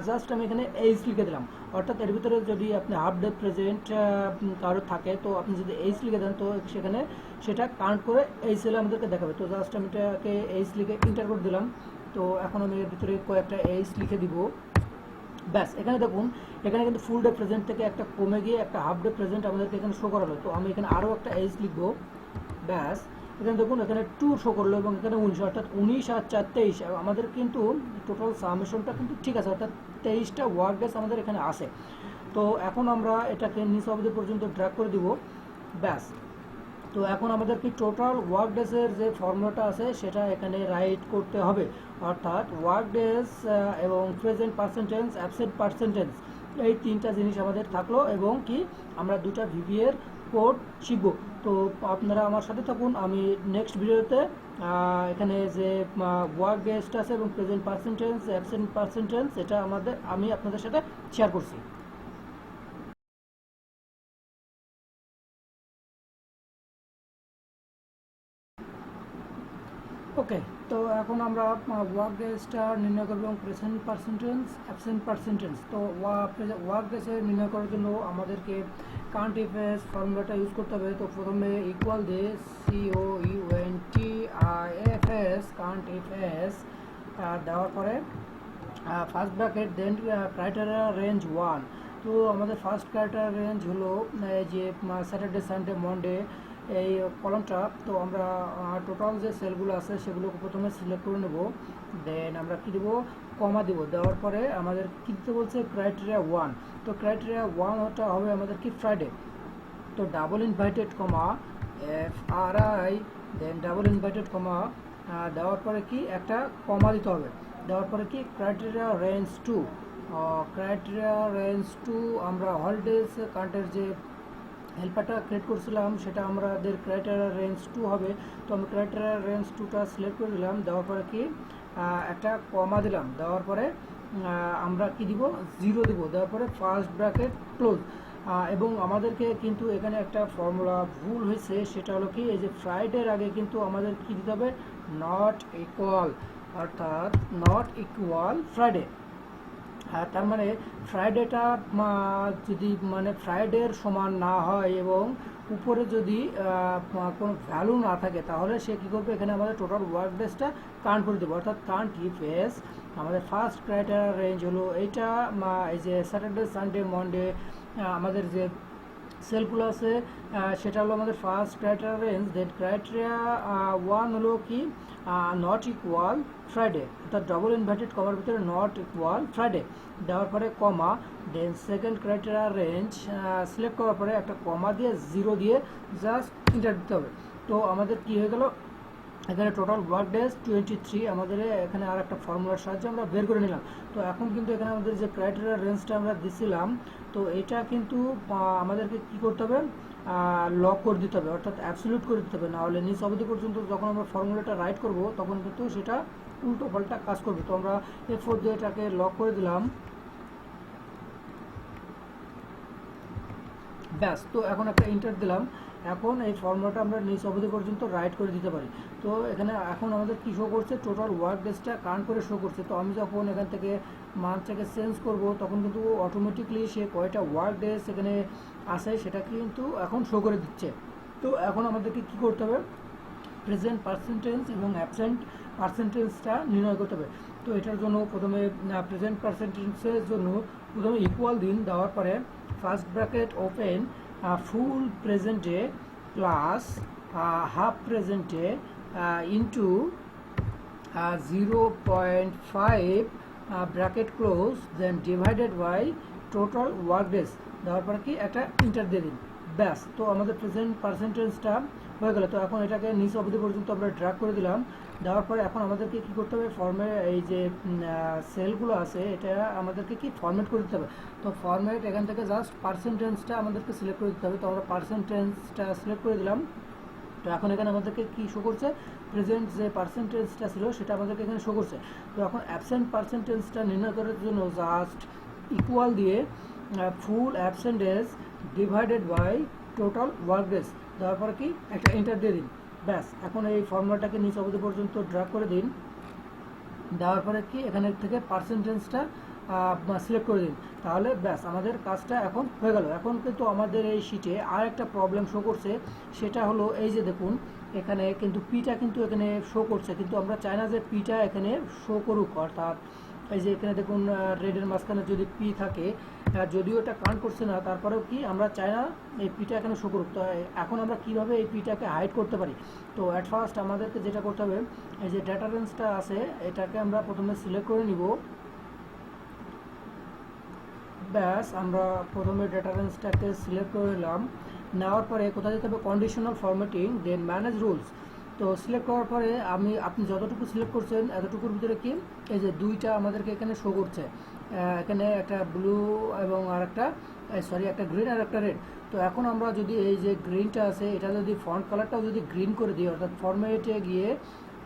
জাস্ট আমি এখানে এইচ লিখে দিলাম। অর্থাৎ এর ভিতরে যদি আপনি হাফ ডে প্রেজেন্ট কারো থাকে, তো আপনি যদি এইচ লিখে দেন, তো সেখানে সেটা কাউন্ট করে এই সেলে আমাদেরকে দেখাবে। তো জাস্ট আমি এটাকে এইচ লিখে ইন্টার করে দিলাম। তো এখন আমি এর ভিতরে কয়েকটা এইচ লিখে দিব, ব্যাস। এখানে দেখুন এখানে কিন্তু ফুল ডে প্রেজেন্ট থেকে একটা কমে গিয়ে একটা হাফ ডে প্রেজেন্ট আমাদেরকে এখানে শো করালো। তো আমি এখানে আরও একটা এইচ লিখবো, ব্যাস। এখানে দেখুন এখানে 2 শো করলো এবং এখানে 19, অর্থাৎ 19 আর 4 23। আমাদের কিন্তু টোটাল সামেশনটা কিন্তু ঠিক আছে, অর্থাৎ 23টা ওয়ার্ক ডেজ আমাদের এখানে আসে। তো এখন আমরা এটাকে নিচ অবধি পর্যন্ত ড্র্যাগ করে দিব, ব্যাস। তো এখন আমাদের কি টোটাল ওয়ার্ক ডেজের যে ফর্মুলাটা আছে সেটা এখানে রাইট করতে হবে, অর্থাৎ ওয়ার্ক ডেজ এবং প্রেজেন্ট পার্সেন্টেজ, অ্যাবসেন্ট পার্সেন্টেজ, এই তিনটা জিনিস আমাদের থাকলো এবং কি আমরা দুটা ভিভি এর কোড শিখবো। তো আপনারা আমার সাথে থাকুন, আমি নেক্সট ভিডিওতে এখানে যে ওয়ার্ক ডেজটা আছে এবং প্রেজেন্ট পার্সেন্টেজ, অ্যাবসেন্ট পার্সেন্টেজ, এটা আমি আপনাদের সাথে শেয়ার করছি। ওকে, তো এখন আমরা ওয়ার্ক ডেজটা নির্ণয় করবো এবং প্রেজেন্ট পার্সেন্টেজ, অ্যাবসেন্ট পার্সেন্টেজ। তো ওয়ার্ক ডেজে নির্ণয় করার জন্য আমাদেরকে কাউন্ট ইফএস ফর্মুলাটা ইউজ করতে হবে। তো প্রথমে ইকুয়াল দিয়ে COUNTIFS কাউন্ট ইফএস দেওয়ার পরে ফার্স্ট ব্র্যাকেট, দেন ক্রাইটেরিয়া রেঞ্জ 1। তো আমাদের ফার্স্ট ক্রাইটেরিয়া রেঞ্জ হলো যে স্যাটারডে, সানডে, মন্ডে, এই কলমটা। তো আমরা টোটাল যে সেলগুলো আছে সেগুলোকে প্রথমে সিলেক্ট করে নেব, দেন আমরা কি দেবো, কমা দেবো। দেওয়ার পরে আমাদের কী দিতে বলছে, ক্রাইটেরিয়া 1। তো ক্রাইটেরিয়া 1 ওটা হবে আমাদের কি ফ্রাইডে। তো ডাবল ইনভাইটেড কমা FRI, দেন ডাবল ইনভাইটেড কমা দেওয়ার পরে কি একটা কমা দিতে হবে। দেওয়ার পরে কি ক্রাইটেরিয়া রেঞ্জ 2, ক্রাইটেরিয়া রেঞ্জ 2 আমরা হলিডেজ কাউন্টের যে হেল্পারটা ক্রিয়েট করছিলাম সেটা আমাদের ক্রাইটেরিয়া রেঞ্জ 2 হবে। তো আমি ক্রাইটেরিয়া রেঞ্জ 2টা সিলেক্ট করে দিলাম। দেওয়ার পরে কি একটা কমা দিলাম। দেওয়ার পরে আমরা কি দিব, 0 দিব। দেওয়ার পরে ফার্স্ট ব্র্যাকেট ক্লোজ। এবং আমাদেরকে কিন্তু এখানে একটা ফর্মুলা ভুল হয়েছে, সেটা হলো কি, এই যে ফ্রাইডের আগে কিন্তু আমাদের কি দিতে হবে, নট ইকুয়াল, অর্থাৎ নট ইকুয়াল ফ্রাইডে। তার মানে ফ্রাইডেটা যদি মানে ফ্রাইডের সমান না হয় এবং উপরে যদি কোনো ভ্যালু না থাকে, তাহলে সে কী করবে, এখানে আমাদের টোটাল ওয়ার্ক ডেজটা কাউন্ট করে দেবো। অর্থাৎ কাউন্ট ইফএস আমাদের ফার্স্ট ক্রাইটেরিয়া রেঞ্জ হলো এইটা, এই যে স্যাটারডে, সানডে, মন্ডে আমাদের যে সেলগুলো আছে সেটা হলো আমাদের first criteria range. Then criteria 1 হলো কি, নট ইকুয়াল ফ্রাইডে, অর্থাৎ ডবল ইনভার্টেড কমার ভিতরে নট ইকুয়াল ফ্রাইডে। দেওয়ার পরে comma, then second criteria range select করার পরে একটা কমা দিয়ে 0 দিয়ে জাস্ট ইন্টার দিতে হবে। তো আমাদের কি হয়ে গেল, এখানে টোটাল ওয়ার্ক ডেজ 23। আমাদের এখানে আর একটা ফর্মুলার সাহায্যে আমরা বের করে নিলাম। তো এখন কিন্তু এখানে আমাদের যে ক্রাইটেরিয়া রেঞ্জটা আমরা দিছিলাম, তো এটা কিন্তু আমাদেরকে কি করতে হবে, লক করে দিতে হবে, অর্থাৎ অ্যাবসলিউট করে দিতে হবে। না হলে নিচ অবধি পর্যন্ত যখন আমরা ফর্মুলাটা রাইট করব তখন কিন্তু সেটা উল্টো পাল্টা কাজ করবে। তো আমরা F4 দিয়ে এটাকে লক করে দিলাম, ব্যাস। তো এখন একটা ইন্টার দিলাম। এখন এই ফর্মুলাটা আমরা নিচ অবধি পর্যন্ত রাইট করে দিতে পারি। তো এখানে এখন আমাদের কী শো করছে, টোটাল ওয়ার্ক ডেজটা কাউন্ট করে শো করছে। তো আমি যখন এখান থেকে মানটাকে চেঞ্জ করব তখন কিন্তু অটোমেটিকলি সে কয়টা ওয়ার্ক ডেজ এখানে আসে সেটা কিন্তু এখন শো করে দিচ্ছে। তো এখন আমাদেরকে কী করতে হবে, প্রেজেন্ট পার্সেন্টেজ এবং অ্যাবসেন্ট পার্সেন্টেজটা নির্ণয় করতে হবে। তো এটার জন্য প্রথমে প্রেজেন্ট পার্সেন্টেজের জন্য প্রথমে ইকুয়াল দিন। দেওয়ার পরে ফার্স্ট ব্র্যাকেট ওপেন, ফুল প্রেজেন্টে প্লাস হাফ প্রেজেন্টে into 0.5 bracket close, then divided by total work days. দেওয়ার পরে কি একটা ইন্টার দিয়ে দিন, ব্যাস। তো আমাদের প্রেজেন্ট পার্সেন্টেজটা হয়ে গেল। তো এখন এটাকে নিচ অবধি পর্যন্ত আমরা ড্র্যাগ করে দিলাম। দেওয়ার পরে এখন আমাদেরকে কি করতে হবে, ফর্মে এই যে সেলগুলো আছে এটা আমাদেরকে কি ফরম্যাট করে দিতে হবে। তো ফরম্যাট এখান থেকে জাস্ট পার্সেন্টেজটা আমাদেরকে সিলেক্ট করে দিতে হবে। তো আমরা পার্সেন্টেজটা সিলেক্ট করে দিলাম। তো এখন এখানে আমাদেরকে কি শো করছে, প্রেজেন্ট যে পার্সেন্টেজটা ছিল সেটা আমাদেরকে এখানে শো করছে। তো এখন অ্যাবসেন্ট পার্সেন্টেজটা নির্ণয় করার জন্য জাস্ট ইকুয়াল দিয়ে ফুল অ্যাবসেন্টেজ divided by total work days দেওয়ার পরে কি একটা এন্টার দিয়ে দিন। ব্যাস, এখন এই ফর্মুলাটাকে নিচ অবধি পর্যন্ত ড্র্যাগ করে দিন। দেওয়ার পরে কি এখানে থেকে পার্সেন্টেজটা সিলেক্ট করে দিন। তাহলে ব্যাস আমাদের কাজটা এখন হয়ে গেল। এখন কিন্তু আমাদের এই শিটে আর একটা প্রবলেম শো করছে, সেটা হলো এই যে দেখুন এখানে কিন্তু পিটা কিন্তু এখানে শো করছে, কিন্তু আমরা চাই না যে পিটা এখানে শো করুক। অর্থাৎ এই যে এখানে দেখুন রেডের মাঝখানে যদি পি থাকে, যদিও এটা কাউন্ট করছে না, তারপরেও কি আমরা চাই না এই পিটা এখানে শো করুক। তো এখন আমরা কিভাবে এই পিটাকে হাইড করতে পারি? তো অ্যাট ফার্স্ট আমাদেরকে যেটা করতে হবে, এই যে ডেটা রেঞ্জটা আছে এটাকে আমরা প্রথমে সিলেক্ট করে নিব। ব্যাস, আমরা প্রথমে ডেটা রেঞ্জটাকে সিলেক্ট করে নিলাম। নেওয়ার পরে কোথায় যেতে হবে, কন্ডিশনাল ফরম্যাটিং, দেন ম্যানেজ রুলস। তো সিলেক্ট করার পরে আপনি যতটুকু সিলেক্ট করছেন এতটুকুর ভিতরে কি এই যে দুইটা আমাদেরকে এখানে শো করছে, এখানে একটা ব্লু এবং আর একটা একটা গ্রিন আর একটা রেড। তো এখন আমরা যদি এই যে গ্রিনটা আছে এটা যদি ফন্ট কালারটাও যদি গ্রিন করে দিই, অর্থাৎ ফরম্যাটে গিয়ে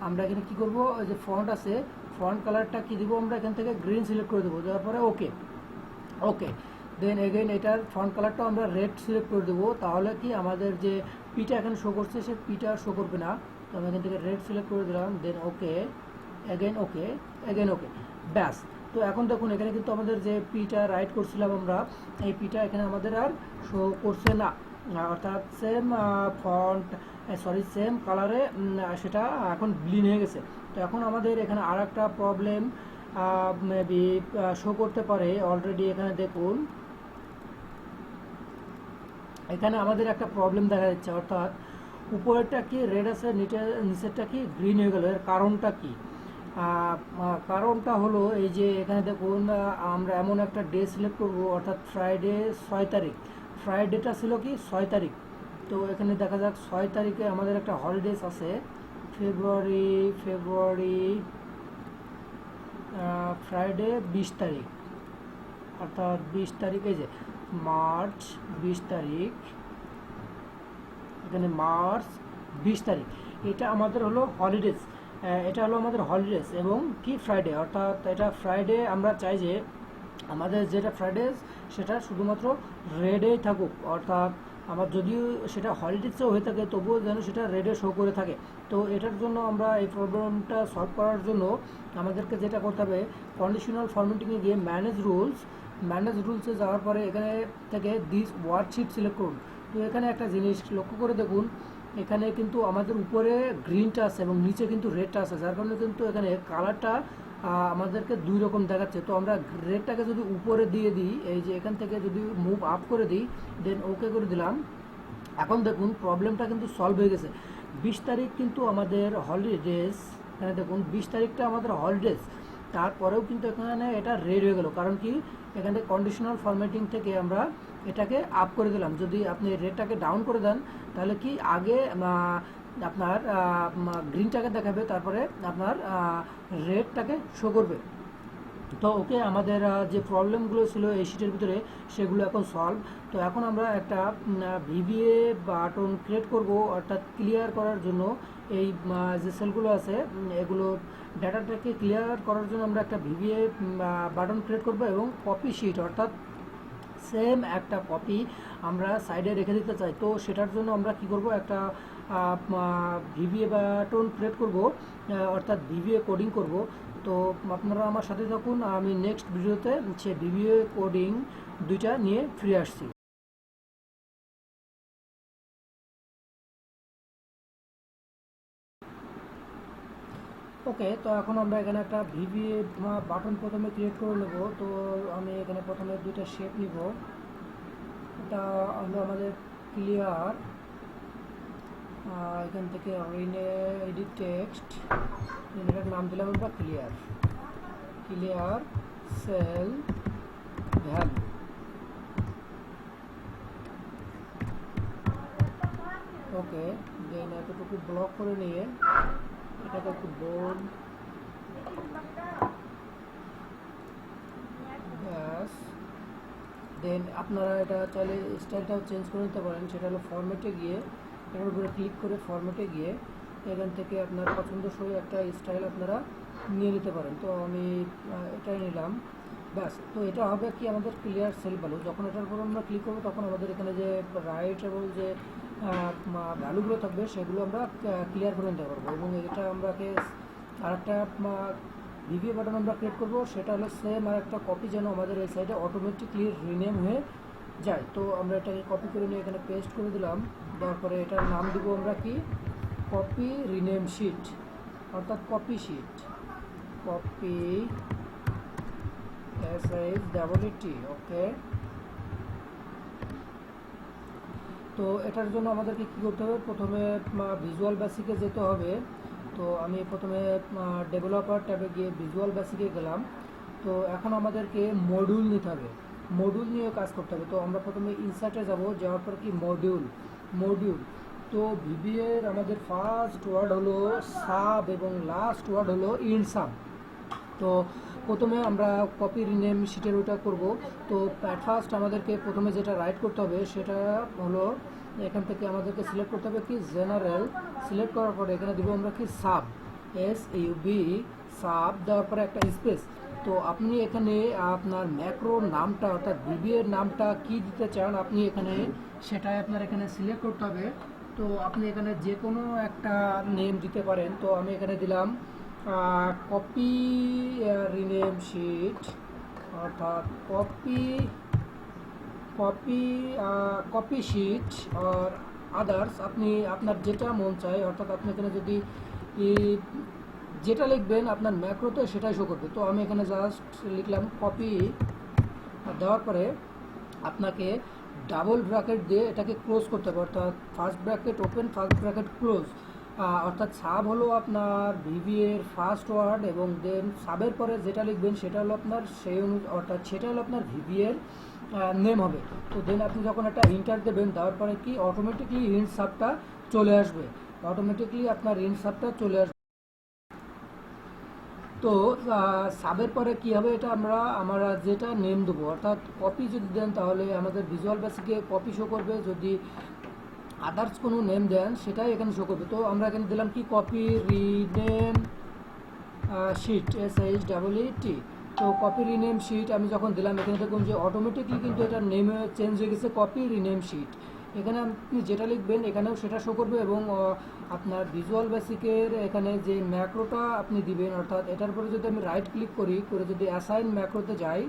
আমরা এখানে কি করব, এই যে ফন্ট আছে ফন্ট কালারটা কি দিব, আমরা এখান থেকে গ্রিন সিলেক্ট করে দেবো। দেওয়ার পরে ওকে দেন এগেইন এটার ফন্ট কালারটাও আমরা রেড সিলেক্ট করে দেবো। তাহলে কি আমাদের যে পিটা এখানে শো করছে সে পিটা শো করবে না। তো আমি এখান থেকে রেড সিলেক্ট করে দিলাম, দেন ওকে এগেইন ওকে। ব্যাস, তো এখন দেখুন এখানে কিন্তু আমাদের যে পিটা রাইট করছিলাম আমরা, এই পিটা এখানে আমাদের আর শো করছে না। অর্থাৎ সেম কালারে সেটা এখন ব্লিন হয়ে গেছে। তো এখন আমাদের এখানে আর একটা প্রবলেম মেবি শো করতে পারে। অলরেডি এখানে দেখুন এখানে আমাদের একটা প্রবলেম দেখা যাচ্ছে, অর্থাৎ উপরেরটা কি রেড আছে, নিচেরটা কি গ্রিন হয়ে গেল। এর কারণটা কি? কারণটা হলো এই যে এখানে দেখুন আমরা এমন একটা ডে সিলেক্ট করব, অর্থাৎ ফ্রাইডে 6 তারিখ। ফ্রাইডেটা ছিল কি 6 তারিখ। তো এখানে দেখা যাক 6 তারিখে আমাদের একটা হলিডেজ আছে, ফেব্রুয়ারি ফ্রাইডে 20 তারিখ, অর্থাৎ 20 তারিখে যে মার্চ 20 তারিখ, এখানে মার্চ 20 তারিখ এটা আমাদের হলো হলিডেজ। এটা হলো আমাদের হলিডেজ এবং কি ফ্রাইডে, অর্থাৎ এটা ফ্রাইডে আমরা চাই যে আমাদের যেটা ফ্রাইডেজ সেটা শুধুমাত্র রেডেই থাকুক। অর্থাৎ আমার যদিও সেটা হলিডেজও হয়ে থাকে তবুও যেন সেটা রেডে শো করে থাকে। তো এটার জন্য আমরা এই প্রবলেমটা সলভ করার জন্য আমাদেরকে যেটা করতে হবে, কন্ডিশনাল ফরম্যাটিংয়ে গিয়ে ম্যানেজ রুলসে যাওয়ার পরে এখানে থেকে দিস ওয়ার্কশিট সিলেক্ট করুন। তো এখানে একটা জিনিস লক্ষ্য করে দেখুন, এখানে কিন্তু আমাদের উপরে গ্রিনটা আছে এবং নিচে কিন্তু রেডটা আছে, যার কারণে কিন্তু এখানে কালারটা আমাদেরকে দুই রকম দেখাচ্ছে। তো আমরা রেডটাকে যদি উপরে দিয়ে দিই, এই যে এখান থেকে যদি মুভ আপ করে দিই, দেন ওকে করে দিলাম, এখন দেখুন প্রবলেমটা কিন্তু সলভ হয়ে গেছে। 20 তারিখ কিন্তু আমাদের হলিডেজ, এখানে দেখুন 20 তারিখটা আমাদের হলিডেজ, তারপরেও কিন্তু এখানে এটা রেড হয়ে গেল। কারণ কি এখানে কন্ডিশনাল ফরম্যাটিং থেকে আমরা এটাকে আপ করে দিলাম। যদি আপনি রেডটাকে ডাউন করে দেন তাহলে কি আগে আপনার গ্রিনটাকে দেখাবে, তারপরে আপনার রেডটাকে শো করবে। তো ওকে, আমাদের যে প্রবলেমগুলো ছিল এই শিটের ভিতরে সেগুলো এখন সলভ। তো এখন আমরা একটা ভিভিএ বাটন ক্রিয়েট করব, অর্থাৎ ক্লিয়ার করার জন্য এই যে সেলগুলো আছে এগুলো ডাটাটাকে ক্লিয়ার করার জন্য আমরা একটা ভিভিএ বাটন ক্রিয়েট করব এবং কপি শিট, অর্থাৎ সেম একটা কপি আমরা সাইডে রেখে দিতে চাই। তো সেটার জন্য আমরা কি করব, একটা ভিভিএ বাটন ক্রিয়েট করব, অর্থাৎ ভিভিএ কোডিং করব। তো আপনারা আমার সাথে থাকুন, আমি নেক্সট ভিডিওতে সে ভিভিএ কোডিং দুইটা নিয়ে ফিরে আসছি। ওকে, তো এখন আমরা এখানে একটা ভিভিএ বাটন প্রথমে ক্রিয়েট করে নেব। তো আমি এখানে প্রথমে দুইটা শেপ নিব। এটা হলো আমাদের ক্লিয়ার, এখান থেকে এডিট টেক্সট, এটার নাম দিলাম আমরা ক্লিয়ার সেল ভ্যালু। ওকে, দেন এতটুকু ব্লক করে নিয়ে এটাকে একটু বোল্ড, ব্যাস। দেন আপনারা এটা চাইলে স্টাইলটাও চেঞ্জ করে নিতে পারেন, সেটা হলো ফরম্যাটে গিয়ে এটার উপরে ক্লিক করে ফরম্যাটে গিয়ে এখান থেকে আপনার পছন্দসই একটা স্টাইল আপনারা নিয়ে নিতে পারেন। তো আমি এটাই নিলাম, ব্যাস। তো এটা হবে কি আমাদের ক্লিয়ার সেল ভ্যালু। যখন এটার উপর আমরা ক্লিক করবো তখন আমাদের এখানে যে রাইট এবং যে ভ্যালুগুলো থাকবে সেগুলো আমরা ক্লিয়ার করে নিতে পারবো। এবং এটা আমরাকে আরেকটা রিভিউ বাটন আমরা ক্রিয়েট করবো, সেটা হলো সেম আর একটা কপি যেন আমাদের এই সাইডে অটোমেটিকলি রিনেম হয়ে যায়। তো আমরা এটাকে কপি করে নিয়ে এখানে পেস্ট করে দিলাম, দেওয়ার পরে এটার নাম দিব আমরা কি, কপি রিনেম শিট, অর্থাৎ কপি শিট, কপি SHEET, ওকে। তো এটার জন্য আমাদেরকে কী করতে হবে, প্রথমে ভিজুয়াল বেসিকে যেতে হবে। তো আমি প্রথমে ডেভেলপার ট্যাবে গিয়ে ভিজুয়াল বেসিকে গেলাম। তো এখন আমাদেরকে মডিউল নিতে হবে, মডিউল নিয়ে কাজ করতে হবে। তো আমরা প্রথমে ইনসার্টে যাব, যাওয়ার পর কি মডিউল, মডিউল। তো ভিবিএর আমাদের ফার্স্ট ওয়ার্ড হলো সাব এবং লাস্ট ওয়ার্ড হলো ইনসাব। তো প্রথমে আমরা কপি রিনেম শিটের ওটা করব। তো ফার্স্ট আমাদেরকে প্রথমে যেটা রাইট করতে হবে সেটা হলো এখান থেকে আমাদেরকে সিলেক্ট করতে হবে কি জেনারেল। সিলেক্ট করার পরে এখানে দিব আমরা কি সাব, SUB, সাব, দেওয়ার পরে একটা স্পেস। তো আপনি এখানে আপনার ম্যাক্রোর নামটা অর্থাৎ ভিবিএর নামটা কি দিতে চান আপনি এখানে সেটাই আপনার এখানে সিলেক্ট করতে হবে। তো আপনি এখানে যে কোনো একটা নেম দিতে পারেন। তো আমি এখানে দিলাম কপি রিনেম শিট, অর্থাৎ কপি কপি কপি শিট আর আদার্স। আপনি আপনার যেটা মন চায়, অর্থাৎ আপনি এখানে যদি যেটা লিখবেন আপনার ম্যাক্রোতে সেটাই শো করবে। তো আমি এখানে জাস্ট লিখলাম কপি, দেওয়ার পরে আপনাকে ডাবল ব্র্যাকেট দিয়ে এটাকে ক্লোজ করতে হবে, অর্থাৎ first bracket open, first bracket close. অর্থাৎ সাব হলো আপনার ভিবিএর ফার্স্ট ওয়ার্ড এবং দেন সাবের পরে যেটা লিখবেন সেটা হলো আপনার সেই অর্থাৎ সেটা হলো আপনার ভিবিএর নেম হবে। তো দেন আপনি যখন একটা ইন্টার দেবেন, দেওয়ার পরে কি অটোমেটিকলি ইন্ট সাবটা চলে আসবে, অটোমেটিকলি আপনার ইন্ট সাবটা চলে আসবে। তো সাবের পরে কী হবে, এটা আমরা যেটা নেম দেবো, অর্থাৎ কপি যদি দেন তাহলে আমাদের ভিজুয়াল বেসিকে কপি শো করবে, যদি আদার্স কোনো নেম দেন সেটাই এখানে শো করবে। তো আমরা এখানে দিলাম কি কপি রিনেম শিট, SHEET। তো কপি রিনেম শিট আমি যখন দিলাম এখানে দেখুন যে অটোমেটিকলি কিন্তু এটা নেমে চেঞ্জ হয়ে গেছে, কপি রিনেম শিট। এখানে আপনি যেটা লিখবেন এখানেও সেটা শো করবে এবং আপনার ভিজুয়াল বেসিকের এখানে যে ম্যাক্রোটা আপনি দিবেন, অর্থাৎ এটার উপরে যদি আমি রাইট ক্লিক করি করে যদি অ্যাসাইন ম্যাক্রোতে যাই,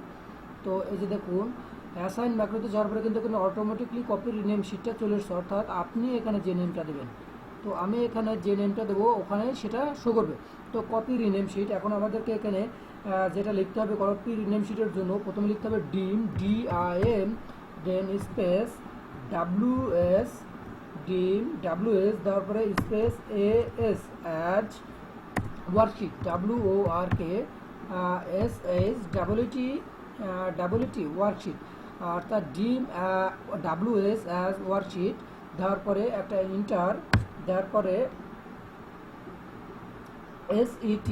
তো এই যে দেখুন অ্যাসাইন ম্যাক্রোতে যাওয়ার পরে কিন্তু এখানে অটোমেটিকলি কপি রিনেম শিটটা চলে এসছে, অর্থাৎ আপনি এখানে যে নেমটা দেবেন, তো আমি এখানে যে নেমটা দেবো ওখানে সেটা শো করবে। তো কপি রিনেম শিট, এখন আমাদেরকে এখানে যেটা লিখতে হবে কপি রিনেম শিটের জন্য প্রথমে লিখতে হবে DIM, then space WS, WS, দেওয়ার পরে space AS, add worksheet, WORKSHEET, worksheet, অর্থাৎ WS অ্যাজ ওয়ার্কশিট। দেওয়ার পরে একটা ইন্টার, দেওয়ার পরে SET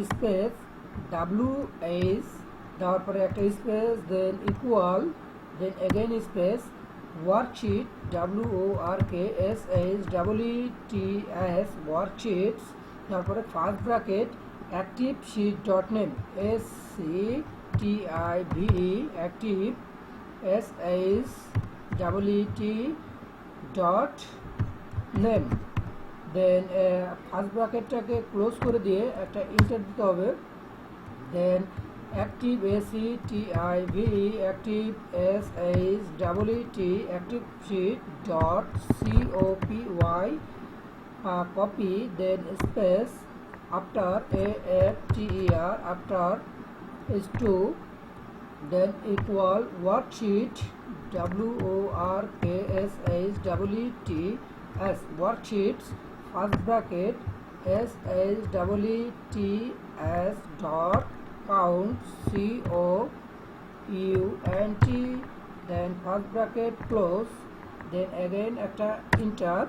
স্পেস WH, দেওয়ার পরে একটা space, then equal, then again space worksheet, WORKSHEETS, worksheets. তারপরে first bracket active sheet dot name, SCTIVE, active SHEET dot name. Then first ব্র্যাকেটটাকে ক্লোজ করে দিয়ে একটা ইন্টার দিতে হবে। Then active ACTIVE, active SHEET, active sheet dot COPY, copy, then space after AFTER, after S2, then equal worksheet, WORKSHEETS, worksheets, first bracket SHEETS dot count, COUNT, then first bracket close, then again একটা enter,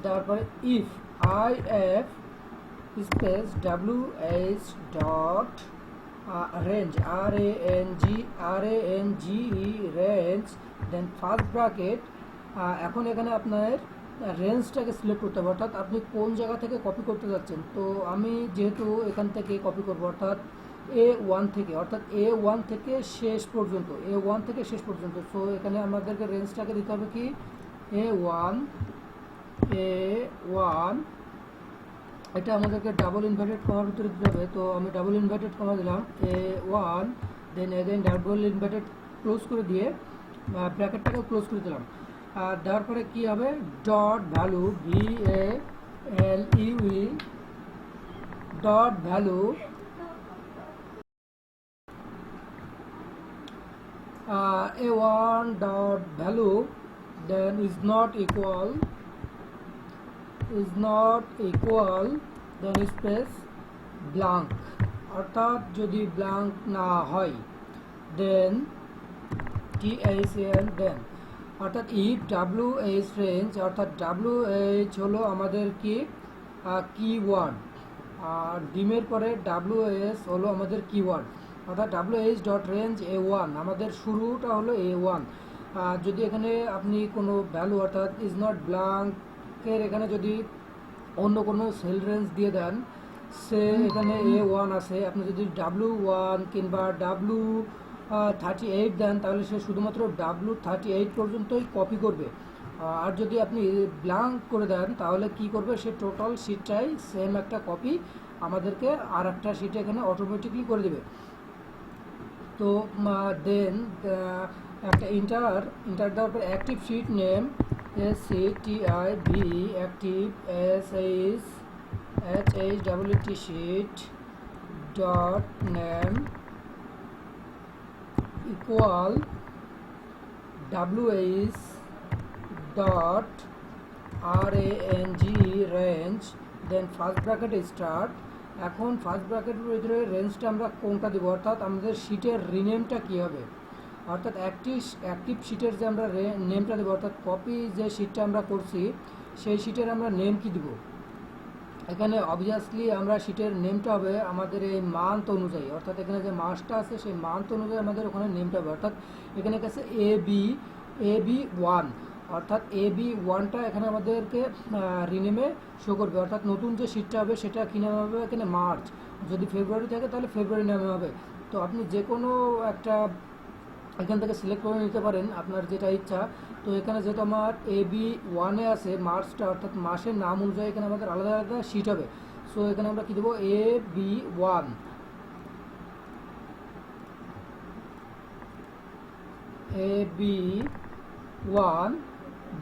তারপরে if I F space W H dot range RANGE range, then first bracket. এখন এখানে আপনার রেঞ্জটাকে select করতে হবে, অর্থাৎ আপনি কোন জায়গা থেকে কপি করতে যাচ্ছেন। তো আমি যেহেতু এখান থেকে কপি করব, অর্থাৎ A1 থেকে, অর্থাৎ A1 থেকে শেষ পর্যন্ত, A1 থেকে শেষ পর্যন্ত। সো এখানে আমাদেরকে রেঞ্জটাকে দিতে হবে কি A1, এটা আমাদেরকে ডাবল ইনভার্টেড কমার ভিতরে দিতে হবে। তো আমি ডাবল ইনভার্টেড কমা দিলাম A1, then again double inverted close করে দিয়ে ব্র্যাকেটটাকে ক্লোজ করে দিলাম। আর দেওয়ার পরে কী হবে, dot value VALUE dot value A1 dot value then is not equal then space blank, অর্থাৎ যদি ব্ল্যাঙ্ক না হয় দেন THN দেন, অর্থাৎ if WH রেঞ্জ, অর্থাৎ WH হলো আমাদের কি কিওয়ার্ড, আর ডিমের পরে WS হলো আমাদের কিওয়ার্ড, অর্থাৎ WH ডট রেঞ্জ A1, আমাদের শুরুটা হলো A1। যদি এখানে আপনি কোনো ভ্যালু অর্থাৎ ইজ নট ব্ল্যাঙ্কের এখানে যদি অন্য কোনো সেল রেঞ্জ দিয়ে দেন, সে এখানে A1 আছে, আপনি যদি W1 কিংবা W38 দেন তাহলে সে শুধুমাত্র W38 পর্যন্তই কপি করবে। আর যদি আপনি ব্ল্যাঙ্ক করে দেন তাহলে কি করবে, সে টোটাল শিটটাই সেম একটা কপি আমাদেরকে আর একটা শিটে এখানে অটোমেটিকলি করে দেবে। তো দেন একটা ইন্টার দেওয়ার পর active sheet name SCTIV active SHWT sheet dot name equal WH dot RANGE range, then first bracket start. এখন ফার্স্ট ব্র্যাকেটের ভিতরে রেঞ্জটা আমরা কোনটা দেবো, অর্থাৎ আমাদের শিটের রিনেমটা কী হবে, অর্থাৎ অ্যাক্টিভ শিটের যে আমরা নেমটা দেবো, অর্থাৎ কপি যে শিটটা আমরা করছি সেই শিটের আমরা নেম কি দিব। এখানে অবভিয়াসলি আমরা শিটের নেমটা হবে আমাদের এই মান্থ অনুযায়ী, অর্থাৎ এখানে যে মাসটা আছে সেই মান্থ অনুযায়ী আমাদের ওখানে নেমটা হবে। অর্থাৎ এখানে কাছে AB1, অর্থাৎ AB1টা এখানে আমাদেরকে রিনেমে শো করবে, অর্থাৎ নতুন যে শিটটা হবে সেটা কী নামে হবে, এখানে মার্চ। যদি ফেব্রুয়ারি থাকে তাহলে ফেব্রুয়ারি নামে হবে। তো আপনি যে কোনো একটা এখান থেকে সিলেক্ট করে নিতে পারেন আপনার যেটা ইচ্ছা। তো এখানে যেহেতু আমার AB1-এ আছে মার্চটা, অর্থাৎ মাসের নাম অনুযায়ী এখানে আমাদের আলাদা আলাদা শিট হবে। সো এখানে আমরা কী দেবো, AB1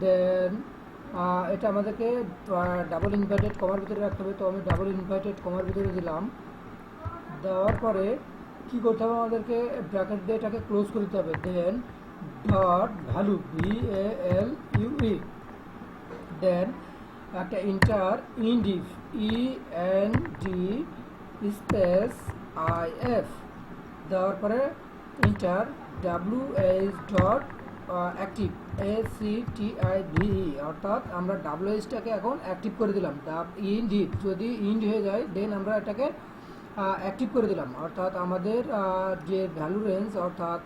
দেন এটা আমাদেরকে ডাবল ইনভার্টেড কমার ভিতরে রাখতে হবে। তো আমি ডাবল ইনভার্টেড কমার ভিতরে দিলাম। দেওয়ার পরে কী করতে হবে, আমাদেরকে ব্র্যাকেট দিয়ে এটাকে ক্লোজ করে দিতে হবে। দেন ডট ভ্যালু VALUE দেন একটা ইন্টার ইন্ডিফ END স্পেস IF দেওয়ার পরে inter WH dot active ACTIVE, অর্থাৎ আমরা WHটাকে এখন অ্যাক্টিভ করে দিলাম। ইন্ডিফ যদি ইন্ড হয়ে যায় দেন আমরা এটাকে অ্যাক্টিভ করে দিলাম, অর্থাৎ আমাদের যে ভ্যালু রেঞ্জ, অর্থাৎ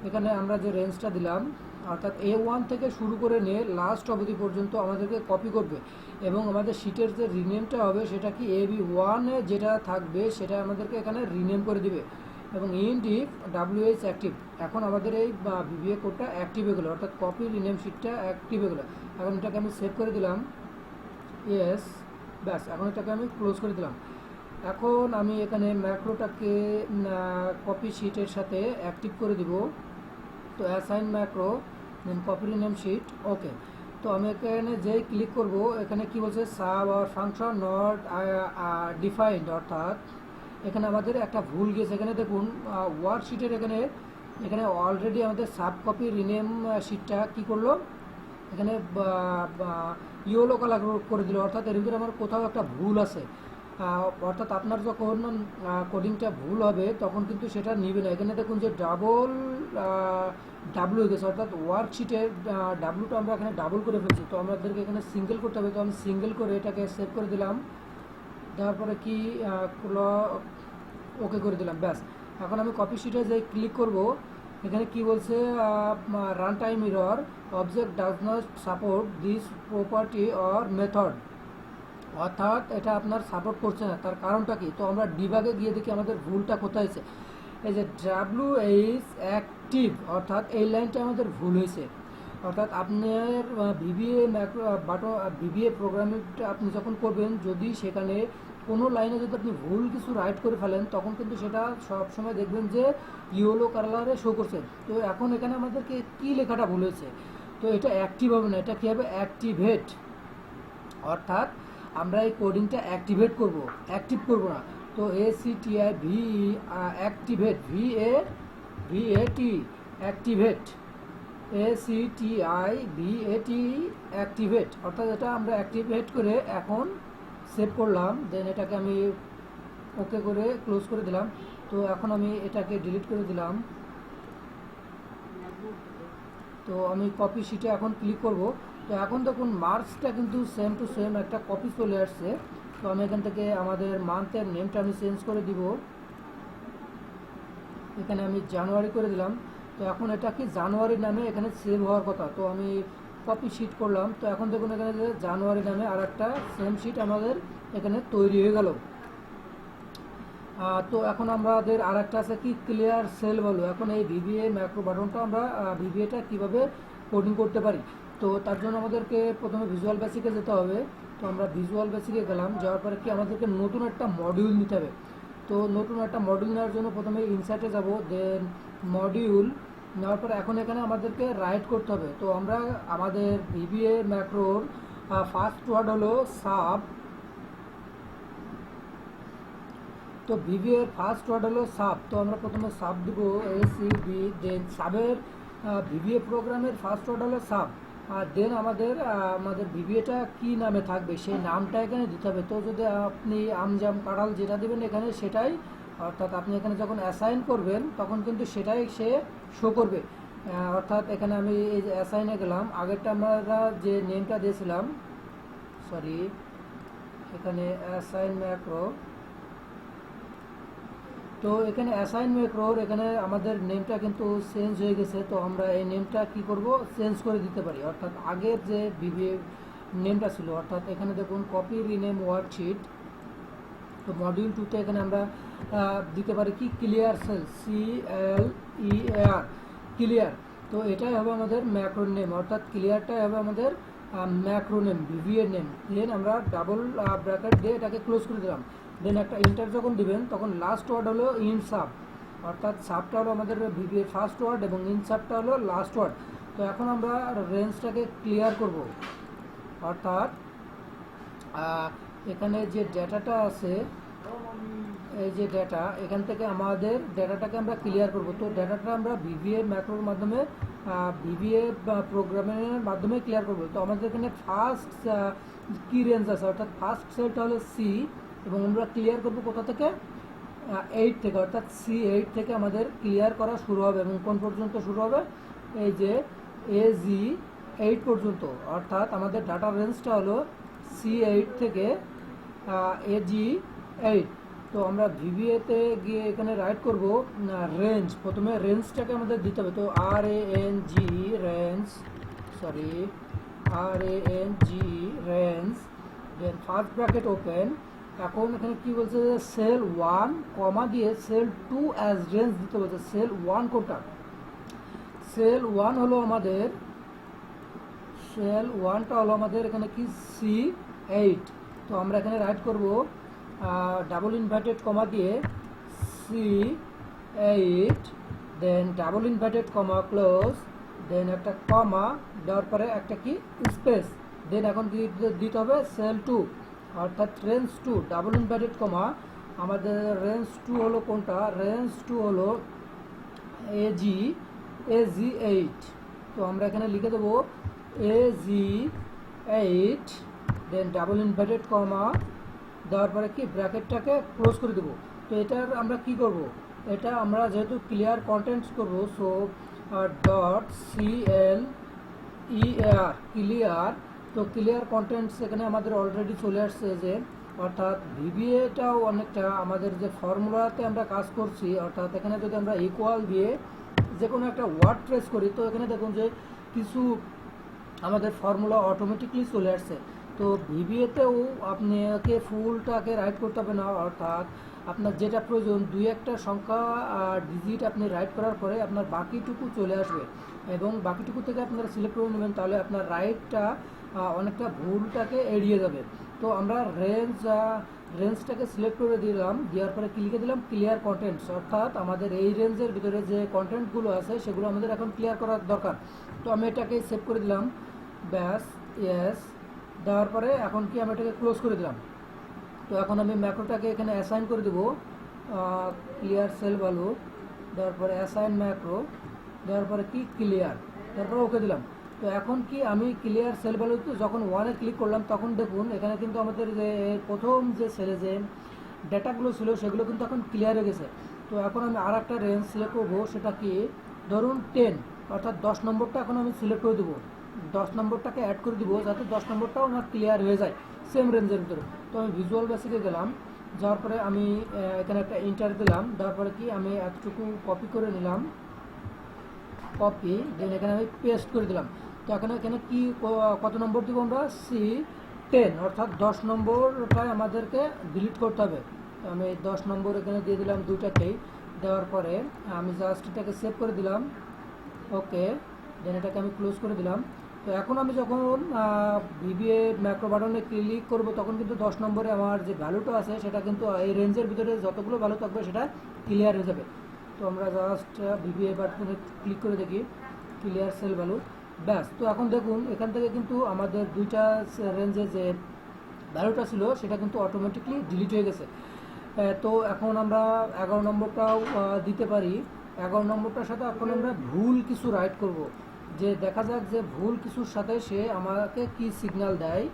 এখানে আমরা যে রেঞ্জটা দিলাম, অর্থাৎ A1 থেকে শুরু করে নিয়ে লাস্ট অবধি পর্যন্ত আমাদেরকে কপি করবে, এবং আমাদের শিটের যে রিনেমটা হবে সেটা কি AB1-এ যেটা থাকবে সেটা আমাদেরকে এখানে রিনেম করে দিবে। এবং ইন্ডিফ WH অ্যাক্টিভ, এখন আমাদের এই VBA কোডটা অ্যাক্টিভ হয়ে গেলো, অর্থাৎ কপি রিনেম শিটটা অ্যাক্টিভ হয়ে গেলো। এখন এটাকে আমি সেভ করে দিলাম, ইয়েস, ব্যাস, এখন এটাকে আমি ক্লোজ করে দিলাম। এখন আমি এখানে ম্যাক্রোটাকে কপি শিটের সাথে অ্যাক্টিভ করে দিব। তো assign macro then copy rename sheet, okay. তো আমি এখানে যেই ক্লিক করব এখানে কি বলছে, sub or function not defined, অর্থাৎ এখানে আমাদের একটা ভুল গেছে। এখানে দেখুন ওয়ার্কশিটের এখানে অলরেডি আমাদের সাব কপি রিনেম শিটটা কী করলো, এখানে ইয়েলো কালার করে দিল, অর্থাৎ এর ভিতরে আমার কোথাও একটা ভুল আছে। অর্থাৎ আপনার যখন কোডিংটা ভুল হবে তখন কিন্তু সেটা নিবে না। এখানে দেখুন যে ডাবল ডাব্লু হয়ে গেছে, অর্থাৎ ওয়ার্কশিটের ডাব্লুটা আমরা এখানে ডাবল করে ফেলছি। তো আমাদেরকে এখানে সিঙ্গেল করতে হবে, তো আমি সিঙ্গেল করে এটাকে সেভ করে দিলাম, দেওয়ার পরে কি ওকে করে দিলাম, ব্যাস। এখন আমি কপি শিটে যে ক্লিক করব, এখানে কি বলছে, run time error, object does not support this property or method, অর্থাৎ এটা আপনার সাপোর্ট করছে না। তার কারণটা কি? তো আমরা ডিবাগে গিয়ে দেখি আমাদের ভুলটা কোথায় আছে। এই যে ডাব্লিউ এইচ অ্যাক্টিভ, অর্থাৎ এই লাইনটা আমাদের ভুল হয়েছে। অর্থাৎ আপনার ভিবিএ ভিবিএ প্রোগ্রামিংটা আপনি যখন করবেন, যদি সেখানে কোনো লাইনে যদি আপনি ভুল কিছু রাইট করে ফেলেন, তখন কিন্তু সেটা সবসময় দেখবেন যে ইয়েলো কালারে শো করছে। তো এখন এখানে আমাদেরকে কি লেখাটা ভুল হয়েছে, তো এটা অ্যাক্টিভ হবে না, এটা কী হবে, অ্যাক্টিভেট। অর্থাৎ আমরা এই কোডিংটা অ্যাক্টিভেট করব, অ্যাক্টিভ করব না। তো ACTI V activate, VAT activate, ACTI VAT activate, অর্থাৎ এটা আমরা অ্যাক্টিভেট করে এখন সেভ করলাম। দেন এটাকে আমি ওকে করে ক্লোজ করে দিলাম। তো এখন আমি এটাকে ডিলিট করে দিলাম। তো আমি কপি শিটে এখন ক্লিক করব। তো এখন দেখুন মার্কসটা কিন্তু সেম টু সেম একটা কপি চলে আসছে। তো আমি এখান থেকে আমাদের মান্থের নেমটা আমি চেঞ্জ করে দিব, এখানে আমি জানুয়ারি করে দিলাম। তো এখন এটা কি জানুয়ারি নামে এখানে সেভ হওয়ার কথা। তো আমি কপি শিট করলাম। তো এখন দেখুন এখানে যে জানুয়ারি নামে আর একটা সেম শিট আমাদের এখানে তৈরি হয়ে গেল। তো এখন আমাদের আর একটা আছে কি, ক্লিয়ার সেল ভ্যালু। এখন এই ভিবিএ ম্যাক্রো বাটনটা আমরা ভিবিএটা কীভাবে কোডিং করতে পারি, তো তার জন্য আমাদেরকে প্রথমে ভিজুয়াল বেসিকে যেতে হবে। তো আমরা ভিজুয়াল বেসিকে গেলাম, যাওয়ার পরে কি আমাদেরকে নতুন একটা মডিউল নিতে হবে। তো নতুন একটা মডিউল নেওয়ার জন্য প্রথমে ইনসার্টে যাব, দেন মডিউল নেওয়ার পরে এখন এখানে আমাদেরকে রাইট করতে হবে। তো আমরা আমাদের ভিবিএ ম্যাক্রোর ফার্স্ট ওয়ার্ড হলো সাব। তো ভিবিএর ফার্স্ট ওয়ার্ড হলো সাব। তো আমরা প্রথমে সাব দিব, ACB, দেন সাবের ভিবিএ প্রোগ্রামের ফার্স্ট ওয়ার্ড হলো সাব। আর দেন আমাদের ভিবিএটা কী নামে থাকবে সেই নামটা এখানে দিতে হবে। তো যদি আপনি আমজাম কাঁঠাল যেটা দেবেন এখানে সেটাই, অর্থাৎ আপনি এখানে যখন অ্যাসাইন করবেন তখন কিন্তু সেটাই সে শো করবে। অর্থাৎ এখানে আমি এই যে অ্যাসাইনে গেলাম, আগেরটা আমরা যে নেমটা দিয়েছিলাম, সরি এখানে অ্যাসাইন ম্যাক্রো। তো এখানে অ্যাসাইন ম্যাক্রোর এখানে আমাদের নেমটা কিন্তু চেঞ্জ হয়ে গেছে। তো আমরা এই নেমটা কি করব, চেঞ্জ করে দিতে পারি। অর্থাৎ আগের যে ভিবিএ নেমটা ছিল, অর্থাৎ এখানে দেখুন কপি রিনেম ওয়ার্কশিট। তো মডিউল 2তে এখানে আমরা দিতে পারি কি, ক্লিয়ার সেল, CLEAR, ক্লিয়ার। তো এটাই হবে আমাদের ম্যাক্রো নেম, অর্থাৎ ক্লিয়ারটাই হবে আমাদের ম্যাক্রো নেম, ভিবিএ নেম। দেন আমরা ডাবল ব্র্যাকেট দিয়ে এটাকে ক্লোজ করে দিলাম। দেন একটা ইন্টার যখন দিবেন তখন লাস্ট ওয়ার্ড হলো ইন সাব, অর্থাৎ সাবটা হলো আমাদের ভিবিএ ফার্স্ট ওয়ার্ড এবং ইন সাবটা হলো লাস্ট ওয়ার্ড। তো এখন আমরা রেঞ্জটাকে ক্লিয়ার করব, অর্থাৎ এখানে যে ডেটাটা আছে, এই যে ডেটা, এখান থেকে আমাদের ডেটাটাকে আমরা ক্লিয়ার করব। তো ডেটাটা আমরা ভিবিএ ম্যাক্রোর মাধ্যমে, ভিবিএ প্রোগ্রামের মাধ্যমে ক্লিয়ার করব। তো আমাদের এখানে ফার্স্ট কি রেঞ্জ আছে, অর্থাৎ ফার্স্ট সেলটা হলো সি, এবং আমরা ক্লিয়ার করব কোথা থেকে, 8 থেকে, অর্থাৎ C8 থেকে আমাদের ক্লিয়ার করা শুরু হবে। এবং কোন পর্যন্ত শুরু হবে, এই যে AG8 পর্যন্ত, অর্থাৎ আমাদের ডাটা রেঞ্জটা হলো C8 থেকে AG8। তো আমরা ভিবিএতে গিয়ে এখানে রাইট করব রেঞ্জ, প্রথমে রেঞ্জটাকে আমাদের দিতে হবে। তো RANG range, sorry RANG range, then first bracket open. এখন এখানে কি বলছে, সেল 1 কমা দিয়ে সেল 2 অ্যাজ রেঞ্জ দিতে বলছে। সেল 1 কোনটা, সেল 1 হলো আমাদের, সেল 1টা হলো আমাদের এখানে কি, C8। তো আমরা এখানে রাইট করব ডাবল ইনভার্টেড কমা দিয়ে C8, দেন ডাবল ইনভার্টেড কমা ক্লোজ, দেন একটা কমা দেওয়ার পরে একটা কি স্পেস, দেন এখন দিতে হবে সেল 2, অর্থাৎ রেঞ্জ 2 ডাবল ইনভার্টেড কমা। আমাদের রেঞ্জ 2 হলো কোনটা, রেঞ্জ 2 হলো AG8। তো আমরা এখানে লিখে দেবো AG8, দেন ডাবল ইনভার্টেড কমা, দেওয়ার পরে কি ব্র্যাকেটটাকে ক্লোজ করে দেবো। তো এটার আমরা কি করব, এটা আমরা যেহেতু ক্লিয়ার কন্টেন্টস করব, so dot CL ER clear. তো ক্লিয়ার কন্টেন্টস এখানে আমাদের অলরেডি চলে আসছে, যে অর্থাৎ ভিবিএটাও অনেকটা আমাদের যে ফর্মুলাতে আমরা কাজ করছি, অর্থাৎ এখানে যদি আমরা ইকুয়াল দিয়ে যে কোনো একটা ওয়ার্ড ট্রেস করি, তো এখানে দেখুন যে কিছু আমাদের ফর্মুলা অটোমেটিকলি চলে আসছে। তো ভিবিএতেও আপনাকে ফুলটাকে রাইট করতে হবে না, অর্থাৎ আপনার যেটা প্রয়োজন দুই একটা সংখ্যা ডিজিট আপনি রাইট করার পরে আপনার বাকিটুকু চলে আসবে, এবং বাকিটুকু থেকে আপনারা সিলেক্ট করে নেবেন, তাহলে আপনার রাইটটা অনেকটা ভুলটাকে এড়িয়ে যাবে। তো আমরা রেঞ্জটাকে সিলেক্ট করে দিলাম, দেওয়ার পরে লিখে দিলাম ক্লিয়ার কন্টেন্টস, অর্থাৎ আমাদের এই রেঞ্জের ভিতরে যে কন্টেন্টগুলো আছে সেগুলো আমাদের এখন ক্লিয়ার করার দরকার। তো আমি এটাকে সেভ করে দিলাম, ব্যাস ইয়েস দেওয়ার পরে এখন কি আমি এটাকে ক্লোজ করে দিলাম। তো এখন আমি ম্যাক্রোটাকে এখানে অ্যাসাইন করে দেবো, ক্লিয়ার সেল ভ্যালু দেওয়ার পরে অ্যাসাইন ম্যাক্রো দেওয়ার পরে কি ক্লিয়ার, তারপরে ওকে দিলাম। তো এখন কি আমি ক্লিয়ার সেল ভ্যালুতে যখন ওয়ানে ক্লিক করলাম, তখন দেখুন এখানে কিন্তু আমাদের যে প্রথম যে সেলে যে ডেটাগুলো ছিল সেগুলো কিন্তু এখন ক্লিয়ার হয়ে গেছে। তো এখন আমি আর একটা রেঞ্জ সিলেক্ট করবো, সেটা কি ধরুন 10, অর্থাৎ 10 নম্বরটা এখন আমি সিলেক্ট করে দেবো, 10 নম্বরটাকে অ্যাড করে দিব, যাতে 10 নম্বরটাও আমার ক্লিয়ার হয়ে যায় সেম রেঞ্জের ভিতরে। তো আমি ভিজুয়াল বেসিকে গেলাম, যাওয়ার পরে আমি এখানে একটা ইন্টার দিলাম, দেওয়ার পরে কি আমি এতটুকু কপি করে নিলাম, কপি দেন এখানে আমি পেস্ট করে দিলাম। তো এখানে কি কত নম্বর দিব আমরা, C10, অর্থাৎ 10 নম্বরটাই আমাদেরকে ডিলিট করতে হবে। তো আমি 10 নম্বর এখানে দিয়ে দিলাম দুইটাকেই, দেওয়ার পরে আমি জাস্ট এটাকে সেভ করে দিলাম, ওকে দেন এটাকে আমি ক্লোজ করে দিলাম। তো এখন আমি যখন ভিবিএ ম্যাক্রো বাটনে ক্লিক করব, তখন কিন্তু 10 নম্বরে আমার যে ভ্যালুটা আছে সেটা কিন্তু এই রেঞ্জের ভিতরে যতগুলো ভ্যালু থাকবে সেটা ক্লিয়ার হয়ে যাবে। তো আমরা জাস্ট ভিবিএ বাটনে ক্লিক করে দেখি ক্লিয়ার সেল ভ্যালু, ব্যাস। তো এখন দেখুন এখান থেকে কিন্তু আমাদের দুইটা রেঞ্জে যে ভ্যালুটা ছিল সেটা কিন্তু অটোমেটিকলি ডিলিট হয়ে গেছে। তো এখন আমরা 11 নম্বরটাও দিতে পারি, 11 নম্বরটার সাথে এখন আমরা ভুল কিছু রাইট করব, যে দেখা যাক যে ভুল কিছুর সাথে সে আমাকে কি সিগন্যাল দেয়।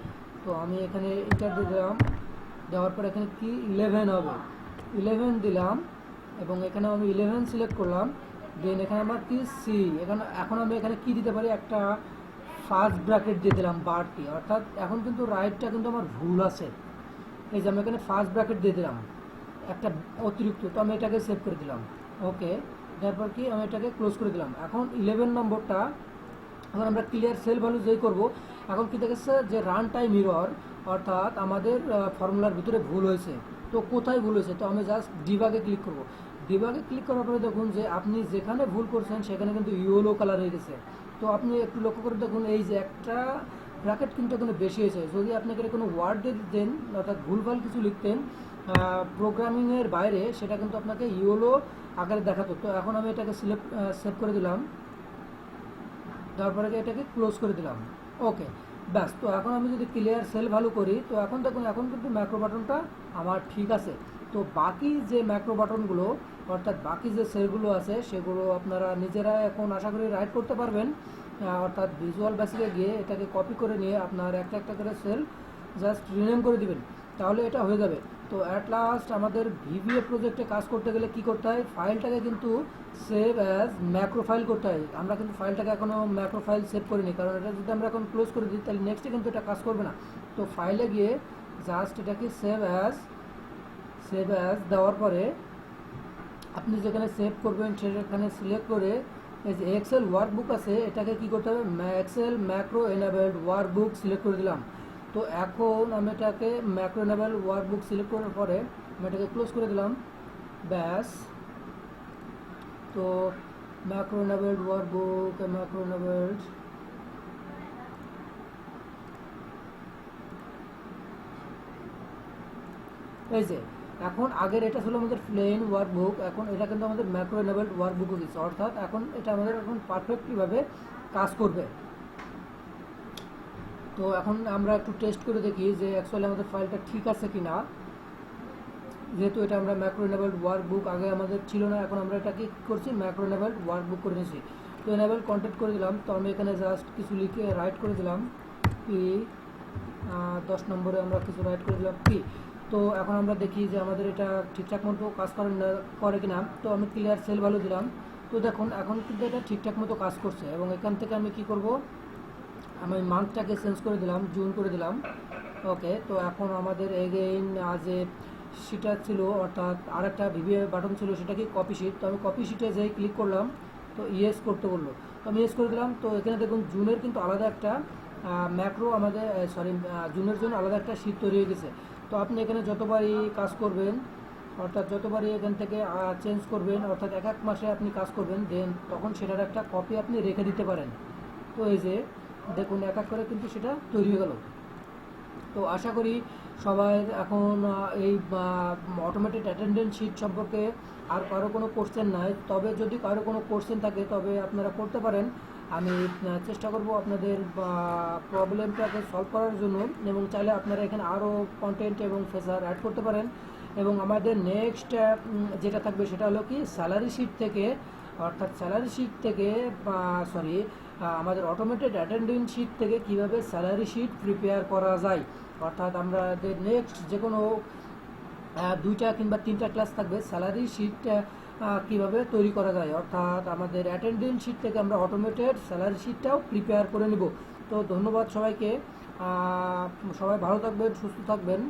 তো আমি এখানে ইন্টার দিলাম, দেওয়ার পর এখানে কি 11 হবে, 11 দিলাম, এবং এখানে আমি 11 সিলেক্ট করলাম, দেন এখানে আমার কি সি, এখন আমি এখানে কি দিতে পারি, একটা ফার্স্ট ব্র্যাকেট দিয়ে দিলাম বাড়তি, অর্থাৎ এখন কিন্তু রাইটটা কিন্তু আমার ভুল আছে, এই যে আমি এখানে ফার্স্ট ব্র্যাকেট দিয়ে দিলাম একটা অতিরিক্ত। তো আমি এটাকে সেভ করে দিলাম, ওকে তারপর কি আমি এটাকে ক্লোজ করে দিলাম। এখন 11 নম্বরটা এখন আমরা ক্লিয়ার সেল ভ্যালু যেই করব, এখন কি দেখেছে যে রান টাইম এরর, অর্থাৎ আমাদের ফর্মুলার ভিতরে ভুল হয়েছে। তো কোথায় ভুল হয়েছে, তো আমি জাস্ট ডিবাগে ক্লিক করব, ডিবাগে ক্লিক করার পরে দেখুন যে আপনি যেখানে ভুল করছেন সেখানে কিন্তু ইয়েলো কালার হয়ে গেছে। তো আপনি একটু লক্ষ্য করে দেখুন এই যে একটা ব্র্যাকেট কিন্তু এখানে বেশি হয়েছে। যদি আপনি এখানে কোনো ওয়ার্ড দিয়ে দিতেন, অর্থাৎ ভুলভাল কিছু লিখতেন প্রোগ্রামিংয়ের বাইরে, সেটা কিন্তু আপনাকে ইয়েলো আকারে দেখাতো। তো এখন আমি এটাকে সেভ করে দিলাম, তারপরে এটাকে ক্লোজ করে দিলাম, ওকে ব্যাস। তো এখন আমি যদি ক্লিয়ার সেল ভ্যালু করি, তো এখন দেখুন এখন কিন্তু ম্যাক্রো বাটনটা আমার ঠিক আছে। তো বাকি যে ম্যাক্রো বাটনগুলো, অর্থাৎ বাকি যে সেলগুলো আছে সেগুলো আপনারা নিজেরা এখন আশা করি রাইট করতে পারবেন, অর্থাৎ ভিজুয়াল বেসিকে গিয়ে এটাকে কপি করে নিয়ে আপনার একটা একটা করে সেল জাস্ট রিনেম করে দিবেন, তাহলে এটা হয়ে যাবে। তো অ্যাট লাস্ট আমাদের ভিবিএ প্রজেক্টে কাজ করতে গেলে কি করতে হয়, ফাইলটাকে কিন্তু সেভ অ্যাজ ম্যাক্রো ফাইল করতে হয়। আমরা কিন্তু ফাইলটাকে এখনও ম্যাক্রো ফাইল সেভ করিনি, কারণ এটা যদি আমরা এখন ক্লোজ করে দিই তাহলে নেক্সটে কিন্তু এটা কাজ করবে না। তো ফাইলে গিয়ে জাস্ট এটাকে সেভ অ্যাজ দেওয়ার পরে আপনি যেখানে সেভ করবেন সেখানে সিলেক্ট করে এই যে এক্সেল ওয়ার্কবুক আছে এটাকে কি করতে হবে, Excel macro enabled workbook select করে দিলাম। তো এখন আমি এটাকে ম্যাক্রো এনাবেলড ওয়ার্কবুক সিলেক্ট করার পরে আমি এটাকে ক্লোজ করে দিলাম, ব্যাস। তো macro enabled workbook, macro enabled এই যে এখন আগের এটা ছিল আমাদের প্লেন ওয়ার্কবুক, এখন এটা কিন্তু আমাদের ম্যাক্রো এনাবেলড ওয়ার্কবুক হয়ে গেছে, অর্থাৎ এখন এটা আমাদের এখন পারফেক্টলিভাবে কাজ করবে। তো এখন আমরা একটু টেস্ট করে দেখি যে অ্যাকচুয়ালি আমাদের ফাইলটা ঠিক আছে কি না। যেহেতু এটা আমরা ম্যাক্রো এনাবেলড ওয়ার্কবুক আগে আমাদের ছিল না, এখন আমরা এটাকে কী করছি, ম্যাক্রো এনাবেলড ওয়ার্কবুক করে নিয়েছি। তো এনাবেল কন্টেন্ট করে দিলাম। তো আমি এখানে জাস্ট কিছু লিখে রাইট করে দিলাম, কি 10 নম্বরে আমরা কিছু রাইট করে দিলাম কি। তো তো এখন আমরা দেখি যে আমাদের এটা ঠিকঠাক মতো কাজ করে কিনা। তো আমি ক্লিয়ার সেল ভ্যালু দিলাম। তো দেখুন এখন কিন্তু এটা ঠিকঠাক মতো কাজ করছে, এবং এখান থেকে আমি কি করব, আমি মান্থটাকে চেঞ্জ করে দিলাম, জুন করে দিলাম। ওকে, তো এখন আমাদের এগেইন যে শিটটা ছিল, অর্থাৎ আরেকটা ভিভিএ বাটন ছিল, সেটা কি কপি শিট। তো আমি কপি শিটে যেই ক্লিক করলাম, তো ইয়েস করতে বললো, তো আমি ইয়েস করে দিলাম। তো এখানে দেখুন জুনের কিন্তু আলাদা একটা ম্যাক্রো আমাদের, সরি, জুনের জন্য আলাদা একটা শিট তৈরি হয়ে গেছে। তো আপনি এখানে যতবারই কাজ করবেন, অর্থাৎ যতবারই এখান থেকে চেঞ্জ করবেন, অর্থাৎ এক এক মাসে আপনি কাজ করবেন, দেন তখন সেটার একটা কপি আপনি রেখে দিতে পারেন। তো এই যে দেখুন এক এক করে কিন্তু সেটা তৈরি হয়ে গেল। তো আশা করি সবাই এখন এই অটোমেটেড অ্যাটেন্ডেন্স শিট সম্পর্কে আর কারো কোনো কোশ্চেন নাই। তবে যদি কারো কোনো কোশ্চেন থাকে তবে আপনারা করতে পারেন। আমি চেষ্টা করব আপনাদের প্রবলেমটাকে সলভ করার জন্য, এবং চাইলে আপনারা এখানে আরও কন্টেন্ট এবং ফিচার অ্যাড করতে পারেন। এবং আমাদের নেক্সট যেটা থাকবে সেটা হলো কি স্যালারি শিট থেকে, অর্থাৎ স্যালারি শিট থেকে সরি আমাদের অটোমেটেড অ্যাটেন্ডেন্স শিট থেকে কিভাবে স্যালারি শিট প্রিপেয়ার করা যায়। অর্থাৎ আমাদের নেক্সট যে কোনো 2টা কিংবা 3টা ক্লাস থাকবে স্যালারি শিট কীভাবে তৈরি করা যায়, অর্থাৎ আমাদের অ্যাটেন্ডেন্স শিট থেকে আমরা অটোমেটেড স্যালারি শিটটাও প্রিপেয়ার করে নিব। তো ধন্যবাদ সবাইকে, সবাই ভালো থাকবেন, সুস্থ থাকবেন।